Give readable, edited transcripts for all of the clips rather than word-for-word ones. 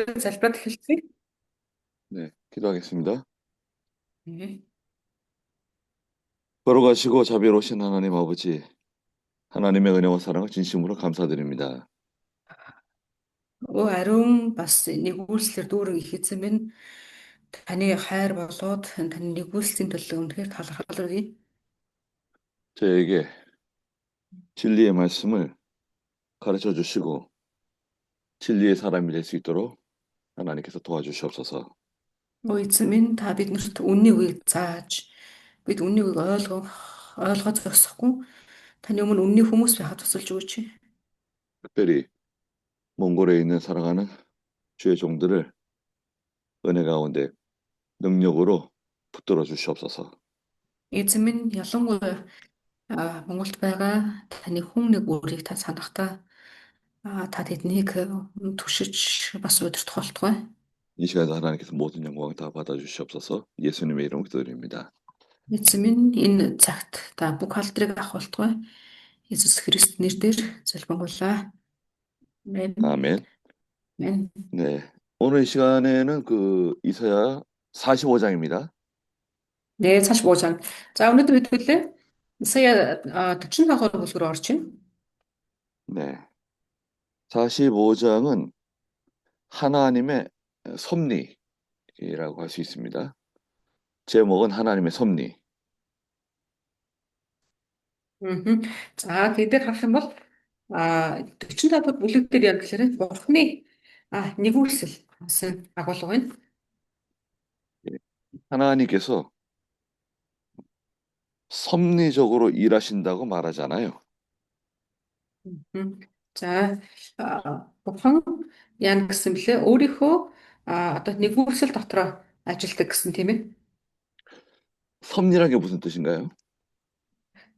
기도를 залбираад эхэлцгээе. 네, 기도하겠습니다. 네. 걸어가시고 자비로우신 하나님 아버지, 하나님의 은혜와 사랑을 진심으로 감사드립니다. Ариун бас нэгүүлслэр дүүрэн их эзэн минь таны хайр болоод таны нэгүүлслийн төлөө үнэхээр талархал өгье. 저에게 진리의 말씀을 가르쳐 주시고 진리의 사람이 될 수 있도록 하나님께서 도와주시옵소서. Эзэн минь та биднэрт үнний үгийг зааж бид үнний үгийг ойлгоод зогсохгүй таны өмнө үнний хүмүүс байхад тусалж өгөөч. 특별히 몽골에 있는 사랑하는 주의 종들을 은혜 가운데 능력으로 붙들어 주시옵소서. Эзэн минь ялангуяа Монголд байгаа таны хүн нэг үрийг та санахтаа та тэднийг түшиж бас удирдах болтугай. 이 시간에 하나님께서 모든 영광을 다 받아 주시옵소서. 예수님의 이름으로 기도드립니다. Эзэн минь энэ цагт та бүх алдрыг авах болтугай. Иесус Христ нэрээр залбингуулаа. Амен. 아멘. Амен. 네, 오늘 이 시간에는 이사야 45장입니다. Нээ цааш буужаа. За өнөөдөр хэдүүлээ. Сая 45 бүлгээр орж ийн. 네, 45장은 하나님의 섭리라고 할 수 있습니다. 제목은 하나님의 섭리. За тэгээд харах юм бол 45 бүлэг дээр яг гэхээр Бурхны нэгүүлсэл гэсэн агуулга байна. 예, 하나님께서 섭리적으로 일하신다고 말하잖아요. За Бурхан яа гэсэн блэ өөрийнхөө одоо нэгүүлсэл дотроо ажилладаг гэсэн тийм ээ. 섭리란 게 무슨 뜻인가요?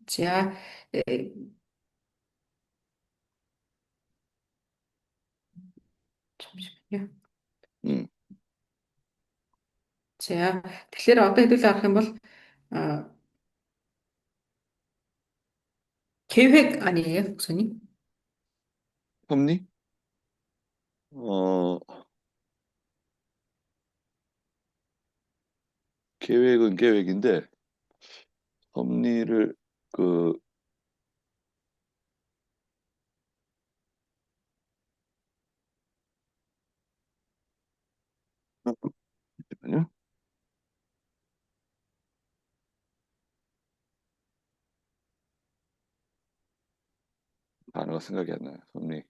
За 잠시만요. 음, За тэгэхээр одоо хэдүүлээ харах юм бол 아, 계획 아니에요, 목사님? 섭리? 어, 계획은 계획인데 섭리를 그 잠깐만요. 단어가 생각이 안 나요. 섭리.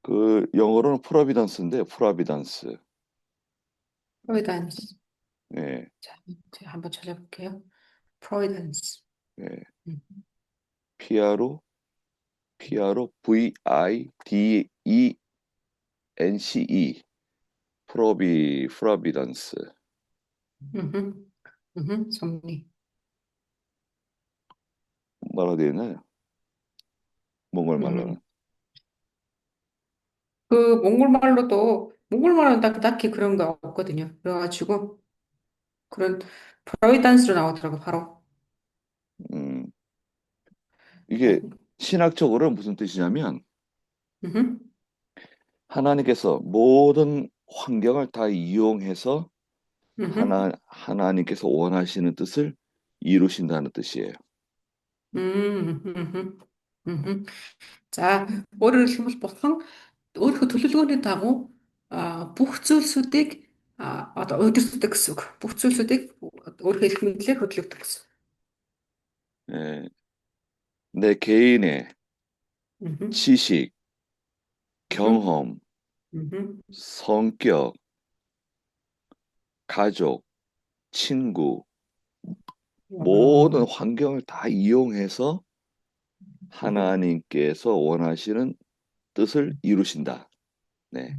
그 영어로는 프로비던스인데 프로비던스. 프로이던스. 네, 자, 제가 한번 찾아볼게요. 프로이던스. 네. 음. 피아로 VIDENCE 프로비던스 음흠. 섭리. 뭐라고 되어 있나요? 몽골 말로는. 그 몽골말은 딱히 그런 거 없거든요. 그래가지고 그런 프로이던스로 나오더라고 바로. 음, 이게 신학적으로는 무슨 뜻이냐면 음흠. 하나님께서 모든 환경을 다 이용해서 음흠. 하나님께서 원하시는 뜻을 이루신다는 뜻이에요. 음흠. 음흠. За өөрөөр хэлбэл бурхан өөрийнхөө төлөвлөгөөний дагуу бүх зүйлсүүдийг одоо удирддаг гэсэн үг. Бүх зүйлсүүдийг өөрийнхөө эрх мэдлээр хөдөлгдөг гэсэн. 예, 내 개인의 음흠. 지식, 음흠. 경험, 음흠. 성격, 가족, 친구, 모든 환경을 다 이용해서 하나님께서 원하시는 뜻을 이루신다. 네.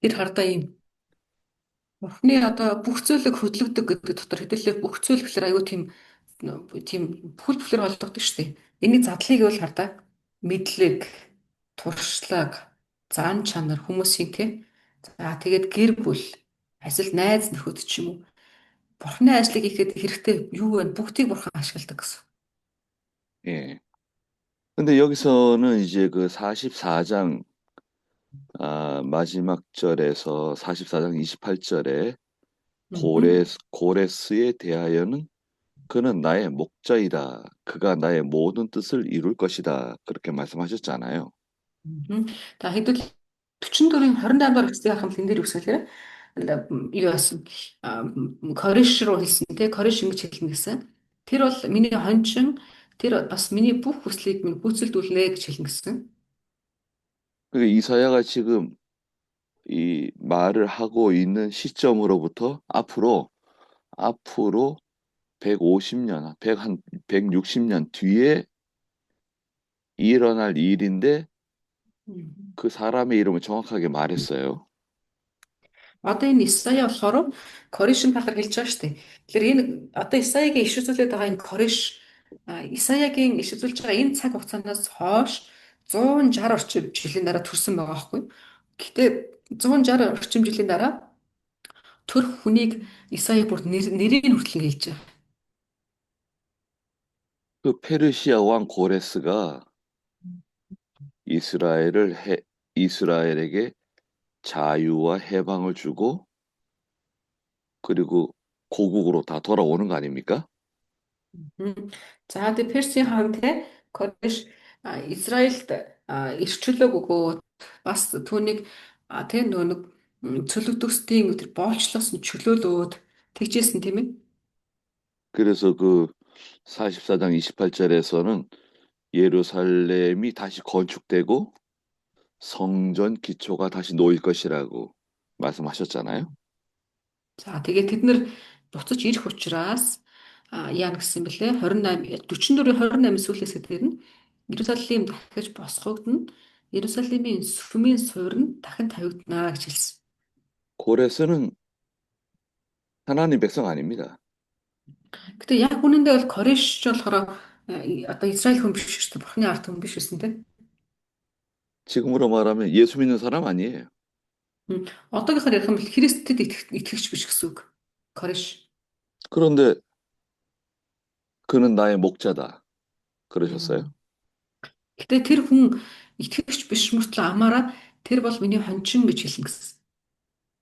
Тэр хардаа юм. Бурхны одоо бүх зүйлийг хөдөлгдөг гэдэг дотор хэдүүлээ бүх зүйл гэхэлэр аюу тийм бүхэл бүхлээр холдогддог шүү дээ. Энийг задлыг бол хардаа мэдлэг, туршлага, зан чанар хүмүүсийн тийм. За тэгээд гэр бүл, ажил найз нөхөд ч юм уу. Бурхны ажлыг хийхэд хэрэгтэй юу вэ? Бүгдийг бурхан ашигладаг гэсэн. 예. 근데 여기서는 이제 그 44장 마지막 절에서 44장 28절에 음. 고레스에 대하여는 그는 나의 목자이다. 그가 나의 모든 뜻을 이룰 것이다. 그렇게 말씀하셨잖아요. Мгм. За хэдүүл 44-ийн 28 дахь эцсийг харах юм бол энэ дээр үсгэлээр юу яасан кориш руу хэлсэн тий кориш ингэж хэлнэ гэсэн. Тэр бол миний хончин тэр бас миний бүх хүслийг минь гүйцэлдүүлнэ гэж хэлнэ гэсэн. 그러니까 이사야가 지금 이 말을 하고 있는 시점으로부터 앞으로 150년, 한 160년 뒤에 일어날 일인데 Мгм. 그 사람의 이름을 정확하게 말했어요. Одоо энэ Исая болохоор коришын талаар хэлж байгаа шүү дээ. Тэгэхээр энэ одоо Исаягийн иш үзүүлээд байгаа энэ кориш Исаягийн иш үзүүлж байгаа энэ цаг хугацаанаас хойш 160 орчим жилийн дараа төрсэн байгаа байхгүй. Гэхдээ 160 орчим жилийн дараа төрх хүнийг Исая бүр нэрийг хүртэл хэлж байгаа. 그 페르시아 왕 고레스가 이스라엘에게 자유와 해방을 주고 그리고 고국으로 다 돌아오는 거 아닙니까? Мгм. За тэгээ Персийн хаан те Кореш Израильд ирчлөг өгөөд бас түүнийг тэг нөгөө нэг цөлөг төсдийн тэр боолчлоос нь чөлөөлөөд тэгжсэн тийм ээ. 그래서 그 44장 28절에서는 예루살렘이 다시 건축되고 성전 기초가 다시 놓일 것이라고 말씀하셨잖아요. За тэгээ тэд нэр буцаж ирэх учраас яа гэсэн бэлээ 28 44 28 сүүлээс дээр нь Иерусалим дахиж босгогдно. Иерусалимийн сүмийн суурь нь дахин тавигдана гэж хэлсэн. 고레스는 하나님 백성 아닙니다. Гэтэ яг үнэндээ бол Кореш болохоор одоо Израиль хүн биш шүү дээ. Бурхны ард хүн биш гэсэн тийм. 지금으로 말하면 예수 믿는 사람 아니에요. Одоогийнхоор ярих юм бол Христэд итгэгч биш гэсэн үг. Кореш. 그런데 그는 나의 목자다. 그러셨어요. Гэтэ тэр хүн итгэгч биш мөртлөө амаараа тэр бол миний хончин гэж хэлнэ гэсэн.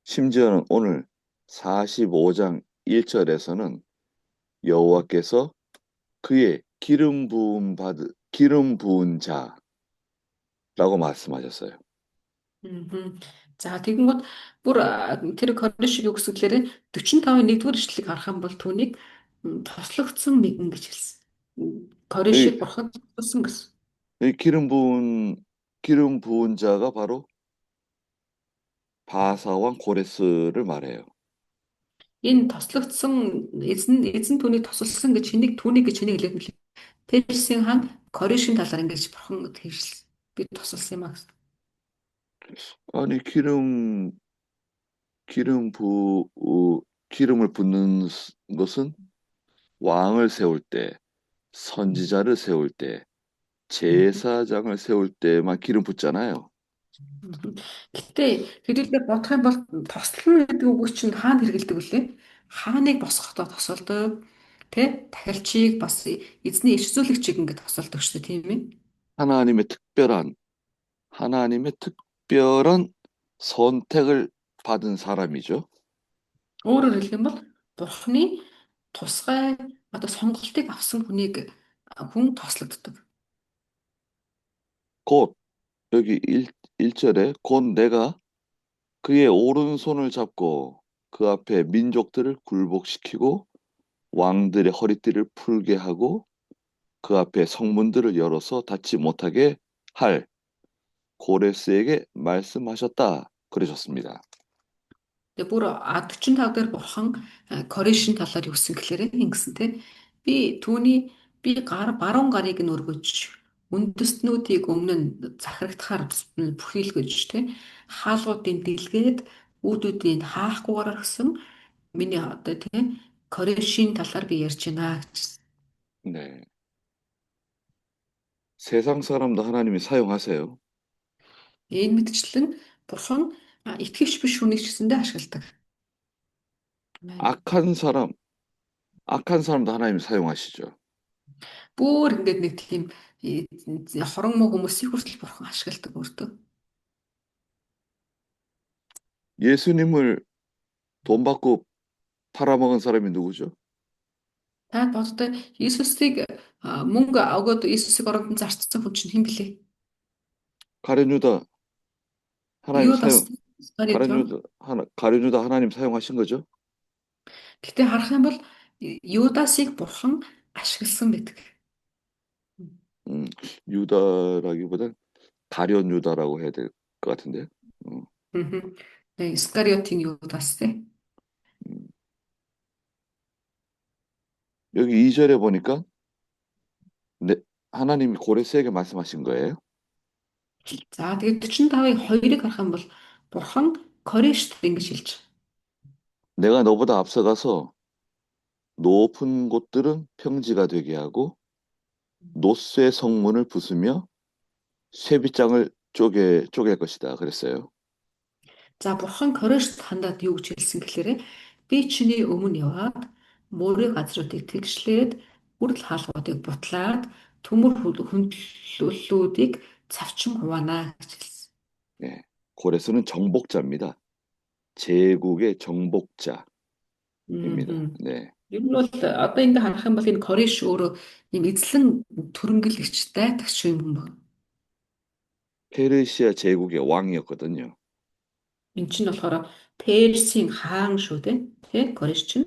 심지어는 오늘 45장 1절에서는 여호와께서 그의 기름 부은 자라고 말씀하셨어요. Мгм. За тэгэнгүүт бүр тэр Кореш юу гэсэн гэхээр 45-ын 1-р эшлэлийг харах юм бол түүнийг тослогдсон нэгэн гэж хэлсэн. 이, Корешийг бурхан тослосон гэсэн. 이 기름 부은 자가 바로 바사왕 고레스를 말해요. Энэ тослогдсон эзэн түүнийг тосолсон гэж түүнийг гэж хэнийг хэлээд мэлээ. Персийн хаан Корешийн талаар ингэж бурхан хэлсэн. Би тосолсон юм аа гэсэн. 아니 기름 부 기름을 붓는 것은 왕을 세울 때, 선지자를 세울 때, 제사장을 세울 때만 기름 붓잖아요. Гэтэ хэдүүлээ бодох юм бол тослоно гэдэг үг чинь хаана хэрэгэлдэг вүлээ? Хааныг босгохдоо тосолдог. Тэ тахилчийг бас эзний иш үзүүлэгчийг ингэ тосолдог шүү дээ, тийм ээ. 하나님의 특별한 하나님의 특별한 선택을 받은 사람이죠. Өөрөөр хэлэх юм бол Бурхны тусгай одоо сонголтыг авсан хүн тослогддог. 곧 여기 1절에 곧 내가 그의 오른손을 잡고 그 앞에 민족들을 굴복시키고 왕들의 허리띠를 풀게 하고 그 앞에 성문들을 열어서 닫지 못하게 할 고레스에게 말씀하셨다. 그러셨습니다. Тэгээ бүр 45 дээр бурхан Корешийн талаар юу гэсэн гэхээр ингэсэн те би баруун гарыг нь өргөж үндэстнүүдийг өмнө нь захирагдахаар бүхийлгэж те хаалгуудын дэлгээд үүдүүдийн хаахгүйгээр гисэн миний одоо те Корешийн талаар би ярьж байна гэж. 네. 세상 사람도 하나님이 사용하세요. Энэ мэдчлэн бурхан итгэвч биш хүнийг ч гэсэндээ ашигладаг. Амен. 악한 사람, 악한 사람도 하나님이 사용하시죠. Бүр ингээд нэг тийм хорон муу хүмүүсийг хүртэл бурхан ашигладаг өөртөө. 예수님을 돈 받고 팔아먹은 사람이 누구죠? Та бодтой Иесусыг мөнгө өгөөд Иесусыг оронд нь зарцсан хүн чинь хэн блэ? 가룟 유다 하나님 Юдас 사용 Искариот ба. 가룟 유다 하나님 사용하신 거죠? Гэтэ харах юм бол Юдасыг бурхан ашигласан байдаг. 음, 유다라기보단 가룟 유다라고 해야 될 것 같은데. 어, Мгм. Искариотын Юдас те. 음. 여기 2절에 보니까 네, 하나님이 고레스에게 말씀하신 거예요. За тэгээд 45-ын 2-ыг харах юм бол бурхан Корешт ингэж хэлж байна. 내가 너보다 앞서가서 높은 곳들은 평지가 되게 하고 노쇠 성문을 부수며 쇠빗장을 쪼갤 것이다. 그랬어요. За бурхан Корешт хандаад юу гэж хэлсэн гэхээр би чиний өмнө яваад мөрийн газруудыг тэгшлээд бүрэл хаалгуудыг бутлаад төмөр хөндлөлүүдийг цавчин хуваана гэж хэлсэн. 예, 고레스는 정복자입니다. 제국의 정복자입니다. Мгм. 네, Ер нь бол одоо ингэ харах юм бол энэ Кореш өөрөө юм эзлэн түрэмгэлэгч дайтагч юм байна. 페르시아 제국의 왕이었거든요. Энд чинь болохоор Персийн хаан шүү дээ. Тэ Кореш чинь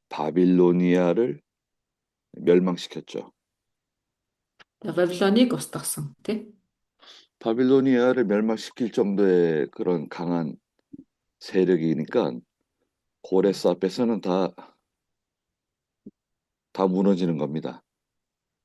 바빌로니아를 멸망시켰죠. Вавилоныг устгасан тий. 바빌로니아를 멸망시킬 정도의 그런 강한 세력이니까 고레스 앞에서는 다 무너지는 겁니다.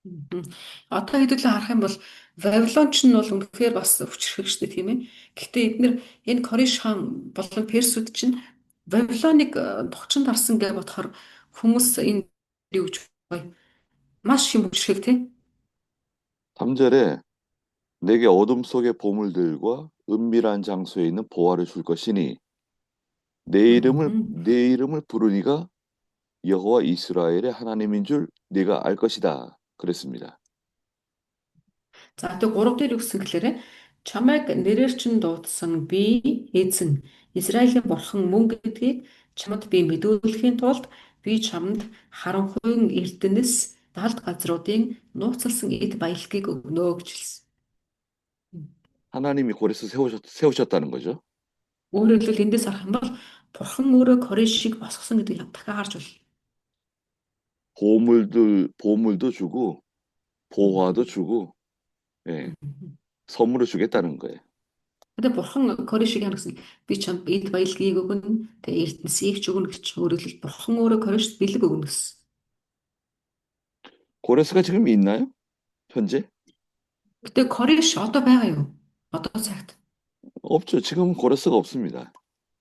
Мгм. Одоо хэдүүлээ харах юм бол Вавилонч нь бол үнэхээр бас хүчрхэгчтэй тийм ээ. Гэхдээ эдгээр энэ Кореш хаан болон Персүүд чинь Вавилоныг тухчин дарсан гэж бодохоор хүмүүс энэ юу гэж бай. Маш их хүчрхэг тий. 3절에 내게 어둠 속의 보물들과 은밀한 장소에 있는 보화를 줄 것이니 Мгм. 내 이름을 부르니가 여호와 이스라엘의 하나님인 줄 네가 알 것이다. 그랬습니다. За тэг 3 дээр юу гэсэн гэхээр чамайг нэрээр чинь дуудсан би эзэн Израилийн бурхан мөн гэдгийг чамд би мэдүүлэхийн тулд би чамд харанхуйн эрдэнэс далд газруудын нууцлсан эд баялагийг өгнө гэж хэлсэн. 하나님이 고레스 세우셨다는 거죠. Өөрөөр хэлбэл эндээс харах юм бол бурхан өөрөө Корешийг босгосон гэдгийг дахиад харж байна. 보물도 주고 보화도 주고 예, 선물을 주겠다는 거예요. Тэгээ бурхан Корешийг яа гэсэн би чамд эд баялагийг өгнө тэгээ эрдэнэсийг ч өгнө гэж өөрөөр хэлбэл бурхан өөрөө Корешт бэлэг өгнө гэсэн. 고레스가 지금 있나요? 현재? Гэтэ Кореш одоо байгаа юу? Одоо цагт. 없죠. 지금 고레스가 없습니다.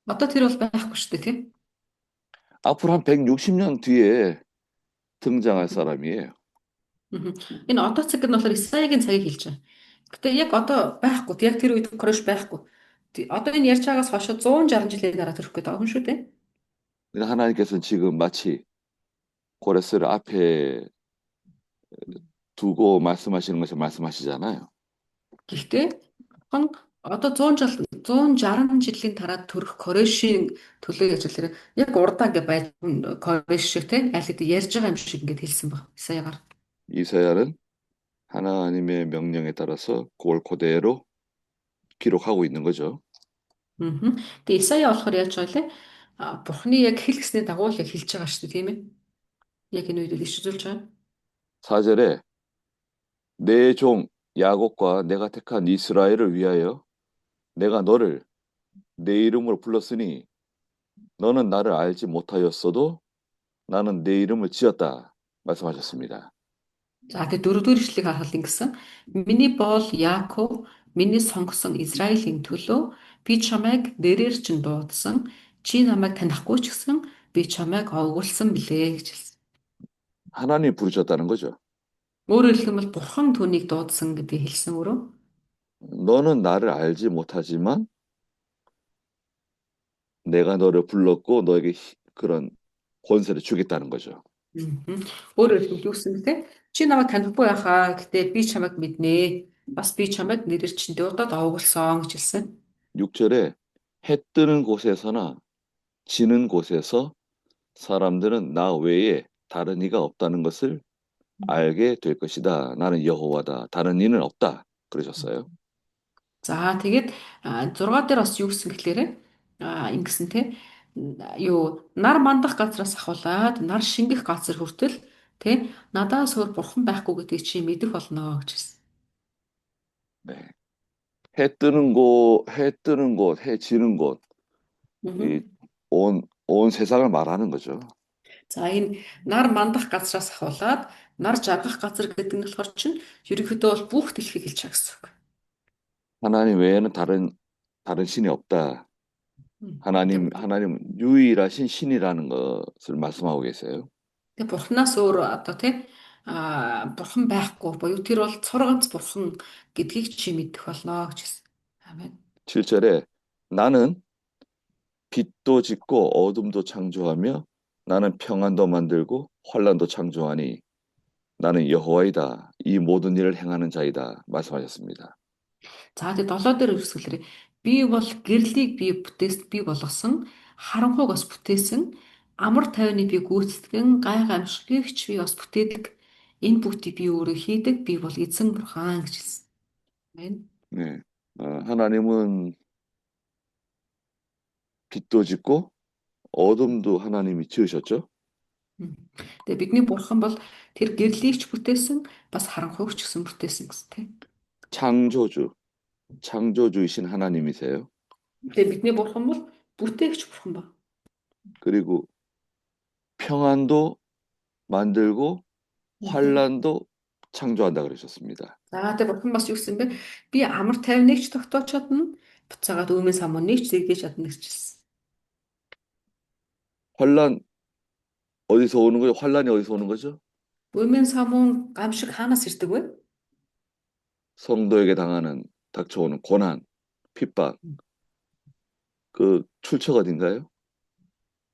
Одоо тэр бол байхгүй шүү дээ, тийм. 앞으로 한 160년 뒤에 등장할 사람이에요. Мгм. Энэ одоо цаг нь болохоор Исаигийн цагийг хэлж байгаа. Гэтэ яг одоо байхгүй. Яг тэр үед Кореш байхгүй. Одоо энэ ярьж байгаас хойш 160 жилийн дараа төрөх гэдэг байгаа юм шүү дээ. 근데 하나님께서는 지금 마치 고레스를 앞에 두고 말씀하시는 것처럼 말씀하시잖아요. Гэхдээ хон одоо 160 жилийн дараа төрөх Корешийн төлөө яаж хэлэхээр яг урдаа ингээ байж Кореш шиг тийм аль хэдийн ярьж байгаа юм шиг ингээд хэлсэн баг. Исаягаар. 이사야는 하나님의 명령에 따라서 그걸 그대로 기록하고 있는 거죠. Мгм. Тэгээ Исая болохоор яаж байгаа лээ? Бурхны яг хэлгэсний дагуу л яг хэлж байгаа шүү дээ, тийм ээ. Яг энэ үед ишүүлж байгаа. 4절에 내 종 야곱과 내가 택한 이스라엘을 위하여 내가 너를 내 이름으로 불렀으니 너는 나를 알지 못하였어도 나는 내 이름을 지었다 말씀하셨습니다. За тэгээ дөрөвдүгээр ишлэгийг харахад ингэсэн. Миний боол Яаков, миний сонгосон Израилийн төлөө би чамайг нэрээр чинь дуудсан. Чи намайг танихгүй ч гэсэн би чамайг овгуулсан билээ гэж хэлсэн. 하나님 부르셨다는 거죠. Өөрөөр хэлбэл бурхан түүнийг дуудсан гэдгийг хэлсэн өөрөө. 너는 나를 알지 못하지만 내가 너를 불렀고 너에게 그런 권세를 주겠다는 거죠. Мгм. Өөрөөр хэлбэл юу гэсэн бэ? Чи намайг танихгүй байхаа. Гэтэ би чамайг мэднэ. Бас би чамайг нэрээр чинь дуудаад овоглосон гэж хэлсэн. 6절에 해 뜨는 곳에서나 지는 곳에서 사람들은 나 외에 다른 이가 없다는 것을 알게 될 것이다. 나는 여호와다. 다른 이는 없다. 그러셨어요. За тэгээд 6 дээр бас юу гэсэн гэхээр ингэсэн те юу нар мандах газраас ахуулаад нар шингэх газар хүртэл те надаас өөр бурхан байхгүй гэдгийг чи мэдэх болно гэж хэлсэн. 네. 해 뜨는 곳, 해 지는 곳, 이 Мгм. 온 세상을 말하는 거죠. За энэ нар мандах газраас ахуулаад нар жаргах газар гэдэг нь болохоор чинь ерөнхийдөө бол бүх дэлхийг хэлж байгаа гэсэн үг. 하나님 외에는 다른 신이 없다. Тэг 하나님은 유일하신 신이라는 것을 말씀하고 계세요. тэг бурхнаас өөр одоо тий бурхан байхгүй буюу тэр бол цор ганц бурхан гэдгийг чи мэдэх болно гэж хэлсэн. Амен. 7절에 나는 빛도 짓고 어둠도 창조하며 나는 평안도 만들고 환란도 창조하니 나는 여호와이다. 이 모든 일을 행하는 자이다. 말씀하셨습니다. За тэгээ 7 дээр үргэлжлүүлээрэй. Би бол гэрлийг би болгосон, харанхуйг бас бүтээсэн, амар тайвныг би гүйцэтгэн, гай гамшигч би бас бүтээдэг. Энэ бүгдийг би өөрөө хийдэг. Би бол эзэн бурхан гэж хэлсэн. Амен. 네. 하나님은 빛도 짓고 어둠도 하나님이 지으셨죠. Мм. Тэгээ бидний бурхан бол тэр гэрлийг ч бүтээсэн, бас харанхуйг ч гэсэн бүтээсэн гэсэн тийм. 창조주, 창조주이신 하나님이세요. Тэгээ бидний бурхан бол бүтээгч бурхан ба. 그리고 평안도 만들고 Мгм. 환란도 창조한다 그러셨습니다. За тэгээ бурхан бас юу гэсэн бэ? Би амар тайвныг ч тогтоож чадна. Буцаагаад үүмэн самууныг ч зэргээж чадна гэж хэлсэн. 환란 어디서 오는 거죠? 환란이 어디서 오는 거죠? Үймэн самуун гамшиг хаанаас ирдэг вэ? 성도에게 닥쳐오는 고난, 핍박, 그 출처가 어딘가요?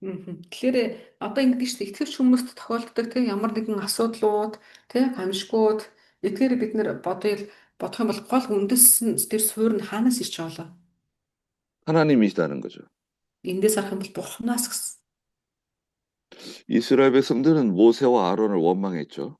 Тэгэхээр одоо ингэдэж шүү дээ. Итгэвч хүмүүст тохиолддог тийм ямар нэгэн асуудлууд, тийм гамшигуд эдгээр бид нэр бодох юм бол гол үндэс нь тэр суурь нь хаанаас ирж байгаа вэ? 하나님이시다는 거죠. Эндээс харах юм бол Бурханаас гэсэн. 이스라엘 백성들은 모세와 아론을 원망했죠.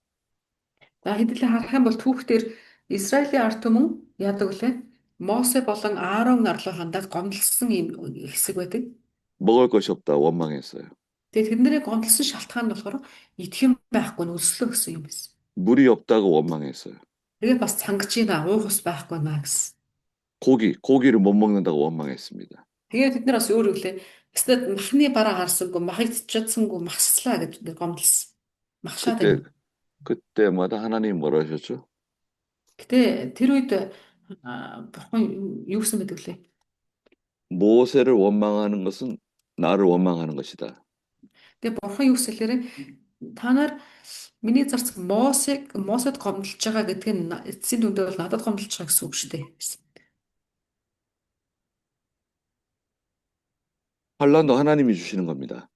За хэдүүлээ харах юм бол түүхтэр Израилийн ард түмэн яадаг вүлээ? Мосе болон Аарон нарлуу хандаад гомдлсон юм хэсэг байдаг. 먹을 것이 없다 원망했어요. Тэгээд тэдний гомдлсон шалтгаан нь болохоор идэх юм байхгүй нь өлслөө гэсэн юм байсан. 물이 없다고 원망했어요. Тэгээд бас цангаж ийна уух ус байхгүй наа гэсэн. 고기를 못 먹는다고 원망했습니다. Тэгээд бид нар бас өөр өглөө эсвэл махны бараа харсангүй махыг цэцэдсэнгүй махслаа гэж ингээд гомдлсон. Махшаад 그때 байна. 그때마다 하나님이 뭐라 하셨죠? Гэтэ тэр үед бурхан юу гэсэн байдаг лээ? 모세를 원망하는 것은 나를 원망하는 것이다. Тэгээ бурхан юу гэсэлээр та нар миний зарцаг Мосед гомдлж байгаа гэдэг нь эцсийн дүндээ бол надад гомдлж байгаа гэсэн үг шүү дээ. 환란도 하나님이 주시는 겁니다.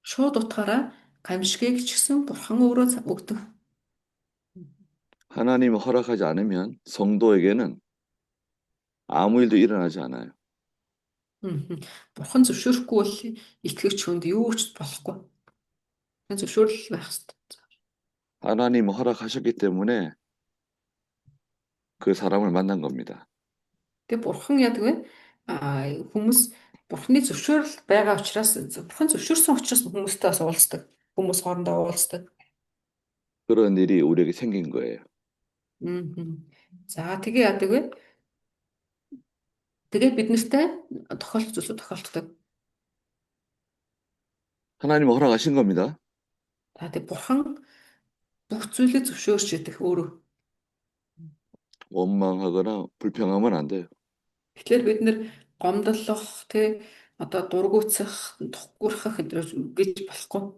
Шууд утгаараа гамшигыг ч гэсэн бурхан өөрөө өгдөг. 하나님이 허락하지 않으면 성도에게는 아무 일도 일어나지 않아요. Бурхан зөвшөөрөхгүй бол итгэгч хүнд юу ч болохгүй. Бурхан зөвшөөрөл байх хэрэгтэй. 하나님이 허락하셨기 때문에 그 사람을 만난 겁니다. Тэгээ бурхан яадаг вэ? Хүмүүс бурханы зөвшөөрөл байгаа учраас бурхан зөвшөөрсөн учраас хүмүүстэй бас уулздаг. Хүмүүс хоорондоо уулздаг. 그런 일이 우리에게 생긴 거예요. За тэгээ яадаг вэ? Тэгээд бид нартай тохиолдох зүйлүүд тохиолддог. 하나님이 허락하신 겁니다. За тэгээ бурхан бүх зүйлийг зөвшөөрч ядах өөрөө. 원망하거나 불평하면 안 돼요. Тэгэхээр бид нэр гомдлох, одоо дургуутсах, тухгүрхэх гэж болохгүй.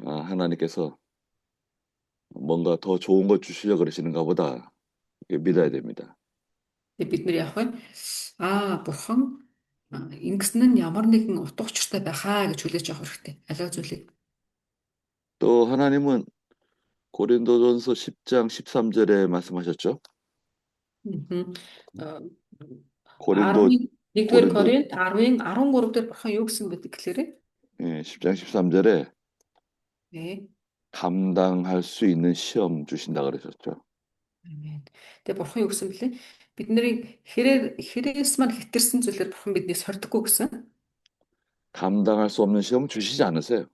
하나님께서 뭔가 더 좋은 것 주시려고 그러시는가 보다. 이렇게 믿어야 됩니다. Тэгээ бид нэр явах вэ? Бурхан ингэсэн нь ямар нэгэн утга учиртай байхаа гэж хүлээж авах хэрэгтэй. Аливаа зүйлийг. 또 하나님은 고린도전서 10장 13절에 말씀하셨죠? Мгм. А, 고린도 11-р 고린도 Коринт 10-ын 13 дээр бурхан юу гэсэн байдаг гэхээр 예, 10장 13절에 ээ. 감당할 수 있는 시험 주신다 그러셨죠. Амен. Тэгээ бурхан юу гэсэн бэлээ? Бид нарыг хэрээс маань хэтэрсэн зүйлээр бурхан биднийг сордоггүй гэсэн. 감당할 수 없는 시험은 주시지 않으세요.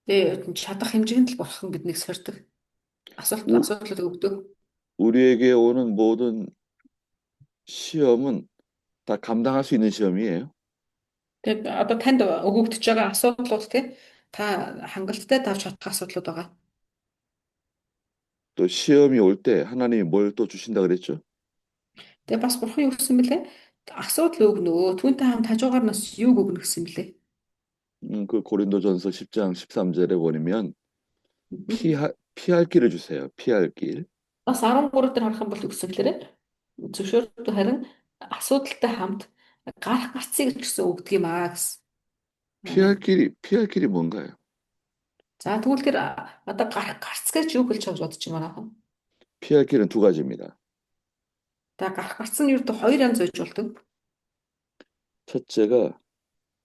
Тэгээ чадах хэмжээнд л бурхан биднийг сордог. 우, Асуудлыг өгдөг. 우리에게 오는 모든 시험은 다 감당할 수 있는 시험이에요. Тэгээ одоо танд өгөгдөж байгаа асуудлууд те та хангалттай давж чадах асуудлууд байгаа. 또 시험이 올 때 하나님이 뭘 또 주신다 그랬죠? Тэгээ бас бурхан юу гэсэн бэлээ? Асуудал өгнө. Түүнтэй хамт хажуугаар нас юуг өгнө гэсэн бэлээ. 그 고린도전서 10장 13절에 보면 Мгм. 피할 길을 주세요. 피할 길. Бас 13 дээр харах юм бол үгс гэхээр зөвшөөрөлтөө харин асуудалтай хамт гарах гарцыг ч гэсэн өгдөг юм аа гэсэн. Амен. 피할 길이 뭔가요? За тэгвэл тэр одоо гарах гарц гэж юу хэлж байгаа бодож байна аа. 피할 길은 두 가지입니다. За гарах гарц нь ердөө хоёр янз байж болдог. 첫째가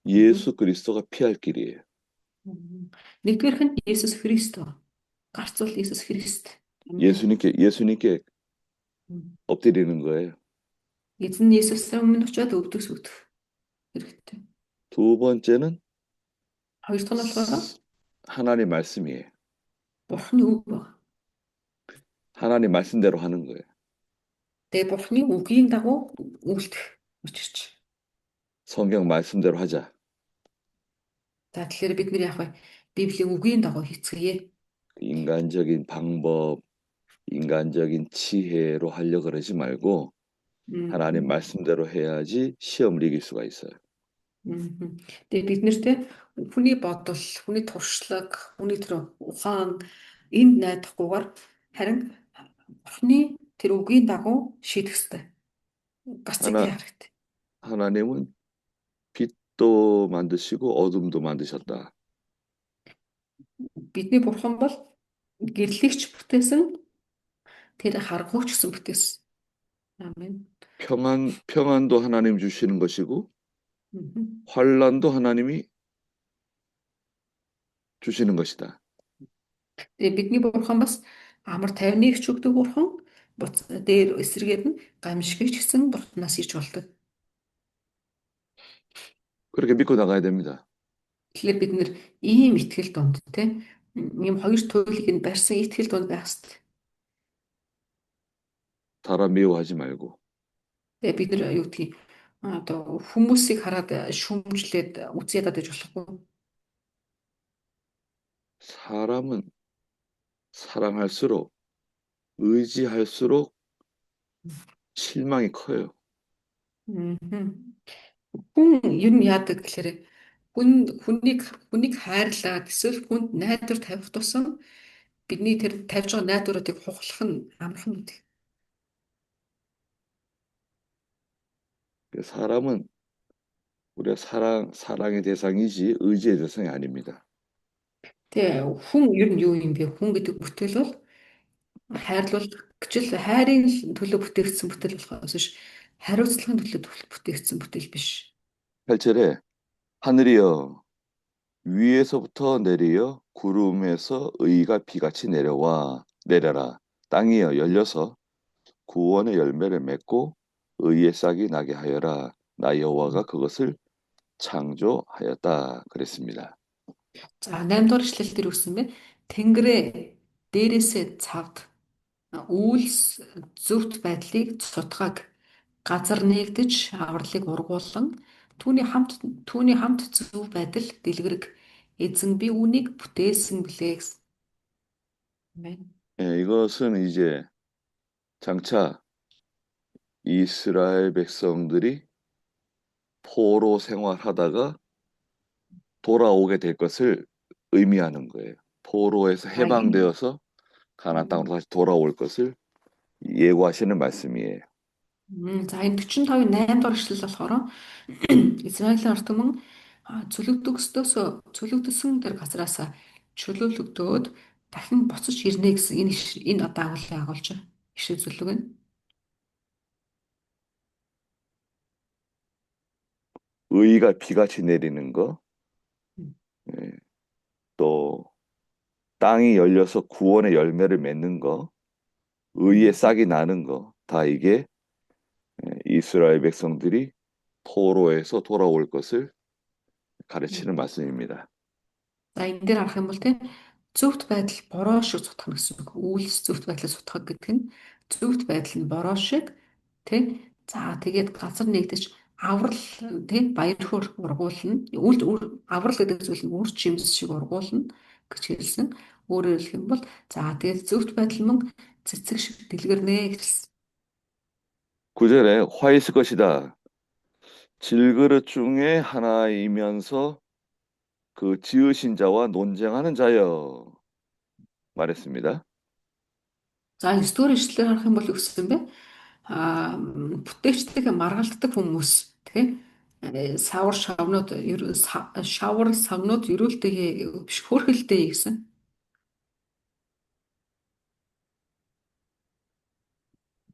Мгм. 예수 그리스도가 피할 길이에요. Нэгдүгээрх нь Есүс Христос. Гарц бол Есүс Христ. Амен. 예수님께 엎드리는 거예요. Эзэн нь Есүсээр өмнө очиод өвдөг сүгдэх хэрэгтэй. 두 번째는 Хоёр дахь нь болохоор 하나님 말씀이에요. Бурхны үг баг. 하나님 말씀대로 하는 거예요. Тэгээ Бурхны үгийн дагуу үйлдэх учирч. 성경 말씀대로 하자. За тэгэхээр бид нэр яг Библийн үгийн дагуу хийцгээе. 인간적인 방법, 인간적인 지혜로 하려 그러지 말고 하나님 Мгм. 말씀대로 해야지 시험을 이길 수가 있어요. Мгм. Тэгээ бид нэртэй хүний бодол, хүний туршлага, хүний тэр ухаан энд найдахгүйгээр харин Бурхны тэр үгийн дагуу шийдэх ёстой. Гацыг 하나, хийх хэрэгтэй. 하나님은 빛도 만드시고 어둠도 만드셨다. Бидний Бурхан бол гэрлэгч бүтээсэн тэр харгууч гэсэн бүтээсэн. Амен. 평안도 하나님 주시는 것이고 Мгм. 환란도 하나님이 주시는 것이다. Тэгээ бидний Бурхан бас амар тайвныг ч өгдөг Бурхан, дээр эсрэгээр нь гамшигч гэсэн Бурханаас ирж болдог. 그렇게 믿고 나가야 됩니다. Тэгэхээр бид нэр ийм итгэл дунд те ийм хоёр туйлыг нь барьсан итгэл дунд байх хэрэгтэй. 사람 미워하지 말고 Тэгээ бид нар юу гэдгийг одоо хүмүүсийг хараад шүүмжлээд үзээд адаж болохгүй. 사람은 사랑할수록 의지할수록 실망이 커요. Мгм. Хүн ер нь яадаг гэхээр хүнийг хайрлаад эсвэл хүнд найдвар тавих тусам бидний тэр тавьж байгаа найдваруудыг хухлах нь амархан үү. 사람은 우리가 사랑의 대상이지 의지의 대상이 아닙니다. Тэгээ хүн ер нь юу юм бэ? Хүн гэдэг бүтээл бол хайрлуулах гэж л хайрын төлөө бүтээгдсэн бүтээл болохоос биш хариуцлагын төлөө бүтээгдсэн бүтээл биш. 8절에 하늘이여 위에서부터 내리어 구름에서 의가 비같이 내려라. 땅이여 열려서 구원의 열매를 맺고 의의 싹이 나게 하여라. 나 여호와가 그것을 창조하였다. 그랬습니다. За 8 дугаар эшлэл дээр үгсэн бэ. Тэнгэрээ дээрээсээ цавд үйлс зөвхт байдлыг цутгааг газар нэгдэж авралыг ургуулan түүний хамт зөв байдал дэлгэрэг эзэн би үүнийг бүтээсэн билээ гэсэн. Амен. 이것은 이제 장차 이스라엘 백성들이 포로 생활하다가 돌아오게 될 것을 의미하는 거예요. 포로에서 За энэ 해방되어서 가나안 땅으로 다시 돌아올 것을 예고하시는 말씀이에요. За энэ 45-ын 8 дугаар эшлэл болохоор Израилийн ард түмэн чөлөөгдсөн тэр газраас чөлөөлөгдөөд дахин буцаж ирнэ гэсэн энэ одоо агуулгыг агуулж байгаа. Ишиг зөвлөг нь. 의가 비같이 내리는 거, 예, 또 땅이 열려서 구원의 열매를 맺는 거, 의의 음. 싹이 나는 거, 다 이게 이스라엘 백성들이 포로에서 돌아올 것을 가르치는 말씀입니다. За энэ дээр харах юм бол тийм зөвхт байдал бороо шиг сутгах гэсэн үг. Үйлс зөвхт байдлаа сутгах гэдэг нь зөвхт байдал нь бороо шиг тийм. За тэгээд газар нэгдэж аврал тийм баяр хөөр ургуулна. Аврал гэдэг зүйл нь үр жимс шиг ургуулна гэж хэлсэн. Өөрөөр хэлэх юм бол за тэгээд зөвхт байдал мөн цэцэг шиг дэлгэрнэ гэсэн. 9절에 화 있을 것이다. 질그릇 중에 하나이면서 그 지으신 자와 논쟁하는 자여 말했습니다. За 9 дугаар ишлэлээр харах юм бол юу гэсэн бэ? Бүтээгчдэг маргалддаг хүмүүс тийм савар шавнууд шавар савнууд ерөөлтэй биш хөөрхөлтэй гэсэн.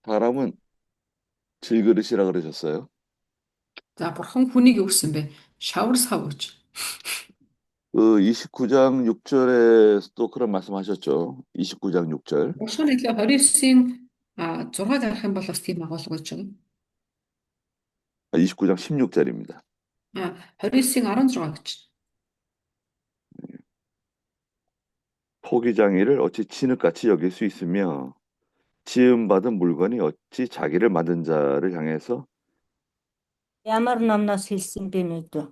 사람은 질그릇이라 그러셨어요. За бурхан хүнийг юу гэсэн бэ? Шавар сав гэж. 그 29장 6절에도 그런 말씀하셨죠. 29장 6절. Бурхан хэлээ 29-ийн 6-ыг харах юм бол бас тийм агуулга гэж байна. 29장 16절입니다. 29-ийн 16 гэж. 토기장이를 어찌 진흙같이 여길 수 있으며 지음받은 물건이 어찌 자기를 만든 자를 향해서 Ямар номноос хэлсэн бэ нүдөө?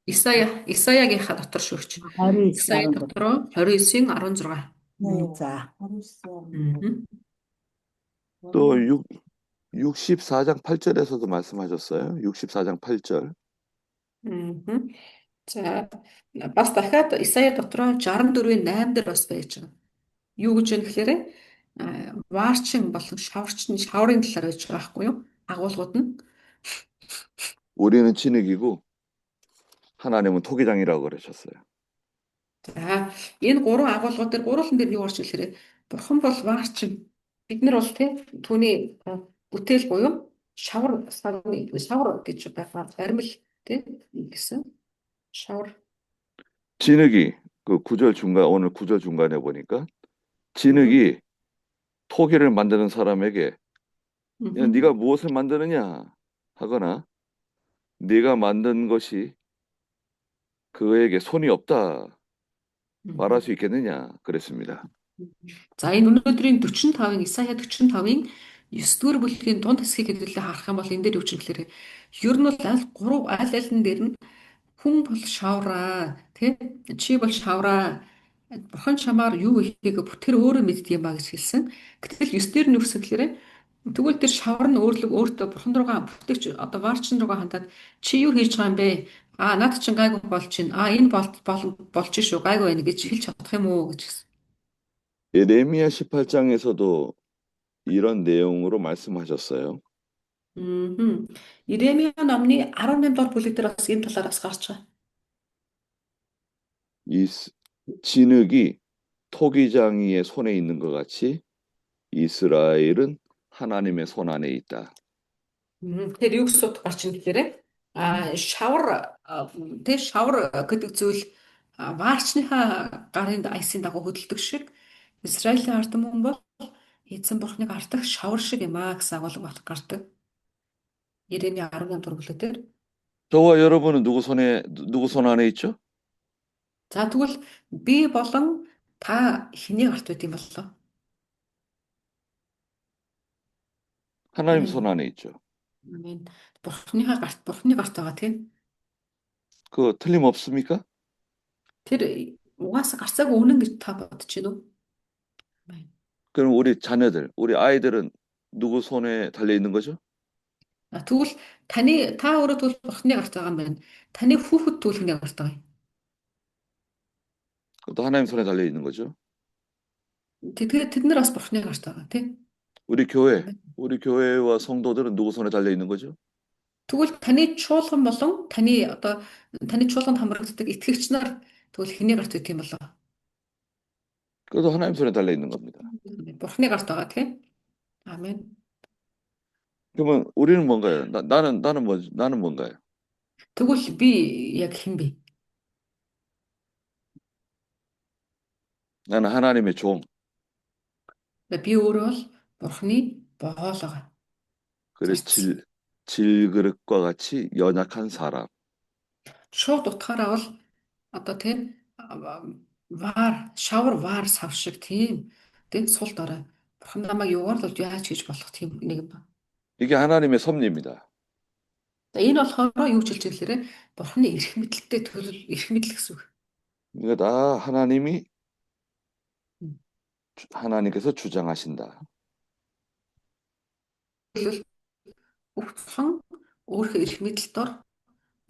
Исаягийнхаа дотор шүүгч. 29 Исая 14. дотор 29-ийн 16. За. Мгм. 또 64장 8절에서도 말씀하셨어요. 64장 8절. Мгм. За бас дахиад Исая дотроо 64-ийн 8 дээр бас байж байгаа. Юу гэж вэ гэхээр ваарчин болон шаврын талаар байж байгаа байхгүй юу? Агуулгууд нь. 우리는 진흙이고 하나님은 토기장이라고 그러셨어요. За энэ гурван агуулгууд дээр гурван дээр юу орж ирэхээр бурхан бол ваарчин. Бид нар бол түүний бүтээл буюу шавар гэж байгаа баримл гэсэн шавар. 진흙이 그 구절 중간 오늘 구절 중간에 보니까 진흙이 토기를 만드는 사람에게 야, 네가 무엇을 만드느냐 하거나 네가 만든 것이 그에게 손이 없다 말할 수 있겠느냐 그랬습니다. За энэ өнөөдрийн 45-ын Исая 45-ын 9-р бүлгийн дунд хэсгийг хэвлэлээ харах юм бол энэ дээр юу ч юм гэхээр ер нь бол аль алин дээр нь хүн бол шавраа тий чи бол шавраа бурхан чамаар юу ихийг тэр өөрөө мэддэг юм ба гэж хэлсэн. Гэтэл 9 дээр нь юу гэсэн гэхээр тэгвэл тэр шавар нь өөртөө бурхан руугаа бүтээгч одоо ваарчин руугаа хандаад чи юу хийж байгаа юм бэ? Над чинь гайгүй болж чинь. Энэ болж шүү гайгүй байна гэж хэлж чадах юм уу гэж хэлсэн. 예레미야 18장에서도 이런 내용으로 말씀하셨어요. Иремья номны 18 дугаар бүлэг дээр бас энэ талаар бас гарч байгаа. 이 진흙이 토기장이의 손에 있는 것 같이 이스라엘은 하나님의 손 안에 있다. Тэр юу гэсэн утга гарч ийн гэхээр шавар гэдэг зүйл ваарчныхаа гарын аясын дагуу хөдөлдөг шиг Израилийн ард түмэн бол эзэн бурхныг ардах шавар шиг юм гэсэн агуулга гардаг. Иремья 18 дугаар бүлэг дээр. 저와 여러분은 누구 손 안에 있죠? За тэгвэл би болон та хэний гарт байт юм болоо? 하나님 손 안에 있죠. Амен. Бурхны гарт байгаа тийм. 그거 틀림없습니까? Тэр угаасаа гарцаагүй үнэн гэж та бодож байна уу? Амен. 그럼 우리 자녀들, 우리 아이들은 누구 손에 달려 있는 거죠? Тэгвэл та өөрөө тэгвэл бурхны гарт байгаа юм байна. Таны хүүхэд тэгвэл хэний гарт байгаа юм? 또 하나님 손에 달려 있는 거죠. Тэгээд тэд нар бас бурхны гарт байгаа тийм. 우리 교회와 성도들은 누구 손에 달려 있는 거죠? Тэгвэл таны чуулган болон таны чуулганд хамрагддаг итгэгч нар тэгвэл хэний гарт байт юм болоо? 그것도 하나님 손에 달려 있는 겁니다. Бурхны гарт байгаа тийм. Амен. 그러면 우리는 뭔가요? 나는 뭔가요? Тэгвэл би яг хэн бэ? 나는 하나님의 종. Би өөрөө бол Бурхны боол байгаа. 그래 Зарц. 질그릇과 같이 연약한 사람. Шууд утгаараа бол одоо тийм ваар, шавар ваар сав шиг тийм. Тэгээд сул дорой. Бурхан намайг юугаар л яаж хийж болох тийм нэг юм. 이게 하나님의 섭리입니다. За энэ болохоор юу ч хэлж хэлэхээр Бурханы эрх мэдэлтэй төлөв эрх мэдэл гэсэн үг. 이거 다 하나님께서 주장하신다. Тэгвэл бүх бурхан өөрийнхөө эрх мэдэлд ор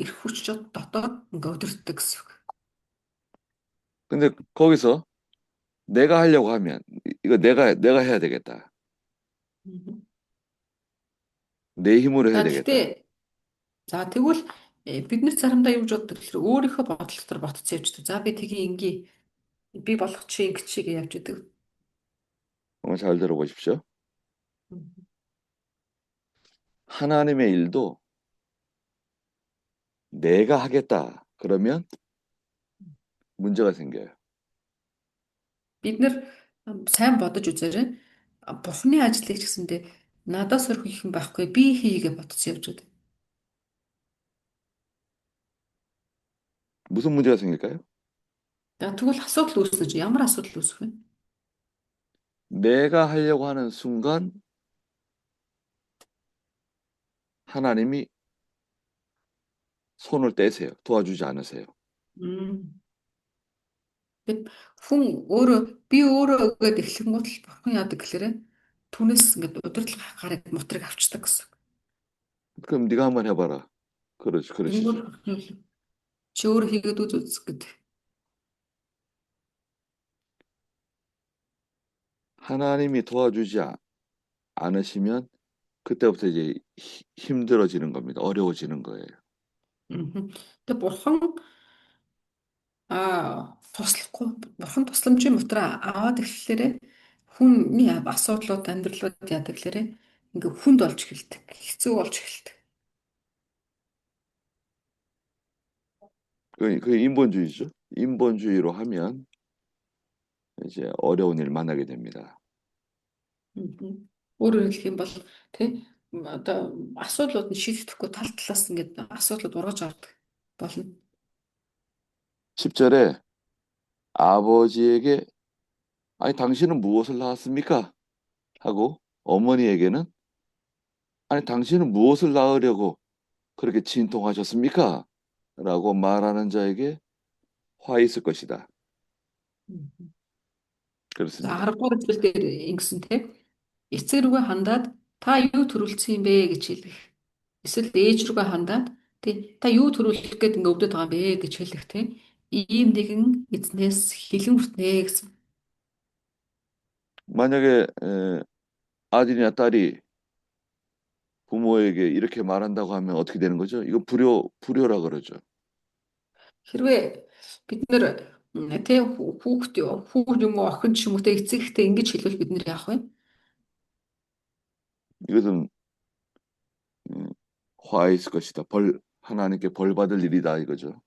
эрх хүч дотоод ингээ өдөртдөг гэсэн үг. 근데 거기서 내가 하려고 하면 이거 내가 해야 되겠다. 내 힘으로 해야 За 되겠다. гэхдээ за тэгвэл бид нар заримдаа юу гэж боддог гэхээр өөрийнхөө бодол дотор ботцсон явждаг. За би тгий ингээ би болох чи ингэ чи гэж явж идэг. 한번 잘 들어보십시오. 하나님의 일도 내가 하겠다. 그러면 문제가 생겨요. Бид нар сайн бодож үзээрэй. Бурхны ажлыг ч гэсэндээ надаас өөр хийх юм байхгүй би хийгээ бодсон явж байдаг. 무슨 문제가 생길까요? За тэгвэл асуудал үүснэж ямар асуудал үүсэх вэ? 내가 하려고 하는 순간 하나님이 손을 떼세요. 도와주지 않으세요. Тэгэд хүн өөрөө би өөрөө гээд эхлэнгүүт л бурхан яадаг гэхээр түүнээс ингээд удирдлага гарыг мутрыг авчдаг гэсэн. 그럼 네가 한번 해봐라. 그러시죠. Чи өөрөө хийгээд үз гэдэг. 하나님이 도와주지 않으시면 그때부터 이제 힘들어지는 겁니다. 어려워지는 거예요. Тэгээ бурхан туслахгүй бурхан тусламжийн мутраа аваад эхлэхээр хүний асуудлууд амьдралууд яадаг гэхээр ингээ хүнд болж эхэлдэг. Хэцүү болж эхэлдэг. 그 인본주의죠. 인본주의로 하면 이제 어려운 일 만나게 됩니다. Өөрөөр хэлэх юм бол тий одоо асуудлууд нь шийдэхгүй тал талаас ингээд асуудлууд ургаж ордог болно. 10절에 아버지에게 아니 당신은 무엇을 낳았습니까? 하고 어머니에게는 아니 당신은 무엇을 낳으려고 그렇게 진통하셨습니까? 라고 말하는 자에게 화 있을 것이다. 그렇습니다. 10 дугаар зүйлээр ингэсэн тий эцэг рүүгээ хандаад та юу төрүүлсэн юм бэ гэж хэлэх. Эсвэл ээж рүүгээ хандаад тий та юу төрүүлэх гээд ингээ өвдөд байгаа юм бэ гэж хэлэх тий ийм нэгэн эзнээс хилэн хүртнэ гэсэн. 만약에 아들이나 딸이 부모에게 이렇게 말한다고 하면 어떻게 되는 거죠? 이거 불효라 그러죠. Хэрвээ бид нэр тий хүүхд юм уу охин ч юм уу тий эцэгтэй ингэж хэлвэл бид нэр яах вэ? 이것은 화 있을 것이다. 하나님께 벌 받을 일이다 이거죠.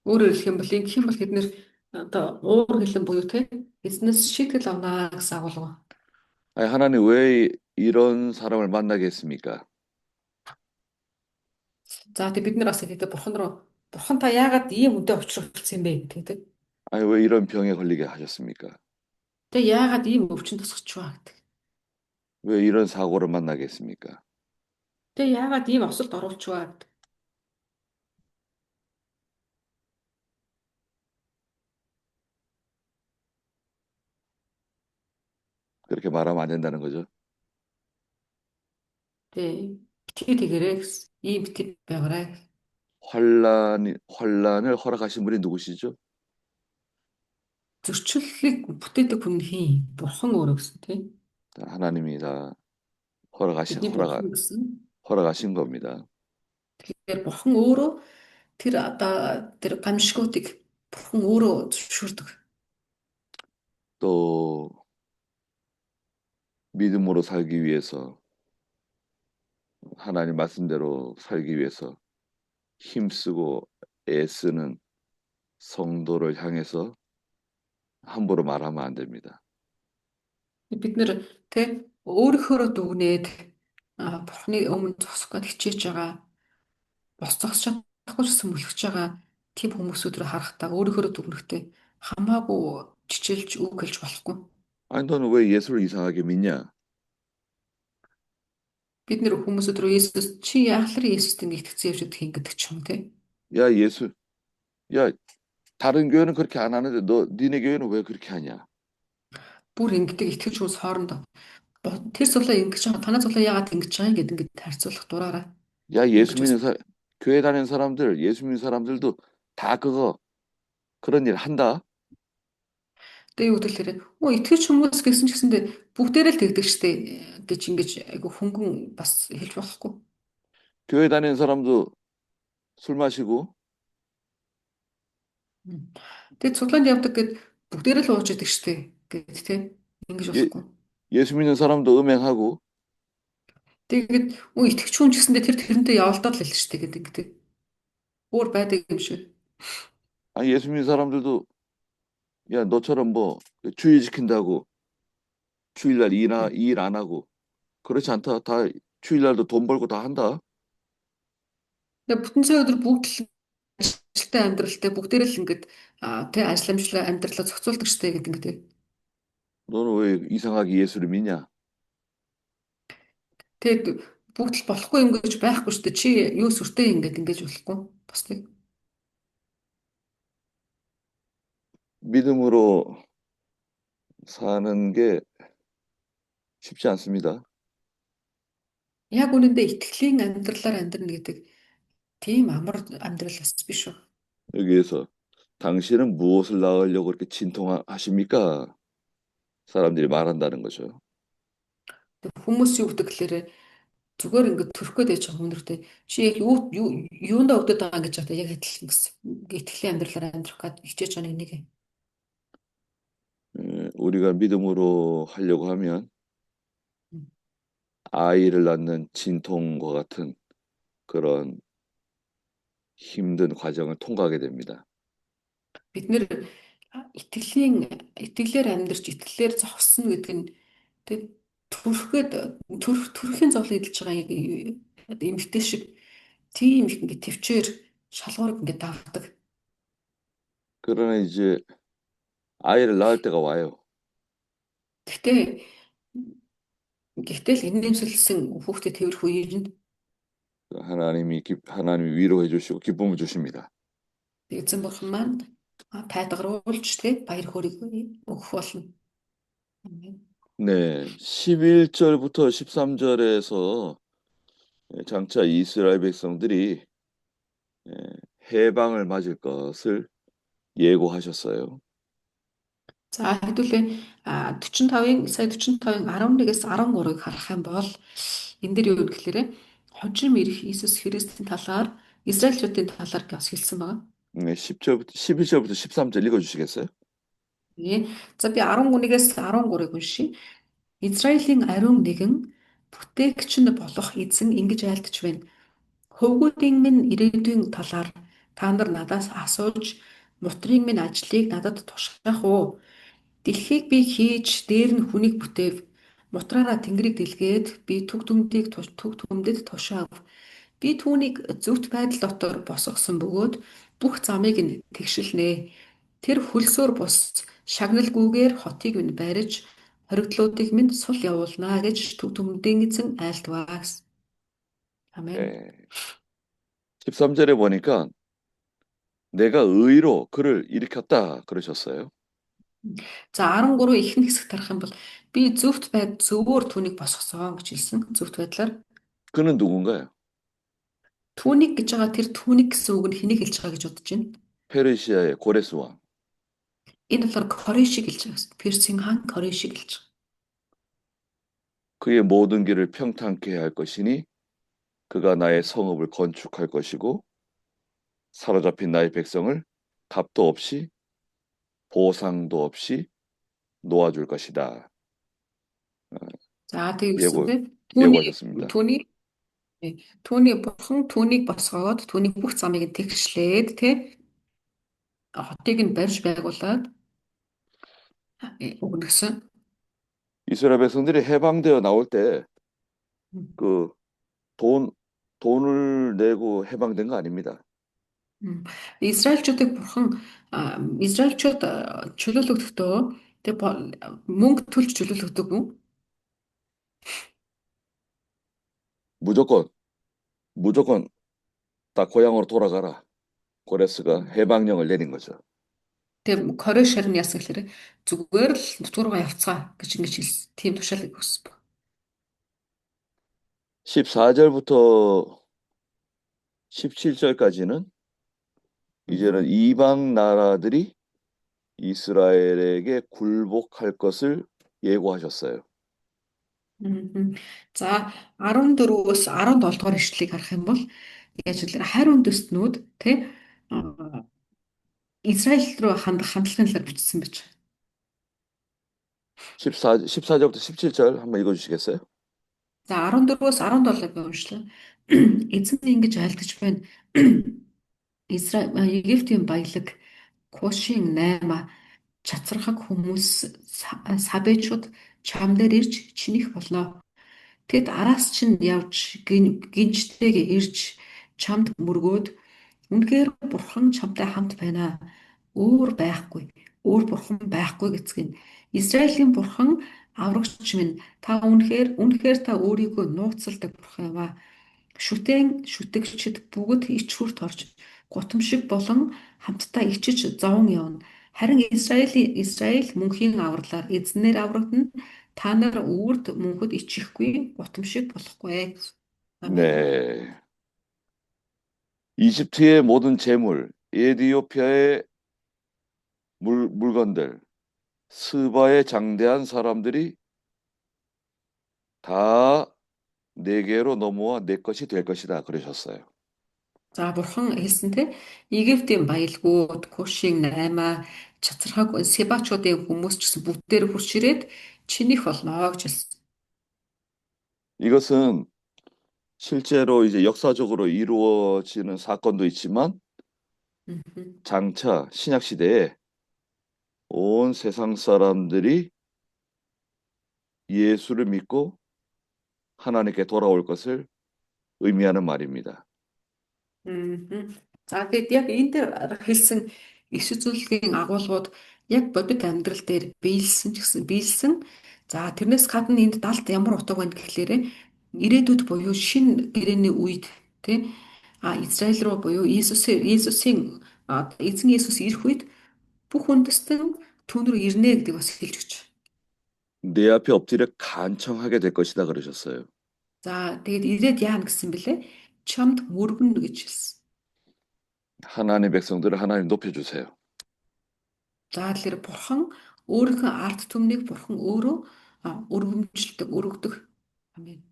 Өөрөөр хэлэх юм бол ингэх юм бол бид нэр одоо уур хэлэн буюу тий эзнээс шийтгэл авнаа гэсэн агуулга. 아니, 하나님 왜 이런 사람을 만나게 했습니까? За тий бид нар бас гэдэг бурхан та яагаад ийм үнтэй учруулсан юм бэ гэдэг. 아니 왜 이런 병에 걸리게 하셨습니까? Тэгээ яагаад ийм өвчин тусгачихваа гэдэг. 왜 이런 사고를 만나게 했습니까? Тэгээ яагаад ийм осолд оруулчихваа гэдэг. 그렇게 말하면 안 된다는 거죠. Тэгээ тэгээрэй гэсэн. Ийм бити байгаарай. 환란을 허락하신 분이 누구시죠? Зөрчлөлийг бүтээдэг хүн хин бурхан өөрөө гэсэн тий. 하나님이 다 Бидний бурхан гэсэн. 허락하신 겁니다. Тэгэхээр бурхан өөрөө тэр гамшгуудыг бурхан өөрөө зөвшөөрдөг. 또 믿음으로 살기 위해서 하나님 말씀대로 살기 위해서 힘쓰고 애쓰는 성도를 향해서 함부로 말하면 안 됩니다. Бид нэр тэ өөрийнхөө дүгнээд Бурхны өмнө зогсох гэж хичээж байгаа, бос зогсож чадахгүй ч гэсэн мөлхөж байгаа тийм хүмүүсүүд рүү харахтаа өөрийнхөө дүгнэхтэй хамаагүй чичээлж үг хэлж болохгүй. 아니, 너는 왜 예수를 이상하게 믿냐? Бид нэр хүмүүсүүд рүү Есүс чи яахлаар Есүст ингэ итгэцэн явж идэх ингэдэг ч юм те. 야, 야, 다른 교회는 그렇게 안 하는데 니네 교회는 왜 그렇게 하냐? Бүр ингэдэг итгэж хүмүүс хоорондоо тэр цуглаа ингэж байгаа, танаа цуглаа яагаад ингэж байгаа юм гэдэг харьцуулах дураараа 야, ингэж бас. 교회 다니는 사람들, 예수 믿는 사람들도 다 그런 일 한다. Тэгээ юу гэхээр итгэж хүмүүс гэсэн ч гэсэндээ бүгдээрээ л тэгдэг штэ гэж ингэж айгу хөнгөн бас хэлж болохгүй. 교회 다니는 사람도 술 마시고, Тэгээ цуглаанд явдаг гэд бүгдээрээ л ууж идэг штэ гэд те. Ингэж 예, болохгүй. 예수 믿는 사람도 음행하고, Тэгээд итгэж хүн ч гэсэндээ тэрнтэй явалдаад л хэлж штэ гэдэг. Өөр байдаг юм шиг. 아니, 예수 믿는 사람들도 야, 너처럼 뭐 주의 지킨다고 주일날 일 안 하고 그렇지 않다. 다 주일날도 돈 벌고 다 한다. Тэгээ бүтэн цай өдөр бүгд л ажилтаа амьдралтай бүгдээрээ л ингэж тэ ажилламжлаа амьдралаа зохицуулдаг штэ гэдэг. 너는 왜 이상하게 예수를 믿냐? Тэгээд бүгд л болохгүй юм гэж байхгүй штэ чи юу сүртэй ингэж болохгүй. Бас тэг. 믿음으로 사는 게 쉽지 않습니다. Яг үнэндээ итгэлийн амьдралаар амьдрна гэдэг тийм амар амьдрал бас биш үү. 여기에서 당신은 무엇을 낳으려고 그렇게 진통하십니까? 사람들이 말한다는 거죠. Хүмүүс юу гэдэг гэхээр зүгээр ингэ төрөх гээд байж байгаа хүмүүртэй чи яг юундаа өгдөд байгаа гэж одоо яг адилхан гэсэн. Итгэлийн амьдралаар амьдрах гээд хичээж байгаа нэг. 우리가 믿음으로 하려고 하면 아이를 낳는 진통과 같은 그런 힘든 과정을 통과하게 됩니다. Бид нэр итгэлээр амьдарч итгэлээр зогсно гэдэг нь тэг төрөхийн зовлон эдэлж байгаа эмэгтэй шиг тийм их ингэ төвчээр шалгуурыг ингэ давдаг. 그러나 이제 아이를 낳을 때가 와요. Гэхдээ гэтэл инээмсэлсэн хүүхдэд тэрхүү ирнэ. 하나님이 위로해 주시고 기쁨을 주십니다. Эзэн бурхан маань тайдгаруулж тэг баяр хөөргийг өгөх болно. 네, 11절부터 13절에서 장차 이스라엘 백성들이 해방을 맞을 것을 예고하셨어요. За хэдүүлээ 45-ын сая 45-ын 11-ээс 13-ыг харах юм бол энэ дэр юу гэхээр хожим ирэх Иесус Христийн талаар Израильчуудын талаар бас хэлсэн байна. 네, 11절부터 13절 읽어주시겠어요? За би 13-ээс 13-ыг уншия. Израилийн ариун нэгэн бүтээгч нь болох эзэн ингэж айлтж байна. Хөвгүүдийн минь ирээдүйн талаар та нар надаас асууж мутрын минь ажлыг надад тушаах уу? Дэлхийг би хийж дээр нь хүнийг бүтээв. Мутраараа тэнгэрийг дэлгээд би төг түмдэд тушаав. Би түүнийг зөвхт байдал дотор босгосон бөгөөд бүх замыг нь тэгшилнэ. Тэр хөлсөөр бус шагналгүйгээр хотыг минь бариж хоригдлуудыг минь сул явуулнаа гэж төг түмдийн эзэн айлтваа. 아멘. 네. 13절에 보니까 내가 의로 그를 일으켰다 그러셨어요. За 13 ихэнх хэсэг тарах юм бол би зөвөр түүнийг босгосон гэж хэлсэн. Зөвхт байдлаар 그는 누군가요? түүнийг гэж байгаа тэр түүнийг гэсэн үг нь хэнийг хэлж байгаа гэж бодож байна. 페르시아의 고레스 왕. Энэ болохоор Корешиг хэлж байгаа гэсэн. Персийн хаан Корешиг хэлж байгаа. 그의 모든 길을 평탄케 할 것이니 그가 나의 성읍을 건축할 것이고 사로잡힌 나의 백성을 값도 없이 보상도 없이 놓아줄 것이다. За тэгвэл 예고, те 예고하셨습니다. түүний бурхан түүнийг босгоод түүний бүх замыг тэгшлээд те хотыг нь барьж байгуулад өгнөсөн. 이스라엘 백성들이 해방되어 나올 때 그 돈을 내고 해방된 거 아닙니다. Израильчуудыг бурхан Израильчууд чөлөөлөгдөхдөө тэг мөнгө төлж чөлөөлөгдөг юм. 무조건 다 고향으로 돌아가라. 고레스가 해방령을 내린 거죠. Тэг Корей шарын яасан гэхээр зүгээр л нутгараа явцгаа гэж ингэж хэлсэн. Тийм тушаалыг өгсөн. 14절부터 17절까지는 이제는 이방 나라들이 이스라엘에게 굴복할 것을 예고하셨어요. За 14-өөс 17 дугаар ишлэлийг харах юм бол яаж хэлээ хайр үндэстнүүд тий Израиль руу хандах хандлагын талаар бичсэн байж байгаа. 14절부터 17절 한번 읽어주시겠어요? За 14-өөс 17-ыг уншлаа. Эзэн ингэж айлтгаж байна. Египтийн баялаг, Кушийн 8 чацархаг хүмүүс сабэчууд чам дээр ирж чиних болно. Тэд араас чинь явж гинжтэйг ирж чамд мөргөөд үнэхээр бурхан чамтай хамт байна. Өөр байхгүй. Өөр бурхан байхгүй гэцгэн. Израилийн бурхан аврагч минь та үнэхээр та өөрийгөө нууцалдаг бурхан юм аа. Шүтэгчд бүгд ич хүрт орж гутамшиг болон хамтдаа ичиж зовон явна. Харин Израиль мөнхийн авралаар эзнээр аврагдана. Та нар үрд мөнхөд ичихгүй гутамшиг болохгүй. 아멘. 네. 이집트의 모든 재물, 에디오피아의 물건들, 스바에 장대한 사람들이 다 내게로 넘어와 내 것이 될 것이다 그러셨어요. За бурхан хэлсэн те Египтийн баялгууд, Кушийн 8 чацархаг Себачуудын хүмүүс ч гэсэн бүгдээр хурж ирээд чинийх болно гэж хэлсэн. 이것은 실제로 이제 역사적으로 이루어지는 사건도 있지만 장차 신약 시대에 온 세상 사람들이 예수를 믿고 하나님께 돌아올 것을 의미하는 말입니다. За тэгэд яг энэ дээр хэлсэн иш үзүүлэлтийн агуулгууд яг бодит амьдрал дээр биелсэн. За тэрнээс гадна энд далд ямар утга байна гэхлээр ирээдүйд буюу шинэ гэрээний үед тий Израиль руу буюу Иесусийн эзэн Иесус ирэх үед бүх үндэстэн түүн рүү ирнэ гэдэг бас хэлж өгч. 내 앞에 엎드려 간청하게 될 것이다 그러셨어요. За тэгэд ирээд яана гэсэн бэлээ чамд мөргөнө гэж хэлсэн. 하나님 백성들을 하나님 높여주세요. За тэгэхээр бурхан өөрийнхөө ард түмнийг бурхан өөрөө өргөмжилдэг. 아멘.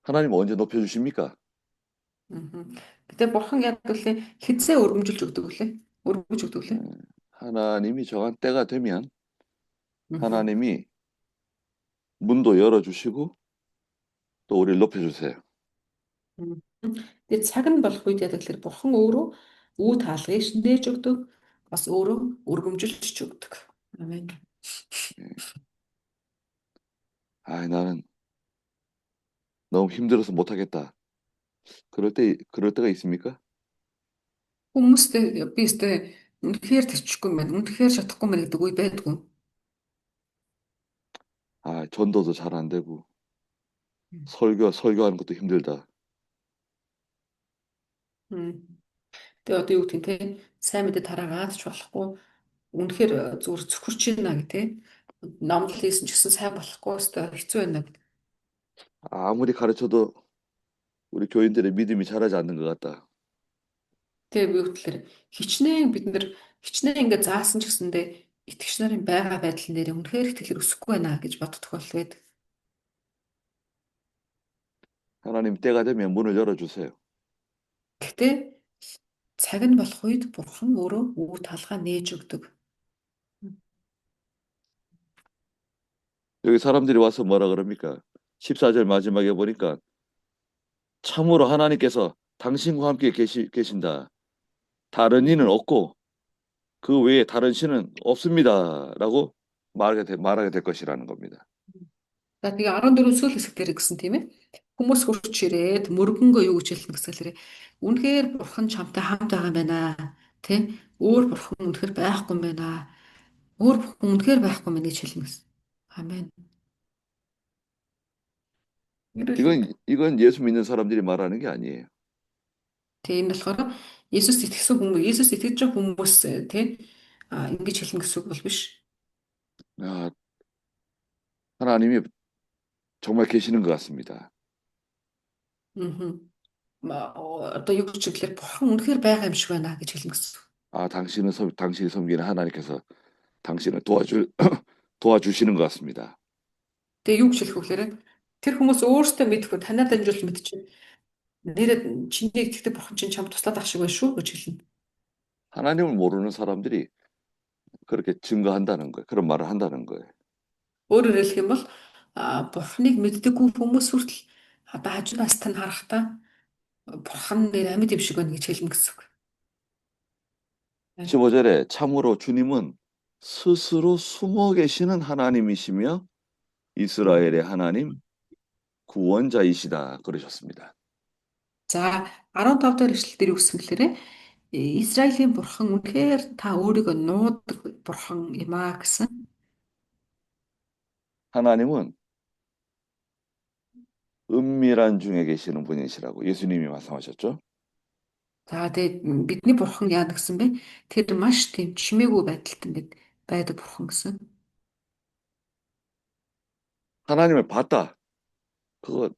하나님 언제 높여주십니까? Гэтэ бурхан яг үлээ хэзээ өргөмжилж өгдөг вүлээ? Өргөмж өгдөг вүлээ? 하나님이 정한 때가 되면 하나님이 문도 열어주시고 또 우리를 높여주세요. Тэгээд цаг нь болох үед яг тэгэхээр бурхан өөрөө үе таалгыг нээж өгдөг. Бас өөрөө өргөмжилж өгдөг. 아멘. 나는 너무 힘들어서 못하겠다. 그럴 때가 있습니까? Хүмүүстэй би өстэй үнэхээр төчөхгүй мэн, үнэхээр чадахгүй мэн гэдэг үе байдгүй. 전도도 잘 안 되고 설교하는 것도 힘들다. Тэгээ одоо юу гэдэг те сайн мэдээ тараагаад ч болохгүй. Үнэхээр зүгээр зөвхөрч ийна гэх те. Номлол хийсэн ч гэсэн сайн болохгүй өстэй хэцүү байна гэдэг. 아무리 가르쳐도 우리 교인들의 믿음이 자라지 않는 것 같다. Тэгээ би үгээр хичнээн ингээд заасан ч гэсэндээ итгэгч нарын байгаа байдал нэр үнэхээр ихтгэл өсөхгүй байна гэж боддог тохиолдол байдаг. 하나님 때가 되면 문을 열어주세요. Гэхдээ цаг нь болох үед бурхан өөрөө үе таалгаа нээж өгдөг. 여기 사람들이 와서 뭐라 그럽니까? 14절 마지막에 보니까 참으로 하나님께서 당신과 함께 계신다. 다른 이는 없고 그 외에 다른 신은 없습니다라고 말하게 될 것이라는 겁니다. За тэгээ 14 сүүл хэсэг дээр гэсэн тийм ээ. Хүмүүс хурч ирээд мөргөнгөө юу гэж хэлнэ гэсэлэрээ үнэхээр бурхан чамтай хамт байгаа юм байна. Тэ? Өөр бурхан үнэхээр байхгүй юм байна. Өөр бурхан үнэхээр байхгүй юм байна гэж хэлнэ гэсэн. Амен. 이건 예수 믿는 사람들이 말하는 게 아니에요. Тэгээ энэ болохоор Есүс итгэсэн хүмүүс, Есүс итгэж байгаа хүмүүс тий ингэж хэлнэ гэсэн үг бол биш. 아, 하나님이 정말 계시는 것 같습니다. Одоо юу гэж хэлэхээр бурхан үнэхээр байгаа юм шиг байна гэж хэлнэ гэсэн. 아, 당신이 섬기는 하나님께서 당신을 도와주시는 것 같습니다. Тэгээ юу гэж хэлэх вэ гэхээр тэр хүмүүс өөрсдөө мэдхгүй танаа дамжуулж мэдчихэв. Нэрээ чиний итгэдэг бурхан чинь чамд туслаад ах шиг байна шүү гэж хэлнэ. 하나님을 모르는 사람들이 그렇게 증거한다는 거예요. 그런 말을 한다는 거예요. Өөрөөр хэлэх юм бол бурханыг мэддэггүй хүмүүс хүртэл одоо хажуунаас тань харахтаа бурхан нэр амьд юм шиг байна гэж хэлнэ гэсэн үг. 15절에 참으로 주님은 스스로 숨어 계시는 하나님이시며 이스라엘의 하나님 구원자이시다 그러셨습니다. За 15 дахь эшлэлээр юу гэсэн гэхээр Израилийн бурхан үнэхээр та өөрийгөө нуудаг бурхан юм аа гэсэн. 하나님은 은밀한 중에 계시는 분이시라고 예수님이 말씀하셨죠. За тэгээд бидний бурхан яа гэсэн бэ? Тэр маш тийм чимээгүй байдалд ингээд байдаг бурхан гэсэн. 하나님을 봤다. 그거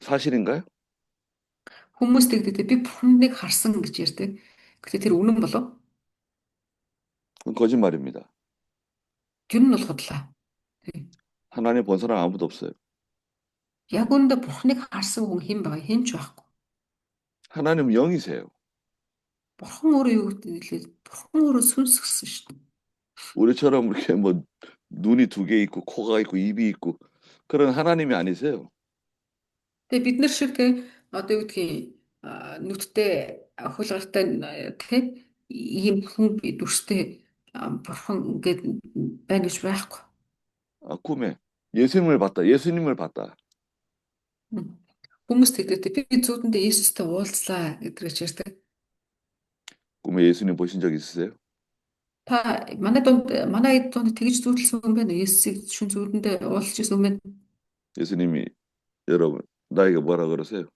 사실인가요? Хүмүүс тэгдэг би бурханыг харсан гэж ярьдаг. Гэтэ тэр үнэн болов? 그건 거짓말입니다. Тэр нь бол худлаа. 하나님 본 사람 아무도 없어요. Яг үүндээ бурханыг харсан хүн хэн байгаа? Хэн ч байхгүй. 하나님은 영이세요. Бурхан өөрөө юу гэдэг вэ? Бурхан өөрөө сүнс гэсэн шүү дээ. 우리처럼 이렇게 뭐 눈이 2개 있고 코가 있고 입이 있고 그런 하나님이 아니세요. Тэгээ бид нар шиг те одоо юу гэдгийг нүдтэй хулгартай те ийм хүн дүрстэй бурхан ингээд байна гэж байхгүй. 아, 꿈에 예수님을 봤다. 예수님을 봤다. Хүмүүс тэгдэг би зүүдэндээ Иесустэй уулзлаа гэдгийгч ярьдаг. 꿈에 예수님 보신 적 있으세요? Та манай дунд тэгж зүүдэлсэн хүн байна уу? Иесусыг шүн зүүдэндээ уулзж ирсэн хүн байна. 예수님이 여러분 나에게 뭐라 그러세요?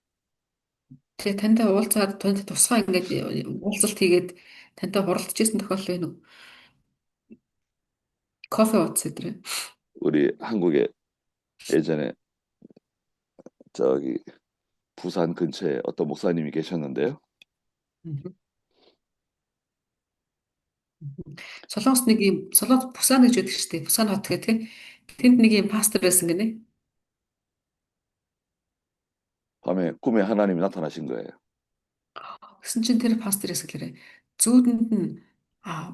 Тэгээ тантай уулзаад танд тусгай ингээд уулзалт хийгээд тантай хуралдаж ирсэн тохиолдол байна уу? Кофе ууц өдрөө. 우리 한국에 예전에 저기 부산 근처에 어떤 목사님이 계셨는데요. Солонгос нэг юм Солонгос Бусан гэж байдаг шүү дээ. Бусан хот гэх тийм. Тэнд нэг юм пастор байсан гинэ. 밤에 꿈에 하나님이 나타나신 거예요. Гэсэн чинь тэр пасторээс гэлээрээ зүүдэнд нь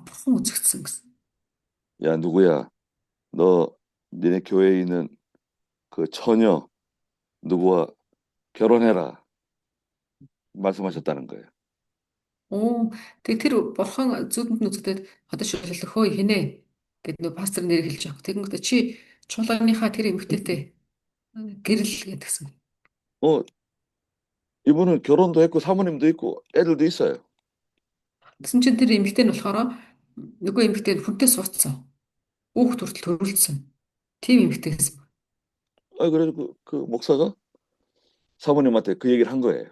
бурхан үзэгдсэн гэсэн. 야, 누구야? 너 니네 교회에 있는 그 처녀 누구와 결혼해라. 말씀하셨다는 거예요. Тэгээ тэр бурхан зүүдэнд нь үзэгдээд одоо шүлжлэх хөөе хинэ гэд нөө пастор нэр хэлж байгаа. Тэгэнгүүт чи чуулганыхаа тэр эмэгтэйтэй гэрэл гэдгсэн. 이분은 결혼도 했고 사모님도 있고 애들도 있어요. Гэсэн чинь тэр эмэгтэй нь болохоор нөгөө эмэгтэй нь хүнтэй суудсан. Хүүхд хүртэл төрүүлсэн. Тийм эмэгтэй гэсэн. 그래서 그 목사가 사모님한테 그 얘기를 한 거예요.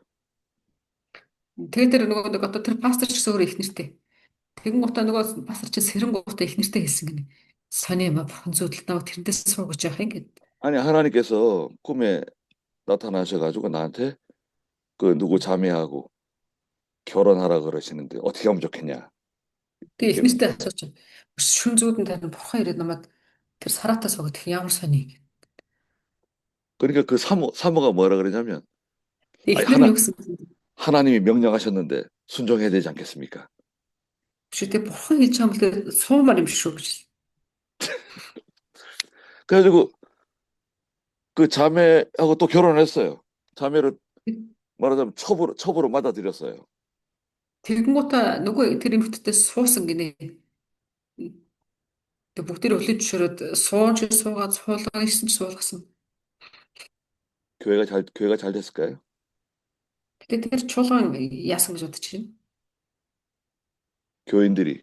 Тэгээ тэр нөгөө одоо тэр пастор ч гэсэн өөрөө их нэртэй. Тэгэн гутаа нөгөө пастор ч сэрэн гутаа их нэртэй хэлсэн гинэ. Сони юм бурхан зүудэлт наваа тэрнээс суугаж явах юм гээд. 아니 하나님께서 꿈에 나타나셔가지고 나한테 그 누구 자매하고 결혼하라 그러시는데 어떻게 하면 좋겠냐. Тэгээ их нэртэй асууж шүн зүүдэн тань бурхан ирээд намайг тэр сараатаа суугаад ямар сони. 그러니까 그 사모가 뭐라 그러냐면 Эхнэр нь юу гэсэн бэ? 하나님이 명령하셨는데 순종해야 되지 않겠습니까? Биш үү, тэр бурхан хийж байгаа юм л суумар юм шүү гэж. 그래가지고 그 자매하고 또 결혼했어요. 자매를 말하자면 첩으로 맞아들였어요. Тэгэнгүүтээ нөгөө тэр эмэгтэйтэй суусан гинэ. Тэг бүгдээр өлөж шөрөөд суугаад суулгана гэсэн чи суулгасан. 교회가 잘 됐을까요? Гэтэ тэр чуулган яасан гэж бодож байна. 교인들이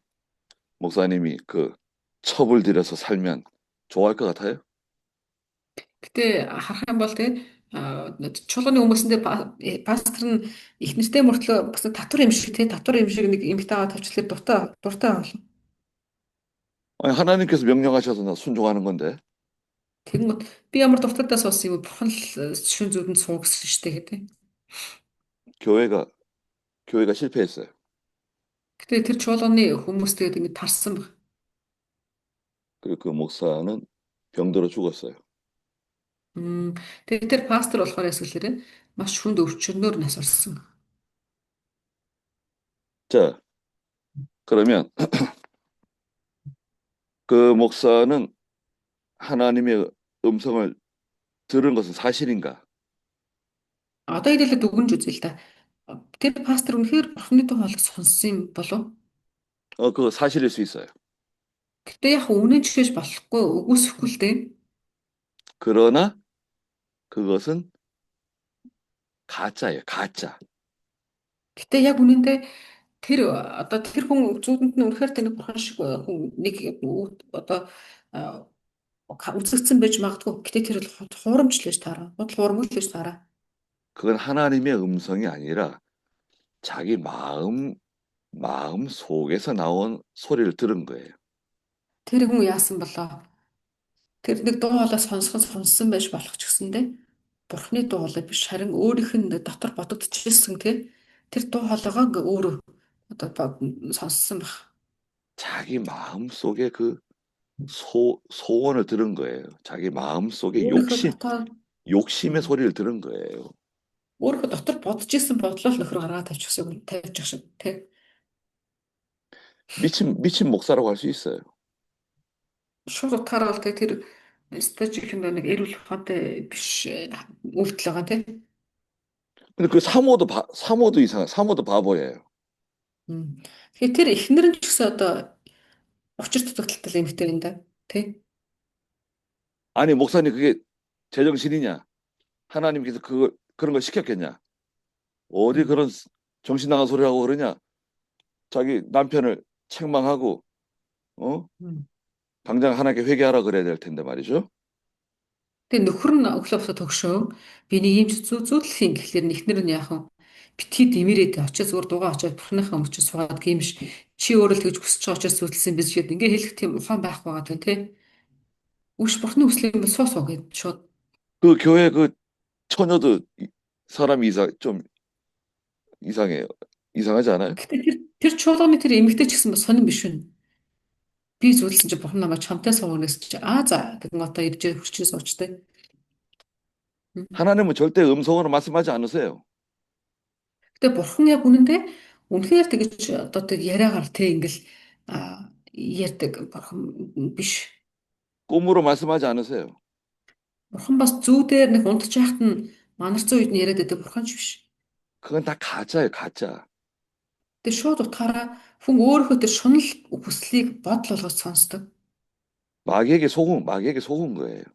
목사님이 그 첩을 들여서 살면 좋아할 것 같아요? Гэтэ харах юм бол те чуулганы хүмүүсэндээ пастор нь их нэртэй мөртлөө бас татвар юм шиг те татвар юм шиг нэг эмэгтэйгаа тавьчлахад дуртай болно. 아니, 하나님께서 명령하셔서 나 순종하는 건데. Тэгэнгүүт би ямар дуртайдаа суусан юм бурхан л шүн зүудэнд суу гэсэн штэ гэдэг. 교회가 실패했어요. Гэтэ тэр чуулганы хүмүүстэй ингэ тарсан баг. 그리고 그 목사는 병들어 죽었어요. Тэгээ тэр пастор болохоор эсвэл маш хүнд өвчнөөр нас орсон. 자, 그러면 그 목사는 하나님의 음성을 들은 것은 사실인가? Одоо ирээд дүгнж үзье л да. Тэр пастор үнэхээр бурхны дуу хоолой сонссон юм болов? 그거 사실일 수 있어요. Гэтэ яг үнэн жишээж болохгүй үгүйсэхгүй л дээ. 그러나 그것은 가짜예요, 가짜. Гэтэ яг үнэндээ тэр одоо тэр хүн зүудэнд нь үнэхээр тэр бурхан шиг хүн нэг одоо үзэгдсэн байж магадгүй. Гэтэ тэр хуурамчлаж таараа. Бодол хуурамчлаж таараа. 그건 하나님의 음성이 아니라 자기 마음 속에서 나온 소리를 들은 거예요. Тэр хүн яасан болоо? Тэр нэг дуу хоолой сонссон байж болох ч гэсэндээ бурхны дуу хоолой биш харин өөрийнх нь дотор бодогдчихсэн тий. Тэр дуу хоолойгоо ингээ өөрөө одоо сонссон байх. 자기 마음 속에 그 소원을 들은 거예요. 자기 마음 속에 Өөрийнхөө дотор 욕심의 소리를 들은 거예요. өөрийнхөө дотор бодож исэн бодлоо л нөхөр гаргаад тавьчих шиг тий. 미친 목사라고 할 수 있어요. Шууд утгаараа бол тэр стажик юм нэг эрүүл ухаантай биш өвдөл байгаа тий. 근데 그 사모도 바보예요. Тэгэхээр тэр эхнэр нь ч гэсэн одоо учир дутагдaltaй эмэгтэй юм да тий. 아니, 목사님 그게 제정신이냐? 하나님께서 그런 걸 시켰겠냐? 어디 그런 정신 나간 소리 하고 그러냐? 자기 남편을 책망하고 당장 하나님께 회개하라 그래야 될 텐데 말이죠. Тэгээ нөхөр нь өглөөсөө төгшөө би нэг юм зүүдлэх юм гэхлээр эхнэр нь яахан битгий дэмэрээд очиж зүгээр дуугаа очиж бурхныхаа өмчөд суугаад гэмш чи өөрөө л тэгж хүсэж байгаа учраас зүүдлсэн биз гээд ингээ хэлэх тийм ухаан байхгүй байгаа тий. Үш бурхны хүслийн юм суу гэд шууд. 그 교회 그 처녀도 사람이 좀 이상해요. 이상하지 않아요? Тэр чуулганы тэр эмэгтэй ч гэсэн сонирн биш үү? Би зүүдлсэн чи бурхан намайг чамтай суугнаас чи за тэгэн одоо ирж хүчээ суучтай. 하나님은 절대 음성으로 말씀하지 않으세요. Гэтэ бурхан яг үнэхээр тэгж одоо тэг яриагаар тэг ингээл ярьдаг бурхан биш. 꿈으로 말씀하지 않으세요. Бурхан бас зүүдээр нэг унтж яхад нь манарцсан үед нь яриад байдаг бурхан ч биш. 그건 다 가짜예요, 가짜. Тэгээ шууд утгаараа хүн өөрийнхөө тэр шунал хүслийг бодол болгож сонсдог. 마귀에게 속은 거예요.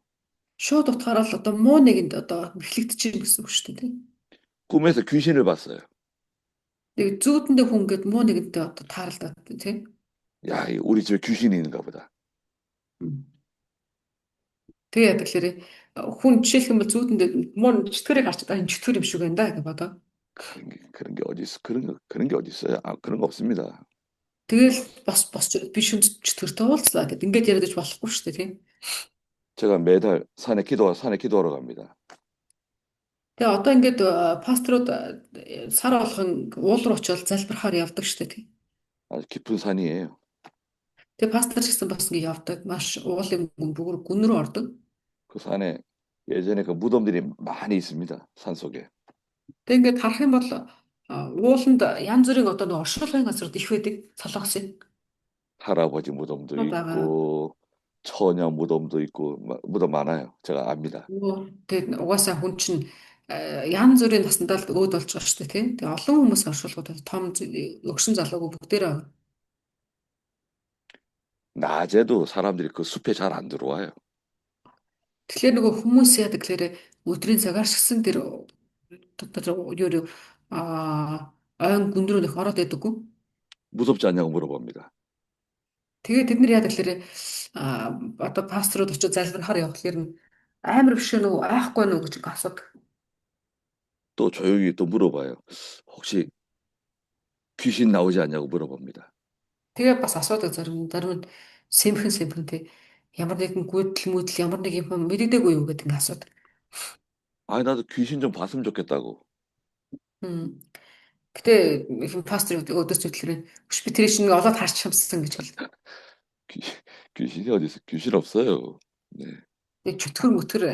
Шууд утгаараа л одоо муу нэгэнд одоо бэхлэгдэж гэсэн үг шүү дээ. 꿈에서 귀신을 봤어요. Тэгээ зүүдэндээ хүн гээд муу нэгэнтэй одоо тааралдаад тий. 야, 우리 집에 귀신이 있는가 보다. Тэгээ яа тэгэхээр хүн жишээлх юм бол зүүдэндээ муу чөтгөрийг харж энэ чөтгөр юм шиг байна да гэж бодоо. 그런 게 어디 있어? 그런 게 어디 있어요? 그런 거 없습니다. Тэгэл бас би шүн чөтгөртэй уулзлаа гэд ингээд яриад иж болохгүй шүү дээ тий. 제가 매달 산에 기도하러 갑니다. Тэгээ одоо ингээд пасторууд сар болгон уул руу очиод залбирахаар явдаг шүү дээ тий. 아주 깊은 산이에요. Тэгээ пастор ч гэсэн бас ингээд явдаг. Маш уулын бүгөр гүн рүү ордог. 그 산에 예전에 그 무덤들이 많이 있습니다. 산 속에. Тэгээ ингээд харах юм бол ууланд янз бүрийн одоо нэг оршуулгын газрууд их байдаг. Солонгосын. 할아버지 무덤도 있고 처녀 무덤도 있고 무덤 많아요. 제가 압니다. Тэгээд угаасаа хүн чинь янз бүрийн насандаа л өөд болж байгаа шүү дээ тийм. Тэгээд олон хүмүүс оршуулгууд том өгшин залуугүй бүгдээрээ. 낮에도 사람들이 그 숲에 잘 안 들어와요. Тэгэхээр нөгөө хүмүүс яадаг гэхээр өдрийн цагаар шгсэн тэр юу ойн гүн рүү нөх ороод байдаггүй. 무섭지 않냐고 물어봅니다. Тэгээд тэд нар яадаг гэхээр одоо пасторууд очиж залбирахаар явахлаар нь амар биш үү айхгүй нү гэж асуудаг. 또 조용히 또 물어봐요. 혹시 귀신 나오지 않냐고 물어봅니다. Тэгээ бас асуудаг зарим нь сэмхэн ямар нэгэн гүйдэл мүдэл ямар нэг юм мэддэггүй юу гэдэг ингэ асуудаг. 아, 나도 귀신 좀 봤으면 좋겠다고. Хм. Гэтэ пастор өдөөс хөтлөрөө биш би тэр чинь олоод харч хамссан гэж хэлдэг. 귀, 귀신이 어디 있어? 귀신 없어요. 네. Тэгээ чөтгөр мөтгөр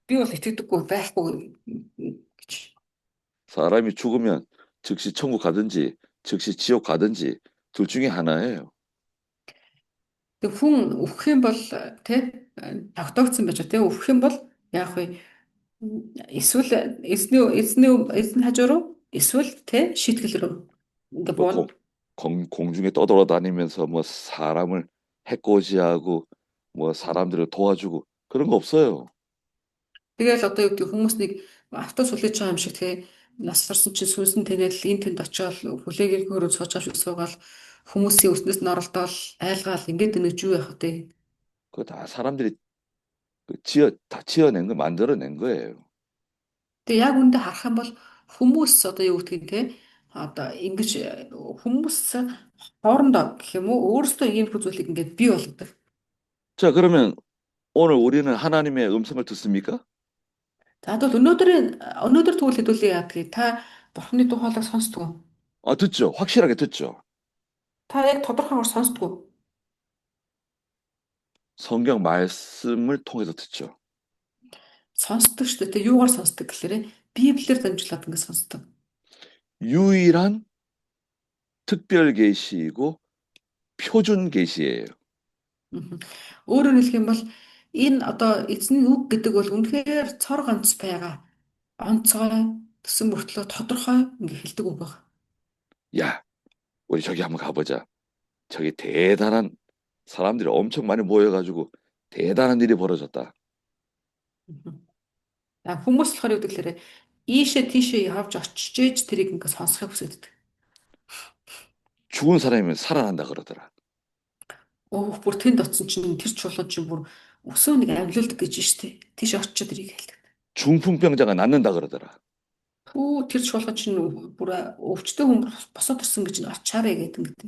би бол итгэдэггүй байхгүй гэж. 사람이 죽으면 즉시 천국 가든지 즉시 지옥 가든지 둘 중에 하나예요. Тэг хүн өөх юм бол тэ тогтоогдсон байж тэ өөх юм бол яах вэ? Эсвэл эзний хажуу руу эсвэл тэ шийтгэл рүү ингээ 뭐 буuna. 공중에 떠돌아다니면서 뭐 사람을 해코지하고 뭐 사람들을 도와주고 그런 거 없어요. Тэгэл одоо юу гэдэг хүмүүс нэг автобус хүлээж байгаа юм шиг те насварсан чинь сүнсэн танил энэ тэнд очиод хүлээгээгээр сууж байгаа шиг суугаал хүмүүсийн өснөөс нь оролдоол айлгаал ингээд нэг юу яах вэ? 그거 다 사람들이 다 지어낸 거 만들어낸 거예요. Тэгээ яг үүндээ харах юм бол хүмүүс одоо юу гэдгийг те одоо ингэж хүмүүс хоорондоо гэх юм уу өөрсдөө ийм зүйлийг ингээд бий болгодог. 자, 그러면 오늘 우리는 하나님의 음성을 듣습니까? За тэгвэл өнөөдөр тэгвэл хэдүүлээ яадгийг та Бурхны дуу хоолойг сонсдгоо. 아, 듣죠. 확실하게 듣죠. Та яг тодорхойгоор сонсдгоо. 성경 말씀을 통해서 듣죠. Сонсдог шүү дээ. Юугаар сонсдог гэхээр Библиэр дамжуулаад ингэ сонсдог. 유일한 특별 계시이고 표준 계시예요. Өөрөөр хэлэх юм бол энэ одоо эзний үг гэдэг бол үнэхээр цор ганц байгаа. Онцгой төсөн мөртлөө тодорхой ингэ хэлдэг үг байна. 야, 우리 저기 한번 가보자. 저기 대단한 사람들이 엄청 많이 모여가지고 대단한 일이 벌어졌다. Хүмүүс болохоор юу гэхээр ийшээ тийшээ явж очиж ээж тэрийг ингэ сонсохыг хүсэдэг. 죽은 사람이면 살아난다 그러더라. Бүр тэнд оцсон чинь тэр чулууч чинь бүр өсөө нэг авлилдаг гэж штэ. Тийш очиж тэрийг хэлдэг. 중풍병자가 낫는다 그러더라. Тэр чулууч чинь бүр өвчтөе хүн босоод ирсэн гэж очаарэ гэдэг.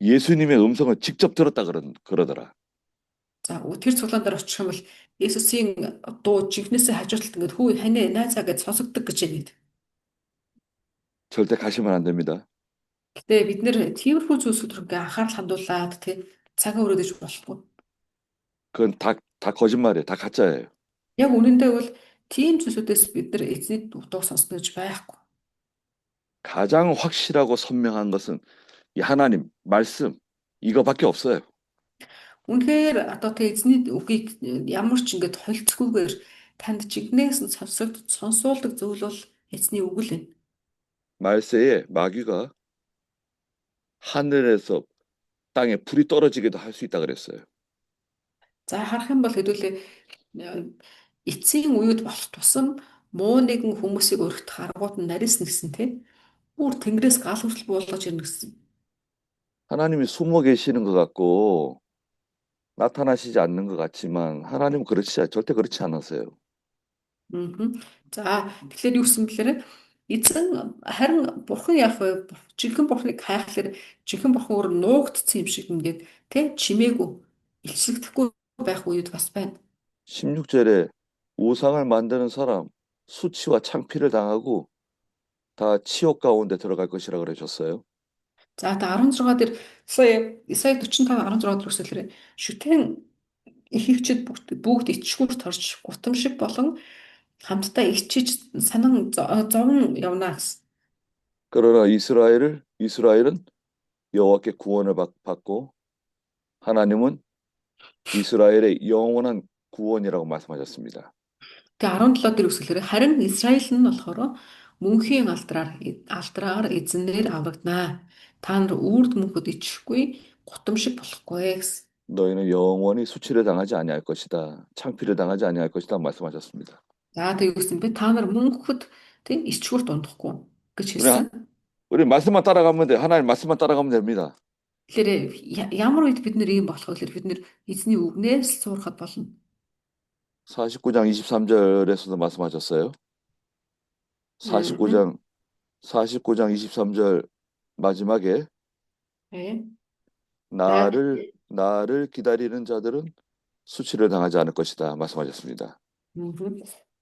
예수님의 음성을 직접 들었다 그러더라. За тэр цуглаан дээр очих юм бол Есүсийн дуу жигнэсээ хажуутлалт ингээд хүү ханаа найзаа гэж сонсогддог гэж хэлээд. 절대 가시면 안 됩니다. Гэтэ бид нэр тиймэрхүү зүйлсүүд рүү ингээ анхаарал хандуулаад тий цагаа өрөөдөж болохгүй. 그건 다 거짓말이에요. 다 가짜예요. Яг үнэндээ бол тийм зүйлсүүдээс бид нар эзний дуу сонсно гэж байхгүй. 가장 확실하고 선명한 것은 이 하나님 말씀 이거밖에 없어요. Үнэхээр одоо тэ эзний үгийг ямар ч ингээд холцгүйгээр танд жигнээс нь сонсуулдаг зүйл бол эзний үг л байна. 말세에 마귀가 하늘에서 땅에 불이 떨어지기도 할 수 있다 그랬어요. За харах юм бол хэдүүлээ эцсийн үед болох тусам муу нэгэн хүмүүсийг өргөх аргууд нь нарийнс нэгсэн тий. Бүр тэнгэрээс гал хүртэл буулгаж ирнэ гэсэн. 하나님이 숨어 계시는 것 같고 나타나시지 않는 것 같지만 하나님은 절대 그렇지 않으세요. За тэгэхээр юу гэсэн бэлээрээ эзэн харин бурхан яах вэ? Жинхэнэ бурханыг хайхлаар жинхэнэ бурхан өөр нуугдсан юм шиг ингээд тий чимээгүй илчлэгдэхгүй байх үед бас байна. 16절에 우상을 만드는 사람 수치와 창피를 당하고 다 치욕 가운데 들어갈 것이라 그러셨어요. За одоо 16 дээр Исая 45:16 дээр үсэлэрээ шүтэн ихэгчд бүгд ичгүүрт орж гутамшиг болон хамтдаа ичиж санан зовн явна гэсэн. 그러나 이스라엘은 여호와께 구원을 받고 하나님은 이스라엘의 영원한 구원이라고 말씀하셨습니다. Тэгээ 17 дээр үсгэлээр харин Израиль нь болохоор мөнхийн алдраар эзнээр аврагнаа. Та нар үрд мөнхөд ичихгүй гутамшиг болохгүй гэсэн. 너희는 영원히 수치를 당하지 아니할 것이다. 창피를 당하지 아니할 것이다 말씀하셨습니다. За тэгээ юу гэсэн бэ? Та нар мөнхөд тийм ичгүүрт унтахгүй гэж 우리, хэлсэн. 우리 말씀만 따라가면 돼. 하나님 말씀만 따라가면 됩니다. Тэгэхээр ямар үед бид нэр ийм болох вэ гэхээр бид нэр эзний үгнээс л суурхад болно. 49장 23절에서도 말씀하셨어요. 49장 23절 마지막에 예. 나를 기다리는 자들은 수치를 당하지 않을 것이다 말씀하셨습니다.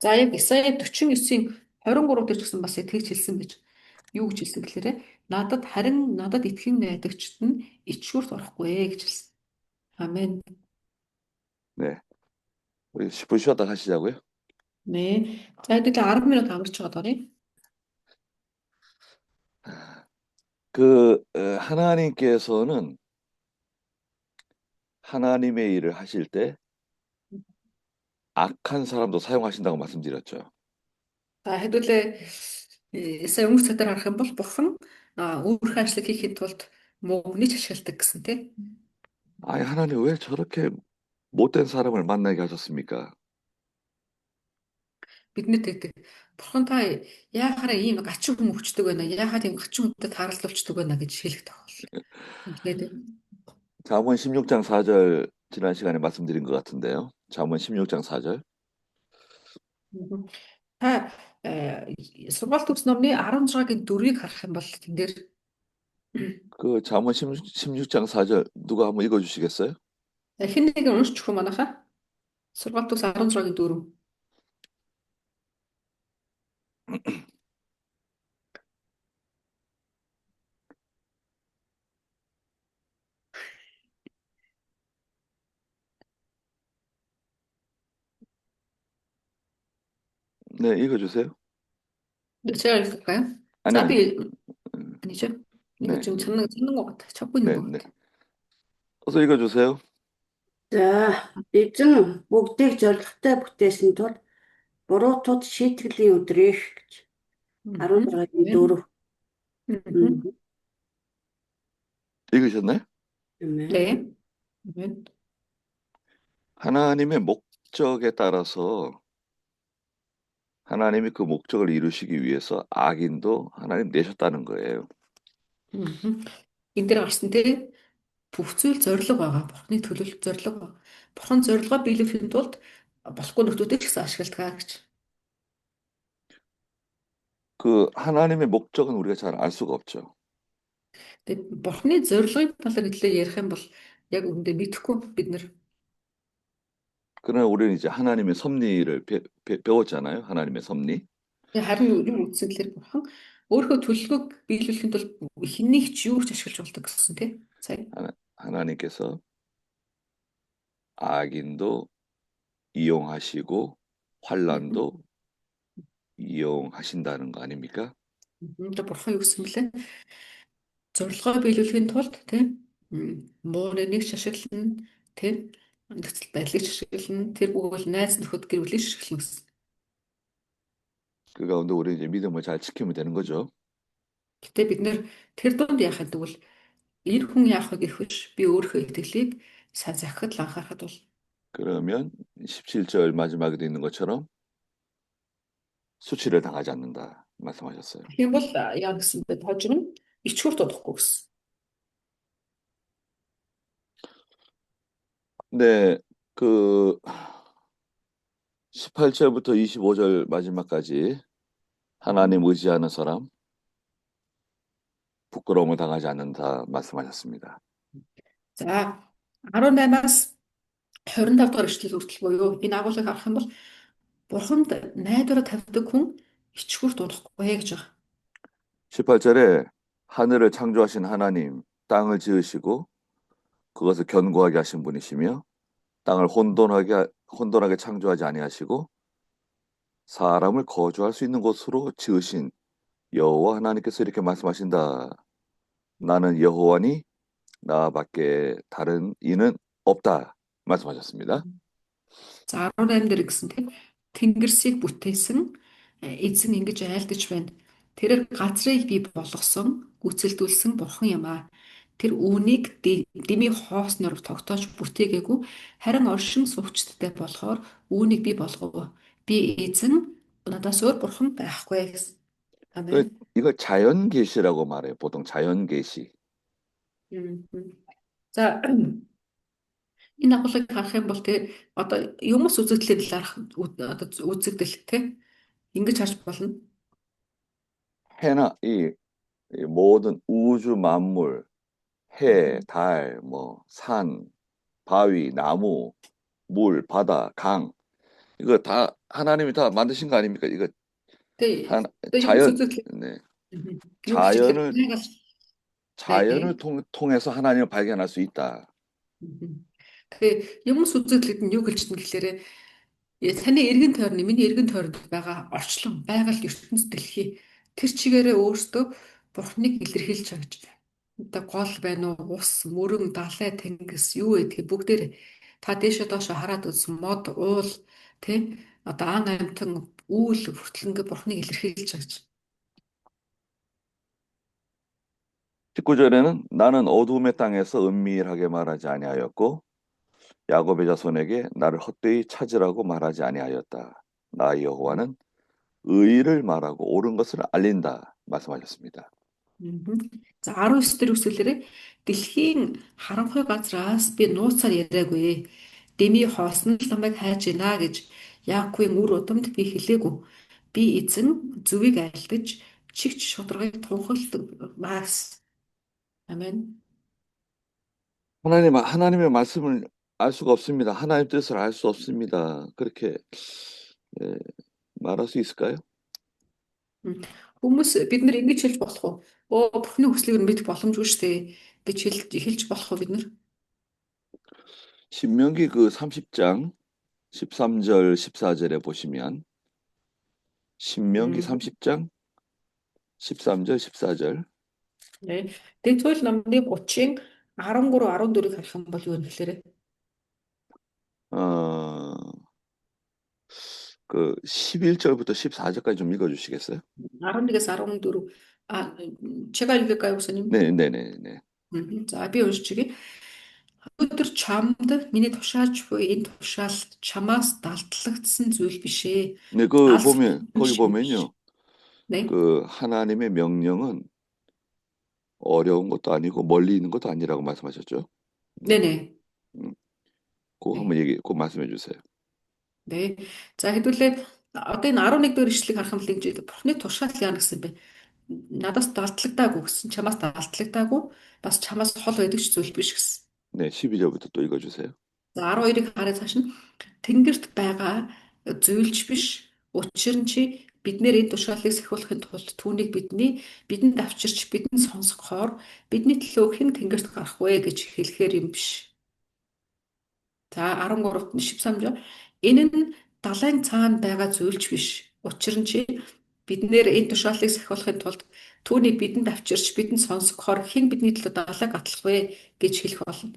За яг Исая 49-ийн 23 дээр ч гэсэн бас тэгж хэлсэн байж. Юу гэж хэлсэн гэхээр надад итгэн найдагчд нь ичгүүрт орохгүй гэж хэлсэн. Амен. 네. 우리 10분 쉬었다 가시자고요. 네. За хэдүүлээ 10 минут амарч байгаа даа. 하나님께서는 하나님의 일을 하실 때 악한 사람도 사용하신다고 말씀드렸죠. За хэдүүлээ сая өмнөх цадаар харах юм бол бурхан өөрийнхөө ажлыг хийхэд тулд мөнгөний ашигладаг гэсэн тий. 아니 하나님 왜 저렇게 못된 사람을 만나게 하셨습니까? Биднэрт гэдэг бурхан та яахаараа ийм гачин хүн өгчдөг байна. Яахаад ийм гачин хүнтэй тааралдуулчдаг байна гэж хэлэх тохиол. Тэгээд 잠언 16장 4절 지난 시간에 말씀드린 것 같은데요. 잠언 16장 4절. та сургаалт төгс номны 16-гийн 4-ийг харах юм бол тэн дээр 그 잠언 16장 4절 누가 한번 읽어 주시겠어요? хэн нэг нь уншчих юм анаха. Сургаалт төгс 16-гийн 4. 네, 읽어 주세요. 제가 읽을까요? 아니, 자, 아니. 아니죠? 이거 네. 지금 찾는 것 같아. 찾고 있는 것 네, 같아. 어서 읽어 주세요. За, эзэн бүгдийг зоригтой бүтээсэн тул буруутууд шийтгэлийн өдрийнх гэж 16-гийн 4. 읽으셨나요? 네. 아멘. 하나님의 목적에 따라서 하나님이 그 목적을 이루시기 위해서 악인도 하나님 내셨다는 거예요. Энэ дээр гарсан те бүх зүйл зориг байгаа. Бурхны төлөвлөлт зориг байгаа. Бурхан зорилгоо биелүүлэхэд тулд болохгүй нөхдүүдийг ч гэсэн ашигладаг гэж. 그 하나님의 목적은 우리가 잘 알 수가 없죠. Тэгээд Бурхны зорилгын талаар хэлээ ярих юм бол яг үүндээ мэдэхгүй бид нар. 그러나 우리는 이제 하나님의 섭리를 배웠잖아요. 하나님의 섭리. Харин юм үтсэн гэхээр Бурхан өөрийнхөө төлөвлөгөөг биелүүлэхэд тулд хиннийг ч юу ч ашиглаж болдог гэсэн тий. Сая. 하나님께서 악인도 이용하시고 환난도 이용하신다는 거 아닙니까? Бурхан юу гэсэн бэлээ? Зорилгоо биелүүлэхийн тулд тий муурны нэг ашиглана тий нөхцөл байдлыг ашиглана тэр бүгд найз нөхөд гэр бүлийг ашиглана гэсэн. 그 가운데 우리 이제 믿음을 잘 지키면 되는 거죠. Гэтэ бид нэр тэр дунд яахад тэгвэл эр хүн яах вэ гэх биш би өөрийнхөө итгэлийг сайн захихад л анхаарахад бол 그러면 17절 마지막에도 있는 것처럼 수치를 당하지 않는다 말씀하셨어요. тийм бол яа гэсэн бэ тожир нь ичгүүрт удахгүй гэсэн. 네, 그 18절부터 25절 마지막까지 하나님 의지하는 사람 부끄러움을 당하지 않는다 말씀하셨습니다. За 18-аас 25 дугаар эшлэл хүртэл буюу энэ агуулгыг харах юм бол Бурханд найдвараа тавьдаг хүн ичгүүрт удахгүй гэж байгаа. 18절에 하늘을 창조하신 하나님, 땅을 지으시고 그것을 견고하게 하신 분이시며 땅을 혼돈하게 창조하지 아니하시고 사람을 거주할 수 있는 곳으로 지으신 여호와 하나님께서 이렇게 말씀하신다. 나는 여호와니 나밖에 다른 이는 없다 말씀하셨습니다. За 18 дээр гэсэн тийм Тэнгэрсийг бүтээсэн эзэн ингэж айлдаж байна. Тэрээр газрыг бий болгосон, гүйцэлдүүлсэн бурхан юм аа. Тэр үүнийг дэмий хоосноор тогтоож бүтээгээгүй харин оршин суугчдтай болохоор үүнийг бий болгов. Би эзэн надаас өөр бурхан байхгүй гэсэн. Амен. 이거 자연 계시라고 말해요. 보통 자연 계시. За энэ агуулгыг харах юм бол те одоо юмс үзэгдлээр талаарх одоо үзэгдэл те ингэж харж болно. 해나 이 모든 우주 만물, 해, 달, 뭐 산, 바위, 나무, 물, 바다, 강 이거 다 하나님이 다 만드신 거 아닙니까? 이거 Тэ 한 одоо юмс 자연 үзэгдэл 네. юу гэж хэлэхээр 자연을 байгаль 자연을 통해서 하나님을 발견할 수 있다. тэгээ юмс үзэгдлүүд нь юу гэлжтэн гэхээр таны эргэн тойрны миний эргэн тойронд байгаа орчлон байгаль ертөнц дэлхий тэр чигээрээ өөртөө бурхныг илэрхийлж байгаа гэж. Одоо гол байна уу, ус, мөрөн, далай, тэнгис юу гэдгийг бүгдээр та дээшээ доошоо хараад үзсэн мод, уул, тэ одоо ан амьтан, үүл хүртэл ингээ бурхныг илэрхийлж байгаа гэж. 19절에는 나는 어두움의 땅에서 은밀하게 말하지 아니하였고 야곱의 자손에게 나를 헛되이 찾으라고 말하지 아니하였다. 나 여호와는 의를 말하고 옳은 것을 알린다 말씀하셨습니다. За 19 дэх үгсэлээрээ дэлхийн харанхуй газраас би нууцаар яриаггүй. Дэмий хоосон л намайг хайж гинэ гэж Яаковын үр удамд би хэлээгүй. Би эзэн зүвийг айлдаж чигч шударгыг тунхагладаг маас. 아멘. 하나님의 말씀을 알 수가 없습니다. 하나님 뜻을 알 수 없습니다. 그렇게 말할 수 있을까요? Хүмүүс бид нар ингэж хэлж болох уу? Бурхны хүслийг нь мэдэх боломжгүй шүү дээ гэж хэлж болох уу бид нар? 신명기 그 30장 13절 14절에 보시면 신명기 30장 13절 14절 네. Дэвтгөл номны 30-ын 13 14-ийг харах юм бол юу вэ гэхээр 그 11절부터 14절까지 좀 읽어 주시겠어요? 11-ээс 14 제가 읽을까요, 목사님? 네, 네, 네, 네. За би уншиж өгье. Өдөр чамд миний тушаалч буй энэ тушаал чамаас далдлагдсан зүйл биш ээ. 네, 거기 보면요. 네. 그 하나님의 명령은 어려운 것도 아니고 멀리 있는 것도 아니라고 말씀하셨죠? 네네. 그거 한번 그거 말씀해 주세요. 네. За хэдүүлээ одоо энэ 11 дэх ишлэгийг харах юм бол ингэж Бурхны тушаал яана гэсэн бэ? Надаас далдлагдаагүй гэсэн, чамаас далдлагдаагүй, бас чамаас хол байдаг ч зүйл биш гэсэн. 네, 12절부터 또 읽어 주세요. За 12-ыг хараад цааш нь тэнгэрт байгаа зүйлч биш. Учир нь чи биднэр энэ тушаалыг сахиулахын тулд түүнийг бидэнд авчирч бидэнд сонсгохоор бидний төлөө хэн тэнгэрт гарах вэ гэж хэлэхээр юм биш. За 13-т нь 13-жоо энэ нь далайн цаана байгаа зүйлч биш. Учир нь чи биднэр энэ тушаалыг сахиулахын тулд түүнийг бидэнд авчирч бидэнд сонсгохоор хэн бидний төлөө далайг атлах вэ гэж хэлэх болно.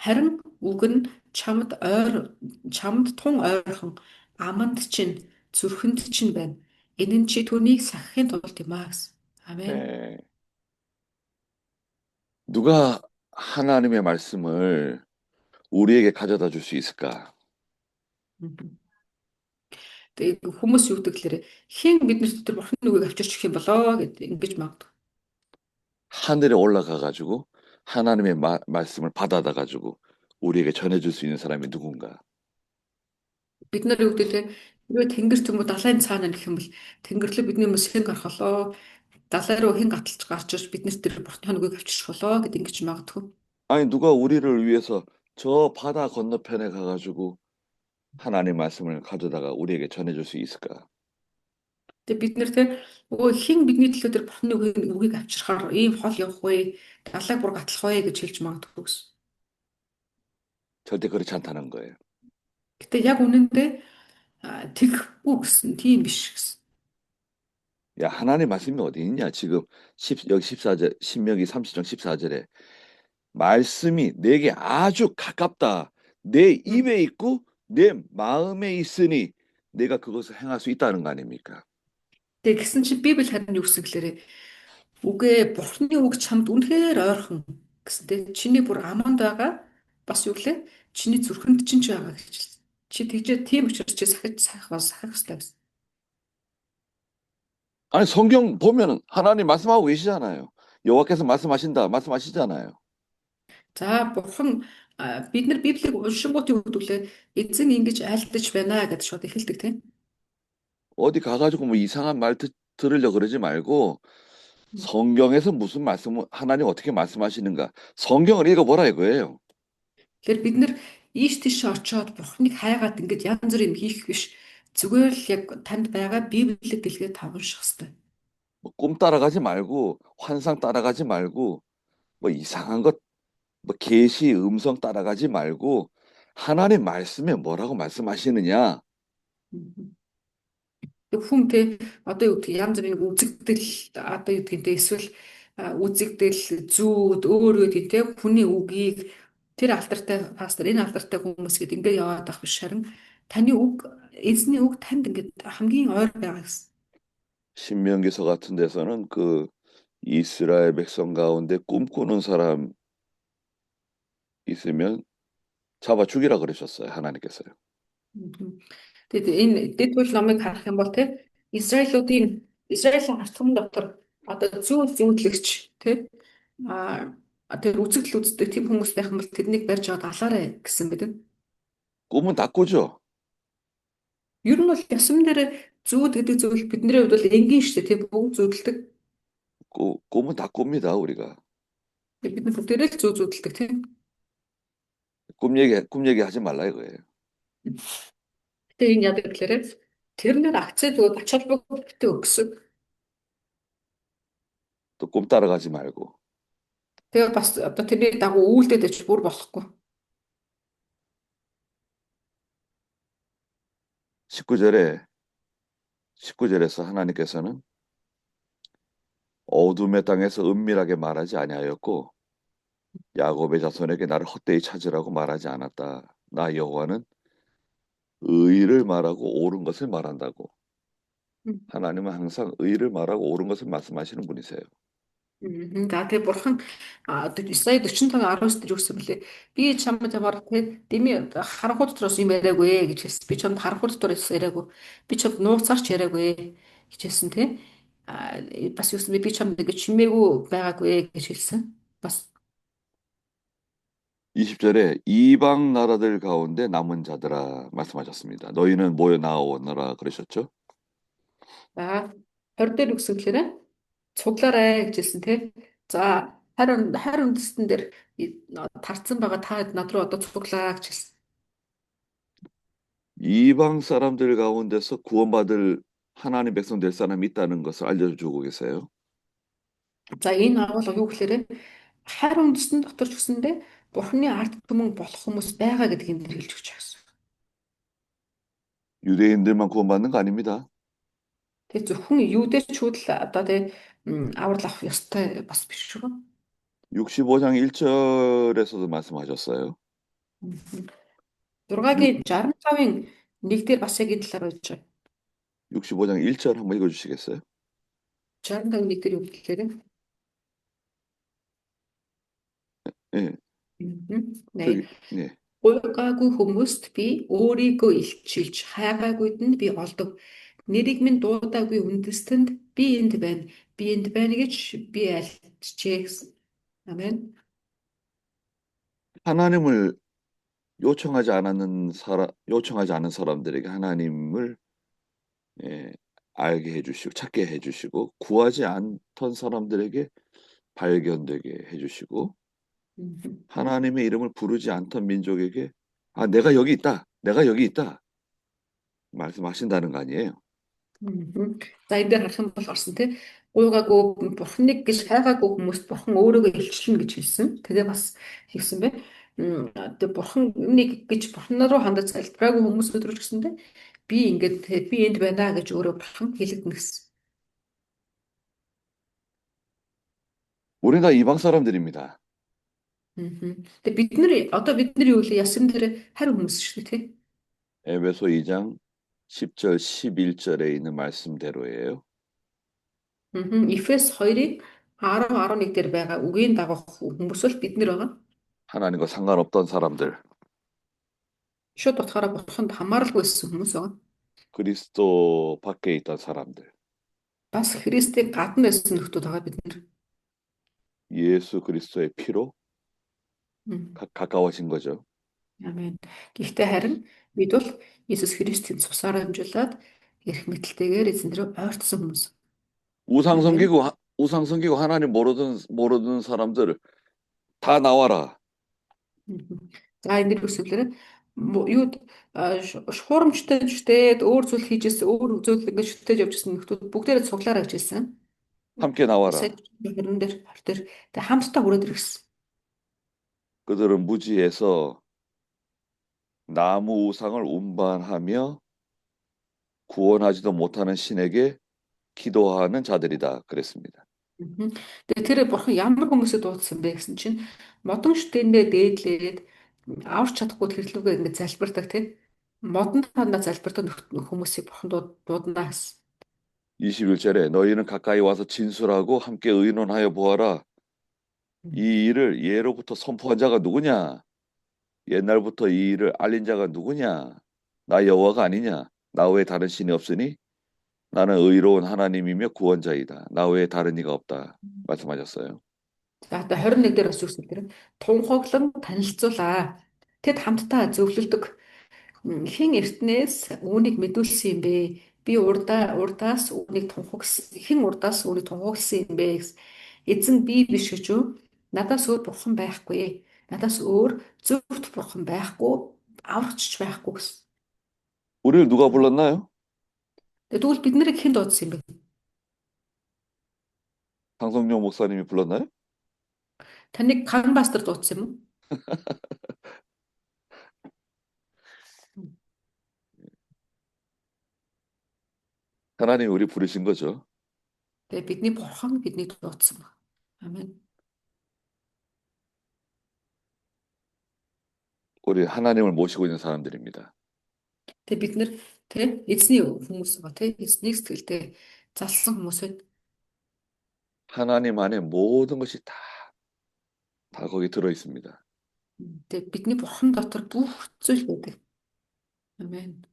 Харин үг нь чамд тун ойрхон аманд чинь зүрхэнд чинь байна. Энэ нь чи түүнийг сахихын тулд юм аа гэсэн. 아멘. 네. 누가 하나님의 말씀을 우리에게 가져다 줄 수 있을까? Тэгээ хүмүүс юу гэдэг лээ хэн бидний дотор бурхан нүгийг авчирч өгөх юм болоо гэдэг ингэж магадгүй. 하늘에 올라가 가지고 하나님의 말씀을 받아다 가지고 우리에게 전해 줄 수 있는 사람이 누군가? Бид нар юу гэдэг лээ юу тэнгэр төмөө далайн цаана гэх юм бол тэнгэрлэг бидний хүмүүс хэн гарах болоо далай руу хэн гарч ирж биднэрт тэр бурханы нүгийг авчирч болоо гэдэг ингэж магадгүй. 아니 누가 우리를 위해서 저 바다 건너편에 가가지고 하나님 말씀을 가져다가 우리에게 전해줄 수 있을까? Тэгээ бид нэр тэр хэн бидний төлөө тэр бурханы үгийг авчирхаар ийм хол явах вэ? Далайг бүр гатлах вэ гэж хэлж магадгүй гэсэн. 절대 그렇지 않다는 거예요. Гэтэ яг үнэндээ тэгхгүй гэсэн тийм биш гэсэн. 야, 하나님 말씀이 어디 있냐? 지금 여기 14절, 신명기 30장 14절에 말씀이 내게 아주 가깝다. 내 입에 있고 내 마음에 있으니 내가 그것을 행할 수 있다는 거 아닙니까? Тэгээ гэсэн чинь Библи харин юу гэсэн гэхээр үгээ Бурхны үг чамд үнэхээр ойрхон гэсэнтэй чиний бүр аманд байгаа бас юу гэлээ чиний зүрхэнд чинь ч байгаа гэж хэлсэн. Чи тэгжээ тийм учраас чи сахих хэрэгтэй байсан. 아니 성경 보면은 하나님 말씀하고 계시잖아요. 여호와께서 말씀하시잖아요. За бурхан бид нар Библийг уншингууд юу гэдэг лээ эзэн ингэж айлтаж байна гэж шууд эхэлдэг тийм. 어디 가가지고 뭐 이상한 말 들으려 그러지 말고 성경에서 무슨 말씀을 하나님 어떻게 말씀하시는가 성경을 읽어보라 이거예요. Тэгэхээр бид нар ийш тийш очиод бурханыг хайгаад ингэж янз бүр юм хийх биш. Зүгээр л яг танд байгаа Библийг дэлгээд тавунших хэрэгтэй. 뭐 꿈 따라가지 말고 환상 따라가지 말고 뭐 이상한 것 뭐 계시 음성 따라가지 말고 하나님 말씀에 뭐라고 말씀하시느냐 Тэг хүн те одоо юу гэдэг янз бүрийн үзэгдэл одоо юу гэдэг те эсвэл үзэгдэл зүүд өөрөө те хүний үгийг тэр алдартай пастор энэ алдартай хүмүүс гээд ингээ яваад авах биш харин таны үг эзний үг танд ингээд хамгийн ойр байгаа гэсэн. 신명기서 같은 데서는 그 이스라엘 백성 가운데 꿈꾸는 사람 있으면 잡아 죽이라 그러셨어요. 하나님께서요. Тэгээд энэ дэдгүүл номыг харах юм бол те Израилийн ард түмэн дотор одоо зүүн зүүнлэгч те тэр үзэгдэл үздэг тийм хүмүүс байх юм бол тэрнийг барьж аваад алаарэ гэсэн байдаг. 꿈은 다 꾸죠. Ер нь бол ясам дээр зүүд гэдэг зүйл бидний хувьд бол энгийн шүү дээ тийм бүгд зүүдэлдэг. 꿈은 다 꿉니다, 우리가. Бид нар бүгдээрээ л зүүдэлдэг тийм. 꿈 얘기하지 말라 이거예요. Гэтэ энэ яадаг гэхээр тэрнэр акцент өгөөд ач холбогдолтой өгсөн. 또 꿈 따라가지 말고. Тэгээ бас одоо тэрний дагуу үйлдэл дэвч бүр болохгүй. 19절에서 하나님께서는 어둠의 땅에서 은밀하게 말하지 아니하였고 야곱의 자손에게 나를 헛되이 찾으라고 말하지 않았다. 나 여호와는 의를 말하고 옳은 것을 말한다고. 하나님은 항상 의를 말하고 옳은 것을 말씀하시는 분이세요. За тэгээ бурхан одоо Исая 45:19 дээр өгсөн мөлий. Би чамд ямар те дими харанхуй дотроос юм яриаггүй гэж хэлсэн. Би чамд харанхуй дотроос яриаггүй. Би чамд нууцаарч яриаггүй гэж хэлсэн те. Бас юусэн би чамд ингэ чимээгүй байгаагүй гэж хэлсэн. Бас 20절에 이방 나라들 가운데 남은 자들아 말씀하셨습니다. 너희는 모여 나오너라 그러셨죠? за 20 дээр өгсөн гэхээр цуглаарай гэж хэлсэн те. За хайр үндэстэн дээр тарцсан байгаа та над руу одоо цуглаа гэж хэлсэн. 이방 사람들 가운데서 구원받을 하나님 백성 될 사람이 있다는 것을 알려주고 계세요. За энэ агуулга юу гэхээр хайр үндэстэн дотор ч гэсэндээ Бурхны ард түмэн болох хүмүүс байгаа гэдгийг энэ хэлж өгч байгаа. 유대인들만 구원받는 거 아닙니다. Тэгээ зөвхөн юудэчүүд л одоо тэгээ аврал авах ёстой бас биш шүү. 65장 1절에서도 말씀하셨어요. 6-гийн 65-ын 1 дээр бас яг энэ талаар хэлж байгаа. 65장 1절 한번 읽어주시겠어요? 65-ын 1 дээр юу гэхээр 예, nee. 예. Гуйгаагүй хүмүүст би өөрийгөө илчилж хайгаагүйд нь би олдог. Нэрийг минь дуудаагүй үндэстэнд би энд байна. Би энд байна гэж би альчжээ гэсэн. 아멘. 하나님을 요청하지 않은 사람들에게 하나님을 알게 해주시고 찾게 해주시고 구하지 않던 사람들에게 발견되게 해주시고 하나님의 이름을 부르지 않던 민족에게 내가 여기 있다 말씀하신다는 거 아니에요. За энэ дээр харах юм бол орсон тий. Гуйгаагүй бурхныг гэж хайгаагүй хүмүүст бурхан өөрийгөө илчлэнэ гэж хэлсэн. Тэгээ бас хэлсэн бэ. Тэгээ бурханыг гэж бурхан руу хандаж залбираагүй хүмүүс өдрөж гэсэндээ би ингээд би энд байна гэж өөрөө бурхан хэлэгдэнэ гэсэн. 우리가 이방 사람들입니다. 근데 бид нар юу вэ? Ясн дээр хариу хүмүүс шүү дээ, тий? 에베소 2장 10절 11절에 있는 말씀대로예요. Эфес 2-ын 10, 11 дээр байгаа үгийн дагах хүмүүс бол бид нар байгаа. 하나님과 상관없던 사람들, Шууд утгаараа бурханд хамааралгүйсэн хүмүүс байгаа. 그리스도 밖에 있던 사람들, Бас Христийг гадна байсан нөхдүүд байгаа бид нар. 예수 그리스도의 피로 Мм. 가까워진 거죠. Амен. Гэхдээ харин бид бол Иесус Христийн цусаар амжуулаад эрх мэдэлтэйгээр эзэн рүү ойртсон хүмүүс. 우상 아멘. 섬기고 하나님 모르는 사람들 다 나와라. За энэ дэр үсвэлээр юу шуурмжтай шүтээд өөр зүйл хийжсэн, өөр зүйл ингээд шүтээж явжсэн нөхдүүд бүгдээрээ цуглаараа гэж хэлсэн. 함께 나와라. Сая 20 дээр тэгээ хамтдаа хүрээд ирсэн. 그들은 무지해서 나무 우상을 운반하며 구원하지도 못하는 신에게 기도하는 자들이다. 그랬습니다. Тэгээ тэр бурхан ямар хүмүүсэд дуудсан бэ гэсэн чинь модон шүтэндээ дээдлээд аварч чадахгүй тэрлүүгээ ингээд залбирдаг тийм модон тандаа залбирдаг хүмүүсийг бурхан дуудана гэсэн. 21절에 너희는 가까이 와서 진술하고 함께 의논하여 보아라. 이 일을 예로부터 선포한 자가 누구냐? 옛날부터 이 일을 알린 자가 누구냐? 나 여호와가 아니냐? 나 외에 다른 신이 없으니 나는 의로운 하나님이며 구원자이다. 나 외에 다른 이가 없다. 말씀하셨어요. За одоо 21 дээр бас үгс тэр тунхаглан танилцуулаа. Тэд хамтдаа зөвлөлдөг. Хэн эртнээс үүнийг мэдүүлсэн юм бэ? Би урдаас үүнийг тунхагласан юм бэ гэсэн. Эзэн би биш гэж юу? Надаас өөр бурхан байхгүй. Надаас өөр зөвхт бурхан байхгүй, аврагчч байхгүй гэсэн. 우리를 누가 불렀나요? Тэгвэл бид нарыг хэн дуудсан юм бэ? 강성룡 목사님이 불렀나요? Таныг Кан пастор дуудсан юм уу? 하나님이 우리 부르신 거죠. Тэгээ бидний бурхан биднийг дуудсан ба. Амен. 우리 하나님을 모시고 있는 사람들입니다. Тэгээ бид нар тэ эзний хүмүүс ба тэ эзнийг сэтгэлдээ залсан хүмүүс байна. 하나님 안에 모든 것이 다 거기 들어 있습니다. Тэгээ бидний бурхан дотор бүх зүйл байдаг. Амен.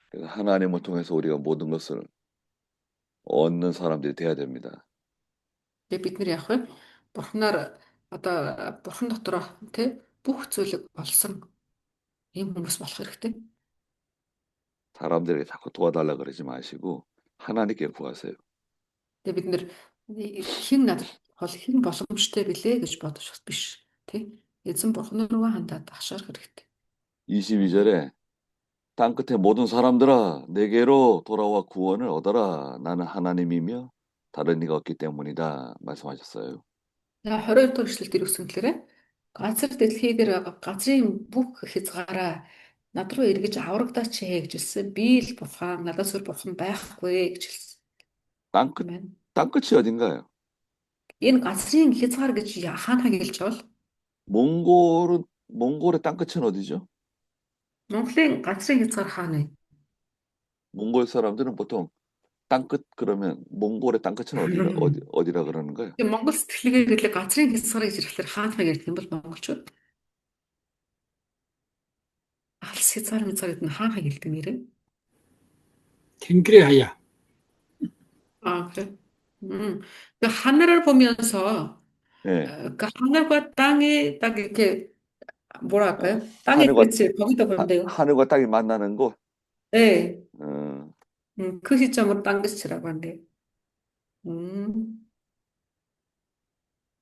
그래서 하나님을 통해서 우리가 모든 것을 얻는 사람들이 돼야 됩니다. Тэгээ бид нар яах вэ? Бурханаар одоо бурхан дотороо тэ бүх зүйлийг олсон ийм хүмүүс болох хэрэгтэй. 사람들에게 자꾸 도와달라 그러지 마시고 하나님께 구하세요. Тэгээ бид нар хэн боломжтой билээ гэж бодож биш. Тэ? Эзэн бурхан руу хандаад хашаарах хэрэгтэй. 22절에 땅 끝에 모든 사람들아 내게로 돌아와 구원을 얻어라. 나는 하나님이며 다른 이가 없기 때문이다. 말씀하셨어요. За 22 дахь эшлэл дээр үсэн гэхээр газар дэлхий дээр газрын бүх хязгаараа над руу эргэж аврагдаач гэж хэлсэн. Би л бурхан, надаас өөр бурхан байхгүй гэж хэлсэн. Амен. 땅 끝이 어딘가요? Энэ газрын хязгаар гэж хаана хэлж бол 몽골의 땅 끝은 어디죠? Монголын газрын хязгаар хаана вэ? 몽골 사람들은 보통 땅 끝 그러면 몽골의 땅 끝은 어디라 그러는 거예요? Тэгээ Монгол сэтгэлгээ гэхэл газрын хязгаар гэж ирэхлээр хаана гэдэг юм бол монголчууд алс хязгаар гэдэг нь хаана хэлдэг нэрээ? тэнгэрийн хаяа. 그래. 그 하늘을 보면서 네. 그 하늘과 땅이 딱 이렇게 뭐라 할까요? 땅이 하늘과 그치 거기다 보는데요. 하늘과 땅이 만나는 곳. 네. 그 시점으로 땅끝이라고 한대요.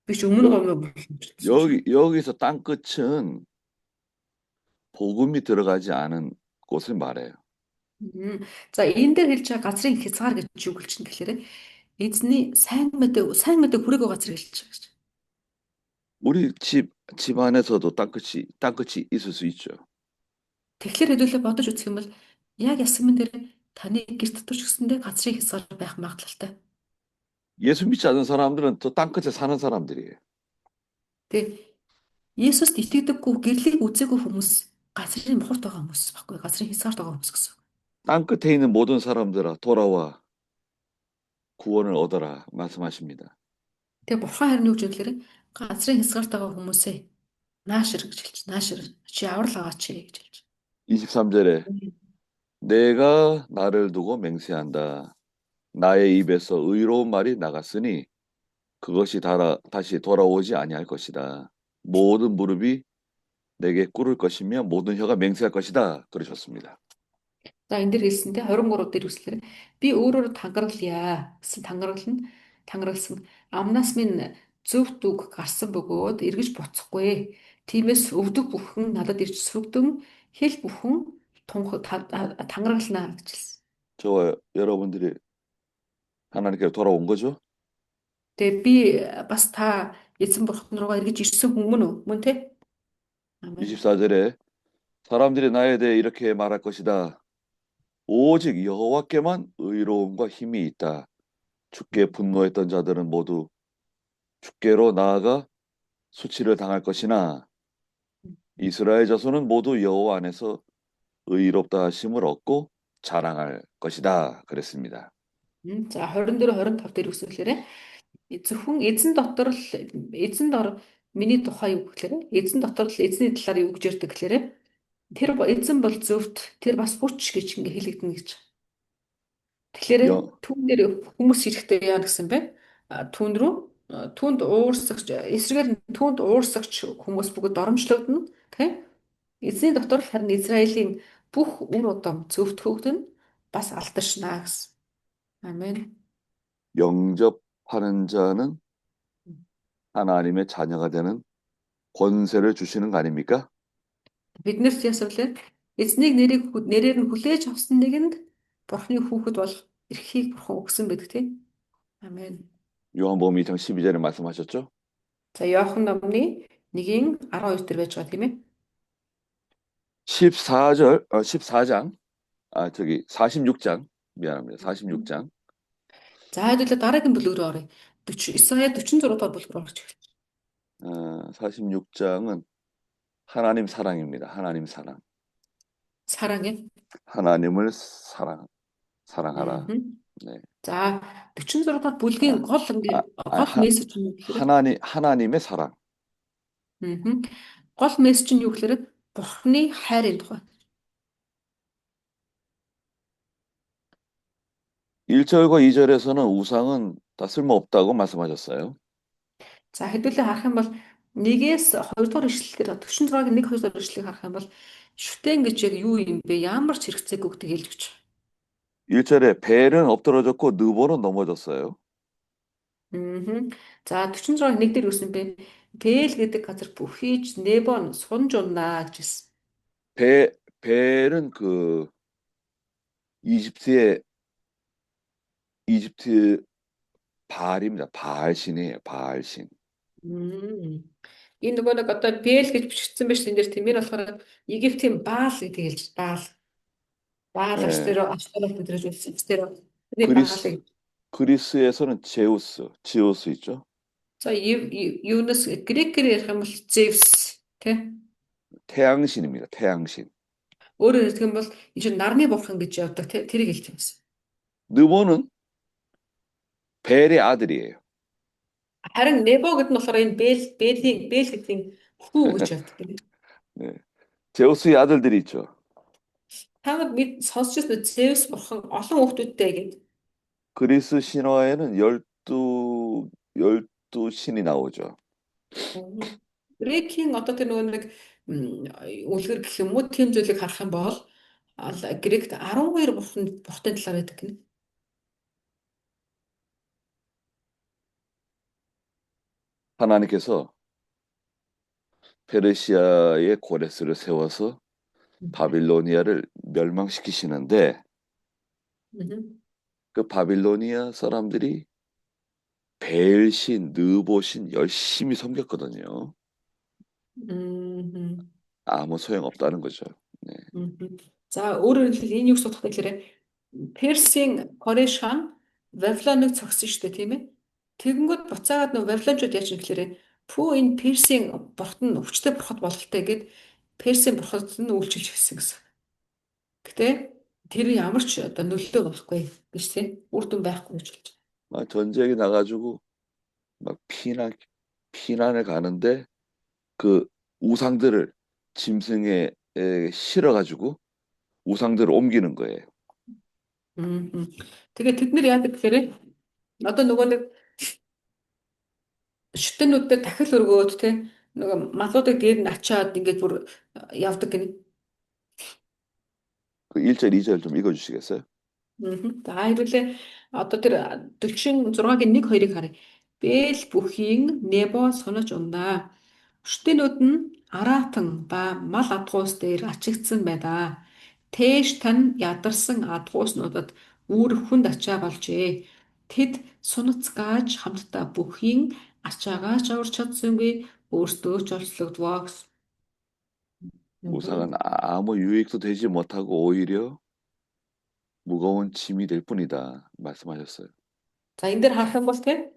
그치 우문을 보면 무슨 여기서 땅 끝은 복음이 들어가지 않은 곳을 말해요. За энэ дээр хэлж байгаа газрын хязгаар гэж юу гэлж чинь гэхээр эзний сайн мэдээ хүрээгүй газар хэлж байгаа гэж. 우리 집 안에서도 땅 끝이 있을 수 있죠. Тэгэхээр хэдүүлээ бодож үзэх юм бол яг ясмын дээр таны гэрт дотор ч гэсэндээ газрын хязгаар байх магадлалтай. 예수 믿지 않는 사람들은 저 땅끝에 사는 사람들이에요. Тэгээ Есүст итгэдэггүй гэрлийг үзээгүй хүмүүс газрын мохорт байгаа хүмүүс баггүй газрын хязгаарт байгаа хүмүүс гэсэн. 땅끝에 있는 모든 사람들아 돌아와 구원을 얻어라 말씀하십니다. Тэгээ бурхан харин юу гэж хэлэхээр газрын хязгаарт байгаа хүмүүсээ наашир гэж хэлж наашир чи аврал аваач гэж хэлж. 23절에 내가 나를 두고 맹세한다. 나의 입에서 의로운 말이 나갔으니 그것이 다시 돌아오지 아니할 것이다. 모든 무릎이 내게 꿇을 것이며 모든 혀가 맹세할 것이다. 그러셨습니다. За энэ дэр хэлсэндээ 23 дээр үслэр би өөрөөр тангаралъя гэсэн тангаралсан амнаас минь зөв дүг гарсан бөгөөд эргэж буцахгүй. Тиймээс өвдөг бүхэн надад ирж сүргдэн хэл бүхэн тангаралнаа гэж хэлсэн. 저와 여러분들이 하나님께 돌아온 거죠? Тэгээ би бас та эзэн бурхан руугаа эргэж ирсэн хүн мөн те? 아멘. 24절에 사람들이 나에 대해 이렇게 말할 것이다. 오직 여호와께만 의로움과 힘이 있다. 주께 분노했던 자들은 모두 주께로 나아가 수치를 당할 것이나 이스라엘 자손은 모두 여호와 안에서 의롭다 하심을 얻고 자랑할 것이다. 그랬습니다. За 24 25 дээр үсгэлээрээ зөвхөн эзэн дор миний тухай юу гэхээр эзэн дотор л эзний талаар юу гэж ярьдаг гэхээр тэр эзэн бол зөвхт тэр бас хүч гэж ингэ хэлэгдэнэ гэж. Тэгэхээр 여- түүнээр хүмүүс ирэхдээ яа гэсэн бэ? Түүнд уурсагч эсрэгээр түүнд уурсагч хүмүүс бүгд доромжлогдно. Тэ? Эзний дотор л харин Израилийн бүх үр удам зөвтгөгдөн бас алдаршна гэсэн. 아멘. 영접하는 자는 하나님의 자녀가 되는 권세를 주시는 거 아닙니까? Биднэрт ясвал эзнийг нэрээр нь хүлээж авсан нэгэнд Бурхны хүүхэд болох эрхийг Бурхан өгсөн байдаг тийм. 아멘. 요한복음 2장 12절에 말씀하셨죠? За Иохан номны 1-12 дээр байж байгаа тийм ээ. 14장, 46장, 미안합니다. 46장. За хэдүүлээ дараагийн бүлэг рүү оръё. Исая 46 дугаар бүлэг рүү орж эхэлж. 46장은 하나님 사랑입니다. 하나님 사랑. 사랑해. 하나님을 사랑하라. 네. За 46 дахь бүлгийн гол мессеж нь юу гэхээр 하나님의 사랑. гол мессеж нь юу гэхээр Бурхны хайрын тухай. 1절과 2절에서는 우상은 다 쓸모없다고 말씀하셨어요. За хэдүүлээ харах юм бол 1-ээс 2 дугаар ишлэлээр 46-гийн 1-2 дугаар ишлэлийг харах юм бол шүтэн гэж яг юу юм бэ? Ямар ч хэрэгцээгүй гэдэг хэлж өгч. 1절에 벨은 엎드러졌고 느보는 넘어졌어요. За 46-гийн 1 дээр үсэн бэ? Бэл гэдэг газар бүхийж Небон сунж унаа гэж хэлсэн. 벨은 그 이집트 바알입니다. 바알신이에요. 바알신. Энэ нөгөө нэг одоо Бэл гэж бичигдсэн байж энэ дэр тиймэр болохоор Египтийн Баал гэдэг хэлж Баал аштерот гэж хэлсэн. 그리스에서는 지우스 있죠. За юунаас грекээр ярих юм бол Зевс тий? 태양신입니다. 태양신. Өөрөөр хэлэх юм бол энэ чинь нарны бурхан гэж явдаг тий? Тэрийг хэлж байсан. 느보는 벨의 아들이에요. Харин Небо гэдэг нь болохоор энэ Бэл гэдгийн хүү гэж явдаг тийм. 네. 제우스의 아들들이 있죠. Та нар сонсч байсан Зевс бурхан олон хүүхдүүдтэй гэдэг. 그리스 신화에는 12 신이 나오죠. Грекийн одоо тэр нөгөө нэг үлгэр гэх юм уу тийм зүйлийг харах юм бол Грект 12 бурхтын талаар байдаг гэнэ. 하나님께서 페르시아의 고레스를 세워서 바빌로니아를 멸망시키시는데 그 바빌로니아 사람들이 벨신, 느보신 열심히 섬겼거든요. 아무 소용없다는 거죠. 네. За өөрөөр хэлбэл энэ юу судах гэхээр Персийн Кореш хаан Вавилоныг цогсон шүү дээ тийм ээ. Тэгэнгүүт буцаагаад нөө Вавилончууд яаж юм гэхээр пүү энэ Персийн бурхад нь өвчтөе бурхад бололтой гэд Персийн бурхад нь үйлчилж гисэн гэсэн. Гэтэ тэр ямар ч одоо нөлөө байхгүй гэж тийм үр дүн байхгүй гэж болж байна. 막 전쟁이 나가지고 막 피난을 가는데 그 우상들을 짐승에 실어가지고 우상들을 옮기는 거예요. Мгм. Тэгээд тэд нэр яадаг гэхээр одоо нөгөө нэг шүтэнүүдтэй дахил өргөөд те нөгөө малуудыг дээр нь ачаад ингээд бүр явдаг гэнэ. 그 1절, 2절 좀 읽어주시겠어요? За хэвлээ одоо тэр 46-гийн 1-2-ыг харъя. Бэл бүхийн Небо сонож ундаа. Шүтэнүүд нь Аратан ба мал адгуус дээр ачигдсан байдаг. Тээж тань ядарсан адгууснуудад үүрэг хүнд ачаа болжээ. Тэд сунацгааж хамтдаа бүхийн ачаагаа аварч чадсангүй өөртөө ч олслогдвоо гэсэн. 우상은 아무 유익도 되지 못하고 오히려 무거운 짐이 될 뿐이다 말씀하셨어요. За энэ дээр харах юм бол тийм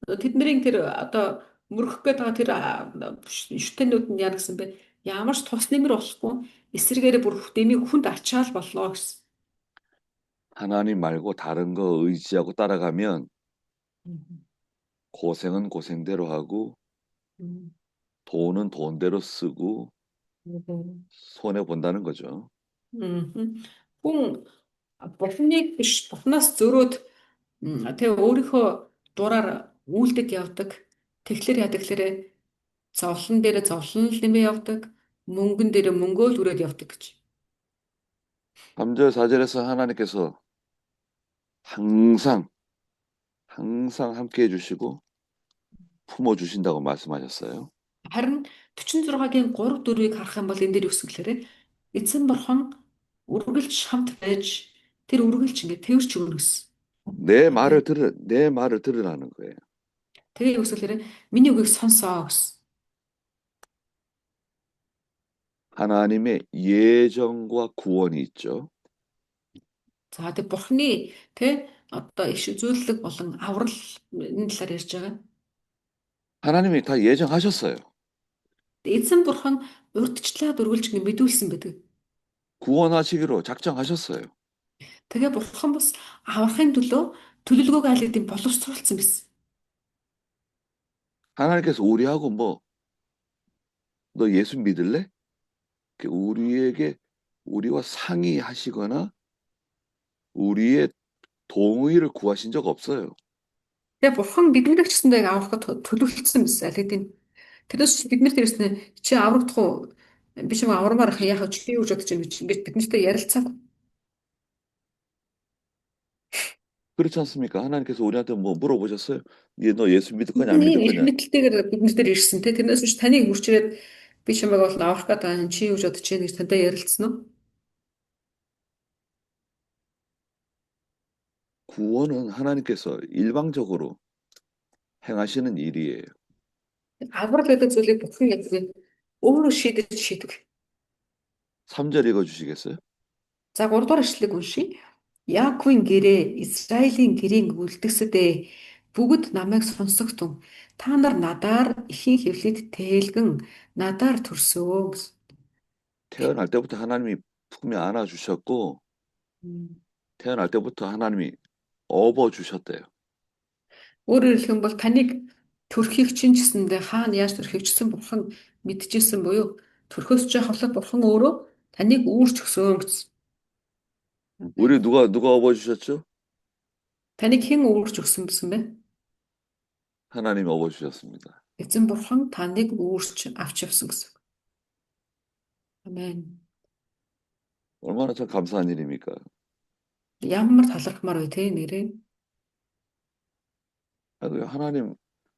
тэдний тэр одоо мөрөх гээд байгаа тэр шүтэнүүд нь яа гэсэн бэ? Ямар ч тус нэмэр болохгүй эсрэгээр бүр дэмий хүнд ачаал боллоо гэсэн. 하나님 말고 다른 거 의지하고 따라가면 고생은 고생대로 하고 돈은 돈대로 쓰고 손해 본다는 거죠. Хүн бурхныг биш бурхнаас зөрөөд тэг өөрийнхөө дураар үйлдэж явдаг. Тэгэхээр яадаг гэхээр зовлон дээр зовлон л нэмээ явдаг. Мөнгөн дээр мөнгөө л үрээд явдаг гэж. 3절, 4절에서 하나님께서 항상 함께 해주시고 품어주신다고 말씀하셨어요. Харин 46-гийн 3 4-ийг харах юм бол энэ дээр юу гэсэн гэхээр эзэн бурхан үргэлж хамт байж тэр үргэлж ингэ тэрч өгнө гэсэн. 내 말을 들으라는 거예요. Тэгээ юу гэсэн гэхээр миний үгийг сонсоо гэсэн. 하나님의 예정과 구원이 있죠. За тэг бурхны тэ одоо иш үзүүлэлт болон аврал энэ талаар ярьж байгаа. 하나님이 다 예정하셨어요. Эзэн бурхан урьдчилаад үргэлж ингэ мэдүүлсэн байдаг. 구원하시기로 작정하셨어요. Тэгээ бурхан бас аврахын төлөө төлөвлөгөөг аль хэдийн боловсруулсан байсан. 하나님께서 우리하고 너 예수 믿을래? 우리와 상의하시거나 우리의 동의를 구하신 적 없어요. Тэгээ бурхан биднийг ч гэсэндээ аврахад төлөвлөсөн байсан аль хэдийн. Тэрээс бид нарт ирсэн чи аврагдах уу? Би ч аврамаар яах вэ? Чи юу гэж бодож байна гэж ингэж биднэртэй ярилцаагүй. 그렇지 않습니까? 하나님께서 우리한테 물어보셨어요? 너 예수 믿을 거냐 안 Бидний 믿을 их 거냐? мэдэлтэйгээр биднэрт ирсэн те тэрнээс биш таныг мөрчрээд би чамайг бол аврах гэдэг чи юу гэж бодож байна гэж тантай ярилцсан уу? 구원은 하나님께서 일방적으로 행하시는 일이에요. Аврал гэдэг зүйлийг бурхан яг өөрөө шийдэг. 3절 읽어주시겠어요? За 3 дугаар ишлэгийг уншийе. Яаковын гэрээ Израилийн гэрийн үлдгэсэдээ бүгд намайг сонсогтун. Та нар надаар ихийн хэвлэлд тээлгэн надаар төрсөө гэсэн. 태어날 때부터 하나님이 품에 안아주셨고 태어날 때부터 하나님이 업어주셨대요. Өөрөөр хэлэх юм бол таныг төрхийг чинь гэсэндээ хаана яаж төрхийг чсэн бурхан мэдчихсэн буюу төрхөөс ч хавлах бурхан өөрөө таныг үүрч өгсөн гэсэн. 우리 누가 업어주셨죠? Таныг хэн үүрч өгсөн гэсэн бэ? 하나님이 업어주셨습니다. Эзэн бурхан таныг үүрч авч явсан гэсэн. Амен. 얼마나 참 감사한 일입니까? Ямар талархмаар вэ те нэрээ.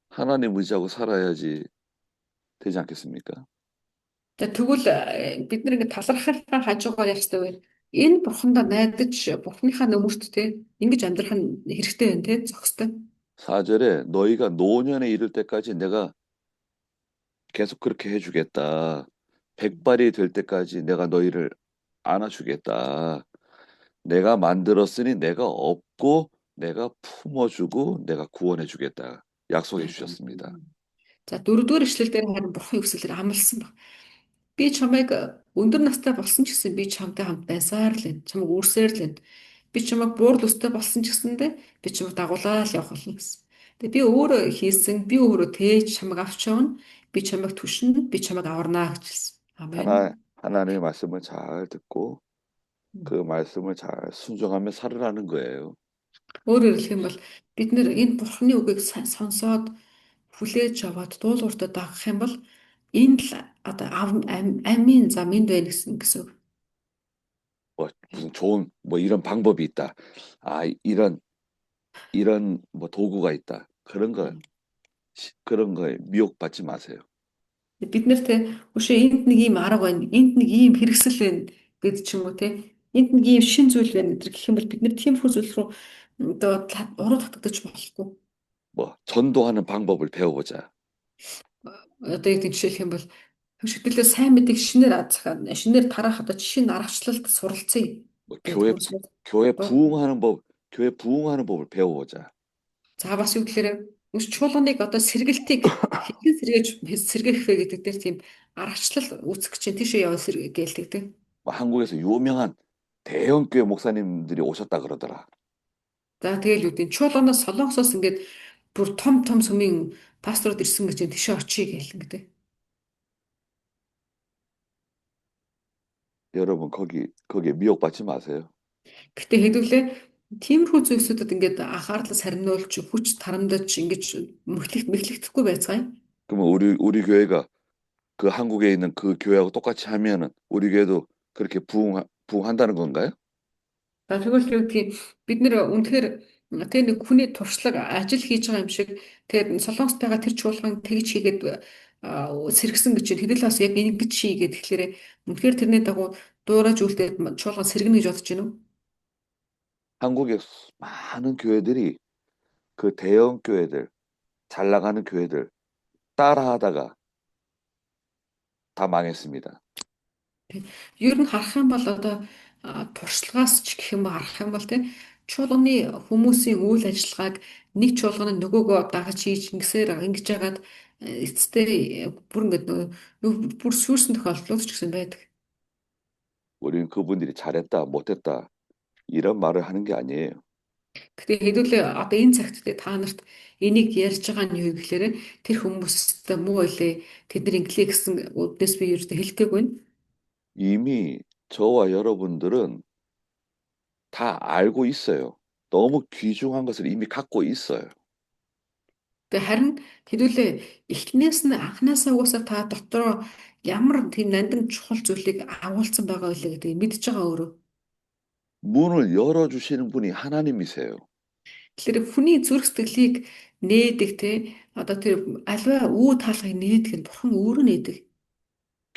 하나님 의지하고 살아야지 되지 않겠습니까? За тэгвэл бид нэг талархахаа хажуугаар яах ёстой вэ? Энэ бурхандаа найдаж бурхныхаа нөмөрт те ингэж амьдрах нь хэрэгтэй байна те зохистой. 4절에 너희가 노년에 이를 때까지 내가 계속 그렇게 해주겠다. 백발이 될 때까지 내가 너희를 안아주겠다. 내가 만들었으니 내가 업고 내가 품어주고 내가 구원해주겠다. 약속해 주셨습니다. За дөрөвдүгээр ишлэл дээр харин бурхан өсөлөөр амласан баг. Би чамайг өндөр настай болсон ч гэсэн би чамтай хамт байсаар л байна. Чамайг үрсээр л байна. Би чамайг буурал өстэй болсон ч гэсэндэ би чамайг дагуулаад л явах болно гэсэн. Тэгээ би өөрөө хийсэн, би өөрөө тээж чамайг авч явна. Би чамайг түшнэ, би чамайг аварнаа гэж хэлсэн. Амен. 하나님의 말씀을 잘 듣고 그 말씀을 잘 순종하며 살으라는 거예요. Өөрөөр хэлэх юм бол бид нэр энэ бурханы үгийг сонсоод хүлээж аваад дуулууртаа дагах юм бол энэ л одоо амийн зам энд байна гэсэн үг. 뭐 무슨 좋은 뭐 이런 방법이 있다. 아, 이런 뭐 도구가 있다. 그런 거에 미혹받지 마세요. Бид нарт өшөө энд нэг ийм арга байна, энд нэг ийм хэрэгсэл байна гэдэг ч юм уу те. Энд нэг ийм шин зүйл байна гэдэг гэх юм бол бид нар тиймэрхүү зүйл рүү одоо уруу татагдаж болохгүй. 뭐 전도하는 방법을 배워보자. Одоо яг жишээлх юм бол хөшөглөө сайн мэдээг шинээр тараах одоо жишээ аргачлалд суралцъя. 뭐 교회 부흥하는 법을 배워보자. За бас юу гэхээр үс чуулганыг одоо сэргэлтийг хэрхэн сэргээх вэ гэдэг дээр тийм аргачлал үүсгэх чинь тийшээ яваа гэлдэг. 뭐 한국에서 유명한 대형 교회 목사님들이 오셨다 그러더라. За тэгэл үүдийн чуулганаас солонгосоос ингээд бүр том сүмийн пасторууд ирсэн гэж тийшээ очие гээл гэдэг. 여러분 거기에 미혹받지 마세요. Гэтэ хэдүүлээ тиймэрхүү зүйлсүүдэд ингээд анхаарлаа сарниулж хүч тарамдаж ингэж мэхлэгдэхгүй байцгаая. 그러면 우리 교회가 그 한국에 있는 그 교회하고 똑같이 하면은 우리 교회도 그렇게 부흥한다는 건가요? За тэгвэл юу гэдгийг бид нэр үнэхээр тэр нэг хүний туршлага ажил хийж байгаа юм шиг тэр солонгостойгоо тэр чуулган тэгж хийгээд сэргсэн гэж хэдүүлээс яг ингэж хийгээд тэгэхээр үнэхээр тэрний дагуу дуурайж үлдээд чуулган сэргэнэ гэж бодож байна уу? 한국의 많은 교회들이 그 대형 교회들, 잘 나가는 교회들 따라하다가 다 망했습니다. Ер нь харах юм бол одоо туршлагаас ч гэх юм харах юм бол тийм чуулганы хүмүүсийн үйл ажиллагааг нэг чуулганы нөгөөгөө дагаж хийж ингэж яагаад эцэстээ бүр ингэ бүр сүрсэн тохиолдлууд ч гэсэн байдаг. 우리는 그분들이 잘했다, 못했다 이런 말을 하는 게 아니에요. Гэхдээ хэдүүлээ одоо энэ цагт та нарт энийг ярьж байгаа нь юу гэхээр тэр хүмүүст муу байлээ тэд нар инглээ гэсэн үднэс би юу хэлэхгээгүй нь. 이미 저와 여러분들은 다 알고 있어요. 너무 귀중한 것을 이미 갖고 있어요. Тэгээ харин хэдүүлээ эхнээс нь анханасаа угаасаа та дотроо ямар тийм нандин чухал зүйлийг агуулсан байгаа вэ гэдгийг мэдж байгаа өөрөө. 문을 열어주시는 분이 하나님이세요. Тэгэхээр хүний зүрх сэтгэлийг нээдэг те одоо тэр альва үү таалгыг нээдэг нь бурхан өөрөө нээдэг.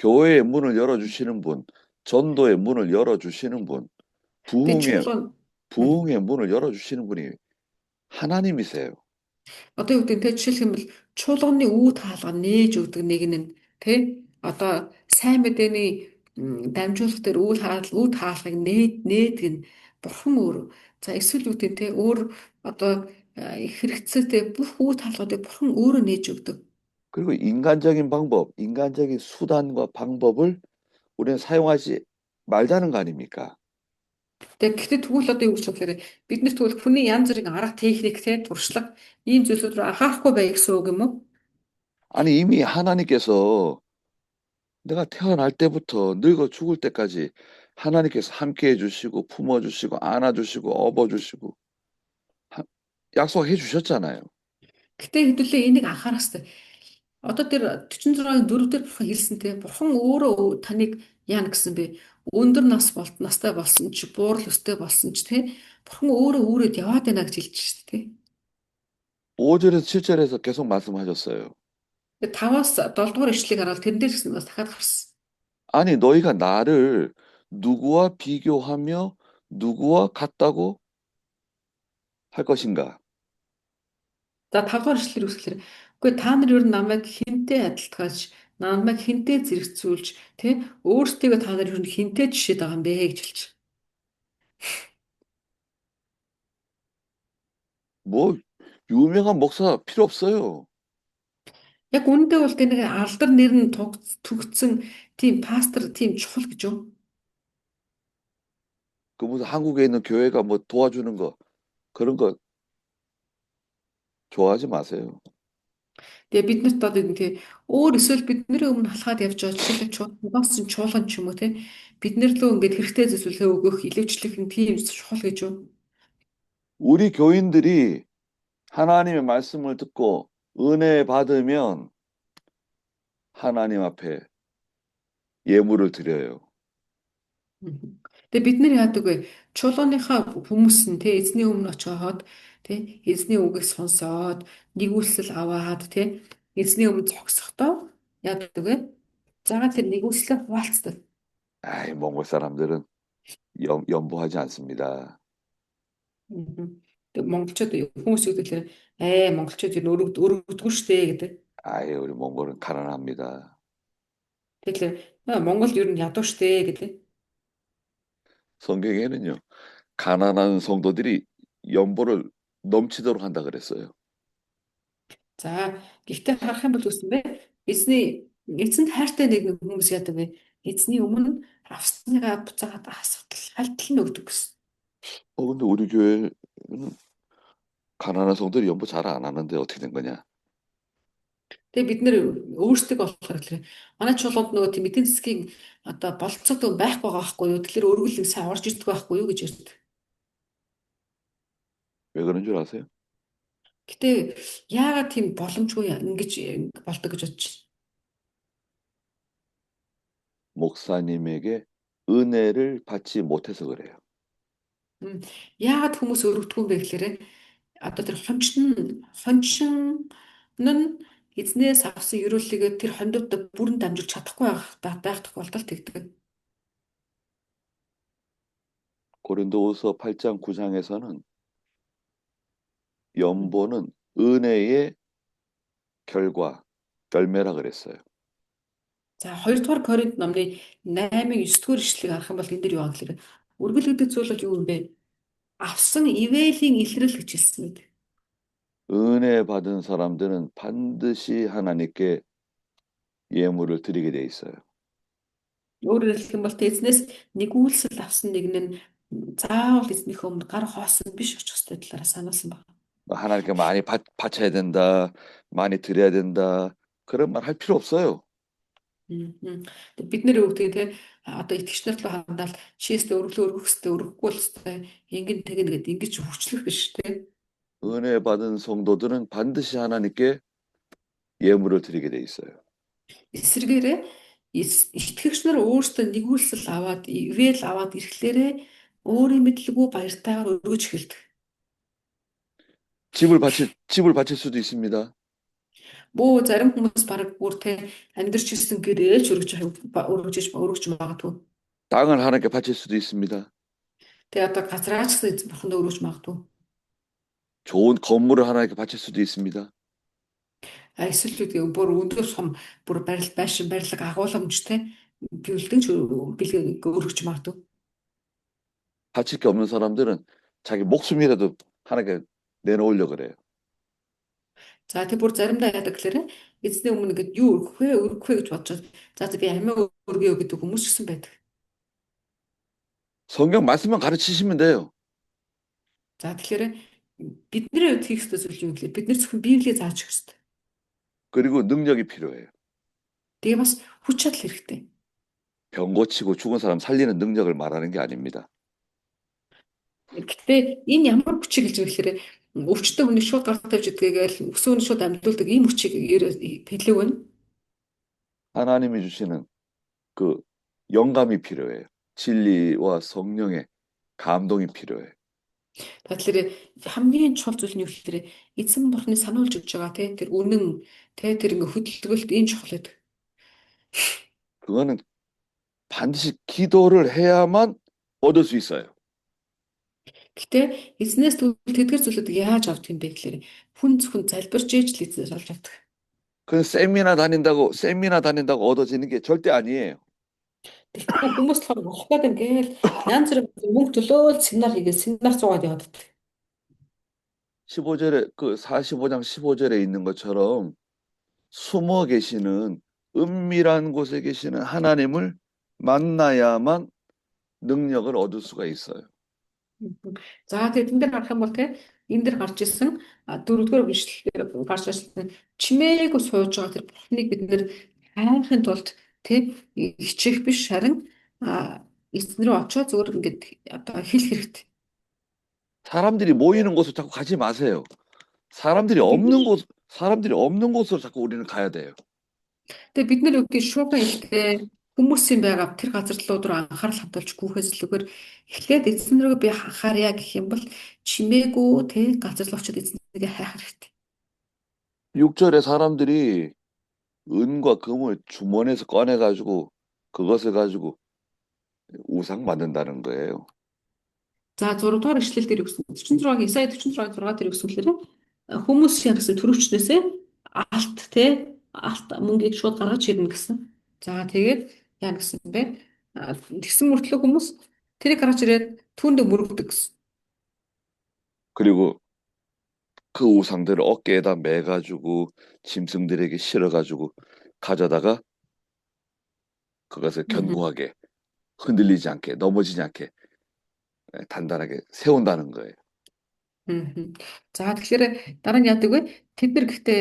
교회의 문을 열어주시는 분, 전도의 문을 열어주시는 분, 부흥의 문을 열어주시는 분이 하나님이세요. Одоо юу гэдэг те жишээлх юм бол чуулганы үү таалга нээж өгдөг нэг нь те одоо сайн мэдээний дамжуулах дээр үйл таалгыг нээдэг нь бурхан өөрөө. За эсвэл юу гэдэг те өөр одоо хэрэгцээтэй бүх үйл таалгуудыг бурхан өөрөө нээж өгдөг. 그리고 인간적인 방법, 인간적인 수단과 방법을 우리는 사용하지 말자는 거 아닙니까? Гэхдээ тэгвэл одоо юу гэж хэлэхээр бид нар тэгвэл хүний янз бүрийн арга техник те туршлага ийм зүйлсүүд рүү анхаарахгүй бай гэсэн үг юм уу? 아니 이미 하나님께서 내가 태어날 때부터 늙어 죽을 때까지 하나님께서 함께 해주시고 품어주시고 안아주시고 업어주시고 약속해 주셨잖아요. Гэтэ хэдүүлээ энийг анхаарах хэрэгтэй. Одоо тэр 46-ын 4 дээр бурхан хэлсэнтэй бурхан өөрөө таныг яана гэсэн бэ? Өндөр настай болсон ч буурал өстэй болсон ч тий бурхан өөрөө үүрээд яваад байна гэж хэлж шүү дээ. 5절에서 7절에서 계속 말씀하셨어요. 5-аас 7 дугаар ишлэгийг хараад тэрэн дээр бас дахиад гарсан. 아니 너희가 나를 누구와 비교하며 누구와 같다고 할 것인가? За 5 дугаар ишлэлээр үсгэлэр үгүй та нар ер нь намайг хинтээ адилтгааж намайг хинтээ зэрэгцүүлж тий өөрсдийгөө та нар ер нь хинтээ жишээд байгаа юм бэ гэж хэлж. 뭐 유명한 목사 필요 없어요. Яг үүндээ бол тэ нэг алдар нэр нь түгцсэн тийм пастор тийм чухал гэж юу? 그 무슨 한국에 있는 교회가 뭐 도와주는 거 그런 거 좋아하지 마세요. Тэгээ бид нарт одоо тий өөр эсвэл бидний өмнө халахад явж байгаа жишээлбэл чуулган чуулган ч юм уу тий бид нар лөө ингээд хэрэгтэй зүйлээ өгөх илүүчлэх нь тийм чухал гэж юу? 우리 교인들이 하나님의 말씀을 듣고 은혜 받으면 하나님 앞에 예물을 드려요. Тэгээ бид нар яадаг вэ? Чуулганыхаа хүмүүс нь тий эзний өмнө очиод тий эзний үгийг сонсоод нэгүсэл аваад тий эзний өмнө зогсохдоо яадаг вэ? Загаад тэр нэгүслээ хуваалцдаг. 아이, 몽골 사람들은 연보하지 않습니다. Тэгээ монголчууд хүмүүс юу гэхээр монголчууд юу өргөдгөө штэ гэдэг. 아예 우리 몽골은 가난합니다. Тэгэхээр Монгол юу н ядуу штэ гэдэг. 성경에는요, 가난한 성도들이 연보를 넘치도록 한다 그랬어요. За гэхдээ харах юм бол үсэн бэ? Эзэнд хайртай нэг хүмүүс яадаг вэ? Эзний өмнө авсныгаа буцаагаад асуудал хальтал нь өгдөг гэсэн. 근데 우리 교회는 가난한 성도들이 연보 잘 안 하는데 어떻게 된 거냐? Тэгээ бид нэр өөрсдөө болохоор тэгэхээр манай чуулганд нөгөө тийм эдийн засгийн одоо болцоод байхгүй байгаа байхгүй юу? Тэгэхээр өргөл сайн орж ирдэг байхгүй юу гэж ярьдаг. 왜 그런 줄 아세요? Гэтэ яагаад тийм боломжгүй ингэж болдог гэж бодож байна? 목사님에게 은혜를 받지 못해서 그래요. Яагаад хүмүүс өргөдгөө юм бэ гэхээр одоо тэр хончин нь эзнээс авсан ерөөллөгийг тэр хондовд бүрэн дамжуулж чадахгүй байх тохиолдолд тэгдэг. 고린도후서 8장 9장에서는 연보는 은혜의 결과, 열매라 그랬어요. За 2 дугаар Коринт номны 8-9 дугаар ишлэгийг харах юм бол энэ дэр юу гэхээр өргөл гэдэг зүйл бол юу юм бэ? Авсан ивэлийн илрэл гэж хэлсэн мэт. 은혜 받은 사람들은 반드시 하나님께 예물을 드리게 돼 있어요. Өөрөөр хэлэх юм бол эзнээс нэгүүлсэл авсан нэг нь заавал эзнийхээ өмнө гар хоосон биш очих ёстой талаараа сануулсан байна. 하나님께 많이 바쳐야 된다, 많이 드려야 된다, 그런 말 할 필요 없어요. Бид нэр өгдөг те одоо итгэгч нарт л хандаал чийстэй өргөх хэвээр өргөхгүй л хэвээр ингэн тэгнэ гэдэг ингэж хүчлэх биш те. 은혜 받은 성도들은 반드시 하나님께 예물을 드리게 돼 있어요. Эсвэргээрээ итгэгч нар өөрсдөө нэгүүлсэл аваад ивэл аваад ирэхлээрээ өөрийн мэдлгүй баяртайгаар өргөж эхэлдэг. 집을 바칠 수도 있습니다. Бөө зарим хүмүүс бараг бүр те амьдарч ирсэн гэрээч өргөж магадгүй. 땅을 하나님께 바칠 수도 있습니다. Тэгээ одоо газраач гэсэн эзэн бурханд өргөж магадгүй. 좋은 건물을 하나님께 바칠 수도 있습니다. Эсвэл үгүй бүр өндөр сум бүр барилга агууламжтай бэлэг өргөж магадгүй. 바칠 게 없는 사람들은 자기 목숨이라도 하나님께 내놓으려 그래요. За тэг бүр заримдаа яадаг гэхээр эзний өмнө ингээд юу өргөх вэ гэж бодож за би амиа өргөё гэдэг хүмүүс ч гэсэн байдаг. 성경 말씀만 가르치시면 돼요. За тэгэхээр бидний хувьд хийх ёстой зүйл юу гэхээр бид нар зөвхөн Библийг зааж өгөх ёстой. 그리고 능력이 필요해요. Тэгээ бас хүч чадал хэрэгтэй. 병 고치고 죽은 사람 살리는 능력을 말하는 게 아닙니다. Гэтэ энэ ямар хүчийг хэлж байгаа гэхээр өвчтөе хүний шууд гарт тавьж идгээгээл өсөөний шууд амьдуулдаг ийм хүчийг хэлэв байна. 하나님이 주시는 그 영감이 필요해요. 진리와 성령의 감동이 필요해요. Тэгэхээр хамгийн чухал зүйл нь юу гэхээр эзэн бурхны сануулж өгч байгаа тэр үнэн тэр ингээ хөдөлгөөлт энэ чухал гэдэг. 그거는 반드시 기도를 해야만 얻을 수 있어요. Гэтэ эзнээс тэгвэл тэдгэр зүйлүүдийг яаж авах юм бэ гэхээр хүн зөвхөн залбирч ээж л эзнээс олж авдаг. 그 세미나 다닌다고 얻어지는 게 절대 아니에요. Тэгвэл хүмүүс болохоор ухаад ингээл янз бүрийн мөнгө төлөөл семинар хийгээд семинар суугаад яваад байдаг. 15절에 그 45장 15절에 있는 것처럼 숨어 계시는 은밀한 곳에 계시는 하나님을 만나야만 능력을 얻을 수가 있어요. За тэгээд энэ дээр харах юм бол те энэ дээр гарч ирсэн дөрөвдүгээр бичлэгээр гарч ирсэн чимээгүй сууж байгаа тэр бурхныг бид нэр хайхын тулд те хичээх биш харин эзэн рүү очиод зүгээр ингээд одоо хэлэх хэрэгтэй. 사람들이 모이는 곳을 자꾸 가지 마세요. 사람들이 없는 곳으로 자꾸 우리는 가야 돼요. Тэгээд бид нэр үгүй шууган ихтэй хүмүүсийн байгаа тэр газар руу анхаарал хандуулж гүөхээс илүүгээр эхлээд эзэн рүү би анхаарья гэх юм бол чимээгүй те газар руу очиод эзнийг хайх хэрэгтэй. 6절에 사람들이 은과 금을 주머니에서 꺼내가지고 그것을 가지고 우상 만든다는 거예요. За 6 дугаар ишлэл дээр өгсөн 46-гийн Исая 46-гийн 6 дээр өгсөн гэхээр хүмүүс янгасан төрөвчнөөсөө алт мөнгийг шууд гаргаж ирнэ гэсэн. За тэгээд яа гэсэн бэ? Тэгсэн мөртлөө хүмүүс тэрийг гаргаж ирээд түүндээ мөрөгдөг гэсэн. 그리고 그 우상들을 어깨에다 매가지고 짐승들에게 실어가지고 가져다가 그것을 견고하게 흔들리지 않게 넘어지지 않게 단단하게 세운다는 거예요. За тэгэхээр дараа нь яадаг вэ? Тэд нар гэхдээ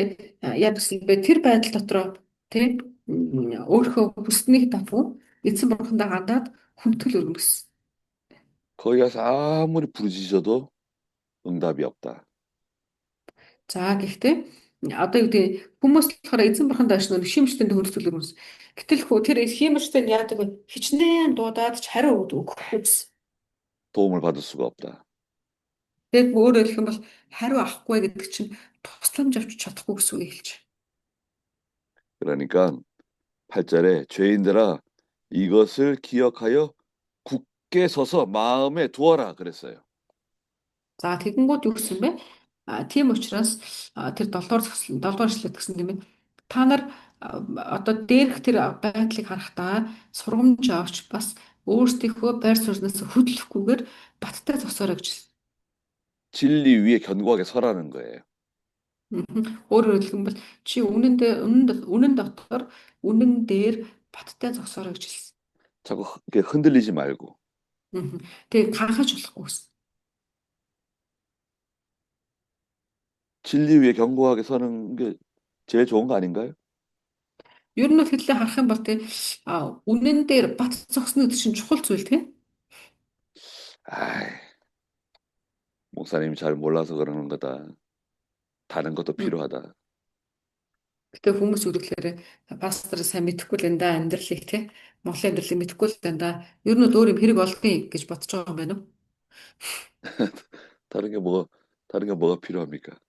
яа гэсэн бэ? Тэр байдал дотроо тий өөрийнхөө хүснэг давуу эзэн бурхандаа хандаад хүндэтгэл өргөнө гэсэн. 거기 가서 아무리 부르짖어도 응답이 없다. За гэхдээ одоо юу гэдэг хүмүүс болохоор эзэн бурханд дааш нэг шимжтэнд хүндэтгэл өргөнө. Гэтэл тэр шимжтэнд яадаг вэ? Хичнээн дуудаад ч хариу өгөхгүй гэсэн. 도움을 받을 수가 없다. Тэгээд өөрөөр хэлэх юм бол хариу авахгүй гэдэг чинь тусламж авч чадахгүй гэсэн үг хэлж. 그러니까 8절에 죄인들아 이것을 기억하여 굳게 서서 마음에 두어라 그랬어요. За тэгэнгүүт юу гэсэн бэ? Тийм учраас тэр 7 дугаар эшлэлд гэсэн юм байна. Та нар одоо дээрх тэр байдлыг харахтаа сургамж авч бас өөрсдийнхөө байр сууриас хөдлөхгүйгээр баттай зогсоорой гэж. 진리 위에 견고하게 서라는 거예요. Өөрөөр хэлэх юм бол чи үнэн дотор үнэн дээр баттай зогсоорой гэж хэлсэн. 자꾸 이렇게 흔들리지 말고. Тэгээ ганхаж болохгүй гэсэн. 진리 위에 견고하게 서는 게 제일 좋은 거 아닌가요? Ер нь бол хэлээ харах юм бол тий үнэн дээр бат зогсно гэдэг чинь чухал зүйл тий. 아이, 목사님이 잘 몰라서 그러는 거다. 다른 것도 필요하다. Гэтэ хүмүүс үрэхлээр пастор сайн мэдэхгүй л энэ да амьдралыг тий Монголын амьдралыг мэдэхгүй л энэ да ер нь өөр юм хэрэг олдгийг гэж бодож байгаа юм байна уу? 다른 게 뭐가 필요합니까?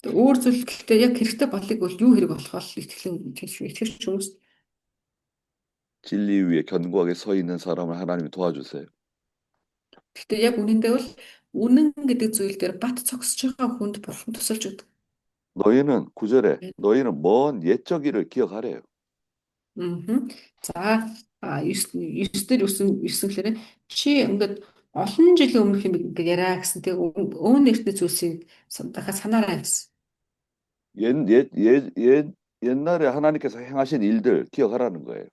Өөр зүйл гэхдээ яг хэрэгтэй болыг бол юу хэрэг болох бол итгэвч хүмүүс 진리 위에 견고하게 서 있는 사람을 하나님이 도와주세요. гэхдээ яг үнэндээ бол үнэн гэдэг зүйл дээр бат цогсож байгаа хүнд бурхан тусалж өгдөг. 너희는 9절에 너희는 먼 옛적 일을 기억하래요. За 9 дээр өссөн чи ингээд олон жилийн өмнөх юм ингээд яриа гэсэн тэг өвн эртний зүйлсийг дахиад санаарай гэсэн. 옛날에 하나님께서 행하신 일들 기억하라는 거예요.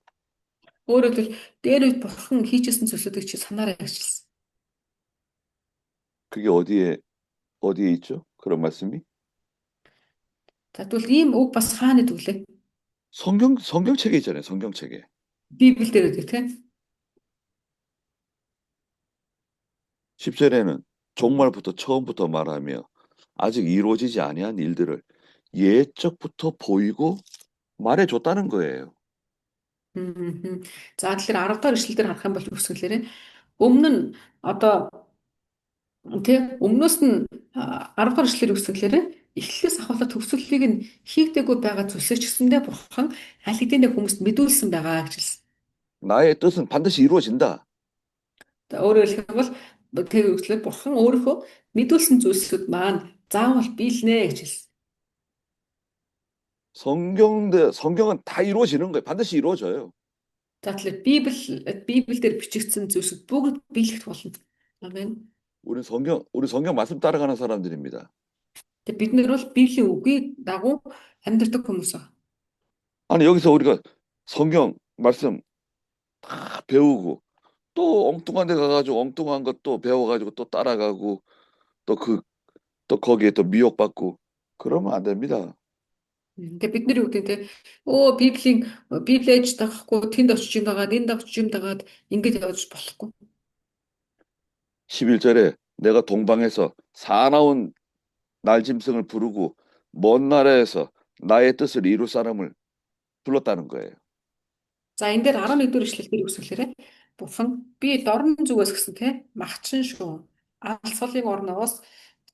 Өөрөөр хэлбэл дээр үед бурхан хийжсэн зүйлсүүдийг чи санаарай гэж. 그게 어디에 있죠? 그런 말씀이? За тэгвэл ийм үг бас хаана идэвлээ? 성경책에 있잖아요. 성경책에. Библиэл дээр үү тийм. 10절에는 종말부터 처음부터 말하며 아직 이루어지지 아니한 일들을 예적부터 보이고 말해줬다는 거예요. За тэгэхээр 10 дахь эшлэл дээр харах юм бол юу гэсэн хэлээрээ өмнө нь одоо тийм өмнөөс нь 10 дахь эшлэлээр юу гэсэн хэлээрээ эхлээс ахуулаад төгсгөлийг нь хийгдээгүй байгаа зүйлсээ ч гэсэндээ бурхан аль хэдийн хүмүүст мэдүүлсэн байгаа гэж хэлсэн. 나의 뜻은 반드시 이루어진다. Өөрөөр хэлэх юм бол тэр үгслээр бурхан өөрийнхөө мэдүүлсэн зүйлсүүд маань заавал биелнэ гэж хэлсэн. 성경은 다 이루어지는 거예요. 반드시 이루어져요. За тэгэхээр Библиэлд бичигдсэн зүйлсүүд бүгд биелэгдэх болно. Амен. 우리 성경 말씀 따라가는 사람들입니다. Тэгээ бид нар бол Библийн үгийг дагуу амьдардаг хүмүүс аа. 아니, 여기서 우리가 성경 말씀 다 배우고 또 엉뚱한 데 가가지고 엉뚱한 것도 배워가지고 또 따라가고 또 또 거기에 또 미혹받고 그러면 안 됩니다. Тэгээ бид нар юу гэдэг те Библиэж дагахгүй тэнд очиж юм дагаад энд очиж юм дагаад ингэж явж болохгүй. 11절에 내가 동방에서 사나운 날짐승을 부르고 먼 나라에서 나의 뜻을 이룰 사람을 불렀다는 거예요. За энэ дээр 11 дэх эшлэл дээр үсгэлээрээ Бурхан би дорн зүгээс гэсэн те махчин шүү. Алсгалын орноос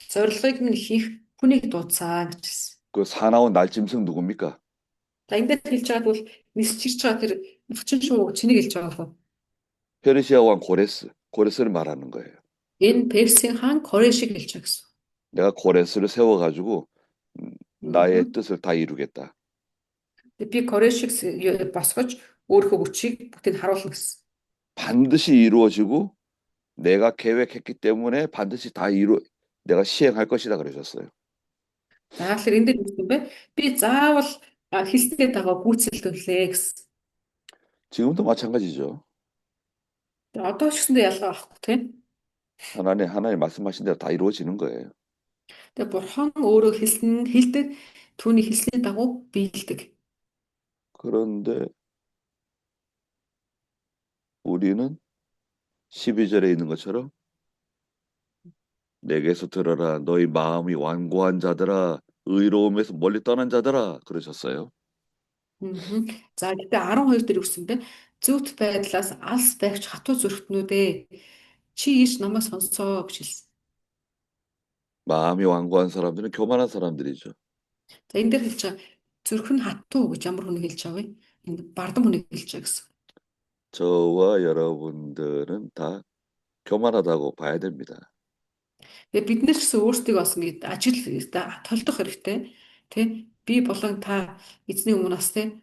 зорилгыг минь хийх хүнийг дуудсан гэж хэлсэн. 그 사나운 날짐승 누굽니까? За энэ дээр хэлж байгаа бол нисчирч байгаа тэр махчин шүү чинийг хэлж байгаа хөө. 페르시아 왕 고레스를 말하는 거예요. Энэ Персийн хаан Корешийг хэлж байгаа гэсэн. 내가 고레스를 세워가지고 나의 뜻을 다 이루겠다. Би Корешийг босгож өөрийнхөө хүчийг бүгдийг харуулна гэсэн. 반드시 이루어지고 내가 계획했기 때문에 반드시 내가 시행할 것이다 그러셨어요. За тэгэхээр энэ дээр юу бэ? Би заавал хэлсгээд байгаа гүйцэлдүүлээ гэсэн. 지금도 마찬가지죠. Одоо ч гэсэндээ ялгаа авахгүй тийм. 하나님 말씀하신 대로 다 이루어지는 거예요. Тэгээ Бурхан өөрөө хэлдэг түүний хэлсний дагуу биелдэг. 그런데 우리는 12절에 있는 것처럼 내게서 들어라 너희 마음이 완고한 자들아 의로움에서 멀리 떠난 자들아 그러셨어요. За гэхдээ 12 дээр үгсэн бэ? Зөвхт байдлаас алс байгч хатуу зүрхтнүүдээ чи ийш намайг сонсоо гэж хэлсэн. 마음이 완고한 사람들은 교만한 사람들이죠. За энэ дээр хэлж байгаа зүрх нь хатуу гэж ямар хүнийг хэлж байгаа вэ? Энэ бардам хүнийг хэлж байгаа гэсэн. 저와 여러분들은 다 교만하다고 봐야 됩니다. Тэгээ бид нар гэсэн өөрсдийг бас ингэ ажил толдох хэрэгтэй. Тэ? Би болон та эзний өмнө бас тэ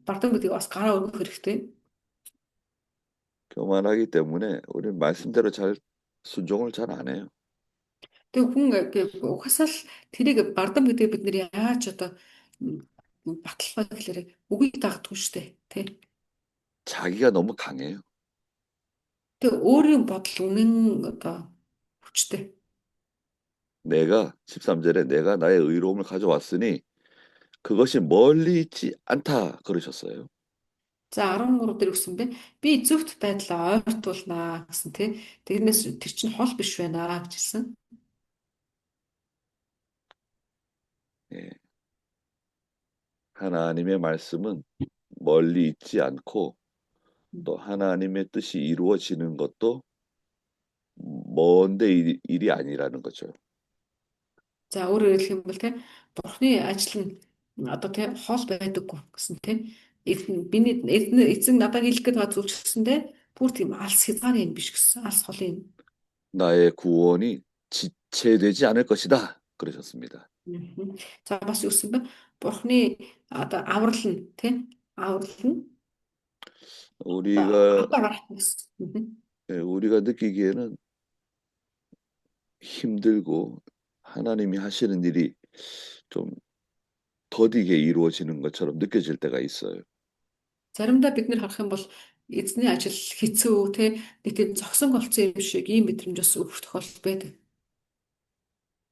бардам гэдгийг бас гараа өргөх хэрэгтэй. 교만하기 때문에 우리는 말씀대로 순종을 잘 안 해요. Тэгээ хүн угсаал тэрийг бардам гэдэг бид нар яаж одоо баталгаа гэхээр үгийг дагддаг шүү дээ. Тэ? 자기가 너무 강해요. Тэгээ өөрийн бодол үнэн одоо хүчтэй. 내가 13절에 내가 나의 의로움을 가져왔으니 그것이 멀리 있지 않다 그러셨어요. За 13 дээр өгсөн бэ. Би зөвхт байдлаа ойртуулнаа гэсэн тий. Тэрнээс тэр чинь хол биш байна гэж хэлсэн. 예. 하나님의 말씀은 멀리 있지 않고 또 하나님의 뜻이 이루어지는 것도 먼데 일이 아니라는 거죠. За өөрөөр хэлэх юм бол тий Бурхны ажил нь одоо тий хол байдаггүй гэсэн тий. Эзэн надад хэлэх гээд байгаа зүйл ч гэсэндээ бүр тийм алс хязгаарын биш гэсэн. Алс холын. 나의 구원이 지체되지 않을 것이다 그러셨습니다. За бас юусэн бэ? Бурхны одоо аврал нь тий аврал нь 우리가 느끼기에는 힘들고 하나님이 하시는 일이 좀 더디게 이루어지는 것처럼 느껴질 때가 있어요. 자римдаа бид нар харах юм бол эзний ажил хэцүү те нэг тийм зогсон голцсон юм шиг ийм мэдрэмжээс өгөх тохиолдол байдаг.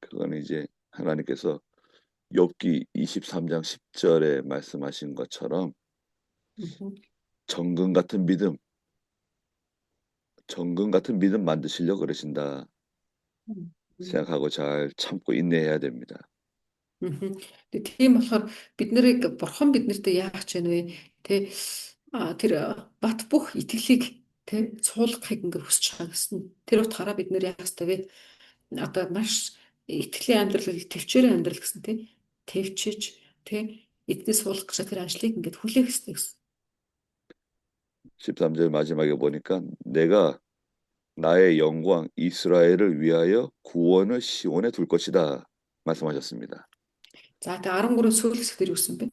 그건 이제 하나님께서 욥기 23장 10절에 말씀하신 것처럼 정금 같은 믿음 만드시려고 그러신다 생각하고 잘 참고 인내해야 됩니다. Тийм болохоор бид нарыг бурхан биднэртээ яах гэж байна вэ? Тэ тэр бат бүх итгэлийг тэ суулгахыг ингээ хүсэж байгаа гэсэн. Тэр утгаараа бид нэр яах ёстой вэ? Одоо маш итгэлийн амьдрал, төвчээрийн амьдрал гэсэн тэ төвчж тэ эдний суулгах гэж тэр ажлыг ингээ хүлээх ёстой гэсэн. 13절 마지막에 보니까 내가 나의 영광 이스라엘을 위하여 구원을 시온에 둘 것이다 말씀하셨습니다. За тэгээ 13 сүүлс дээр юусэн бэ?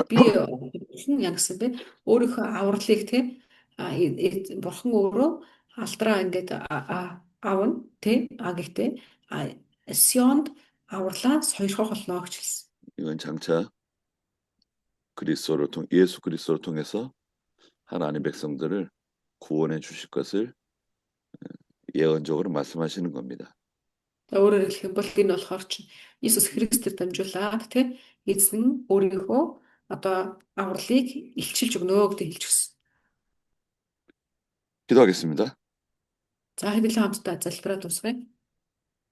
Би бурхан яг гэсэн бэ? Өөрийнхөө авралыг те бурхан өөрөө алдраа ингээд авна те гэхдээ Сионд авралаа сойрхох болно гэж хэлсэн. 이건 장차 예수 그리스도를 통해서 하나님 백성들을 구원해 주실 것을 예언적으로 말씀하시는 겁니다. За өөрөөр хэлэх юм бол энэ болохоор чинь Иесус Христээр дамжуулаад тий эзэн өөрийнхөө одоо авралыг илчилж өгнө гэдэг хэлж өгсөн. 기도하겠습니다. За хэдүүлэн хамтдаа залбираад дуусгая.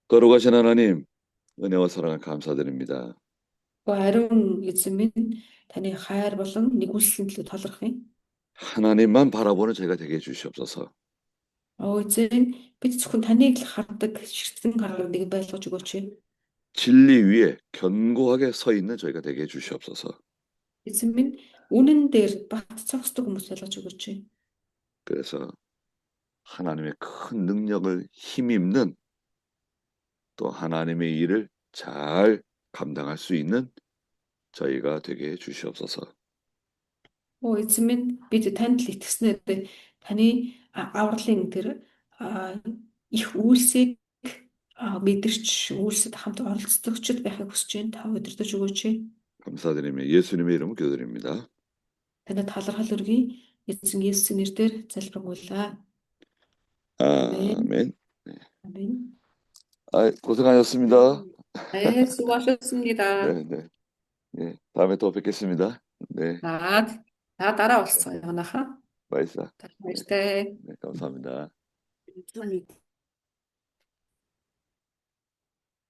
거룩하신 하나님, 은혜와 사랑을 감사드립니다. Ариун эзэн минь таны хайр болон нэгүслийн төлөө талархъя. 하나님만 바라보는 저희가 되게 해주시옵소서. Эзэн бид зөвхөн таныг л хардаг ширтэн гаргал нэг байлгаж өгөөч. 진리 위에 견고하게 서 있는 저희가 되게 해주시옵소서. Эзэн минь үнэн дээр бат цогцдог хүмүүс байлгаж өгөөч. 그래서 하나님의 큰 능력을 힘입는 또 하나님의 일을 잘 감당할 수 있는 저희가 되게 해주시옵소서. Эзэн минь бид танд л итгэснээр таны авралын тэр их үйлсийг мэдэрч үйлсэд хамт оролцдогчд байхыг хүсэж байна. Та удирдах өгөөч. 감사드리며 예수님의 이름으로 기도드립니다. Танад талархал өргөе. Эзэн Есүсийн нэрээр залбирanгуйлаа. 아멘. 아멘. 고생하셨습니다. 네, 수고하셨습니다. 네. 다음에 또 뵙겠습니다. 네, 따라 왔어요, 나하. 마이사. 네. 네, 감사합니다. 일정이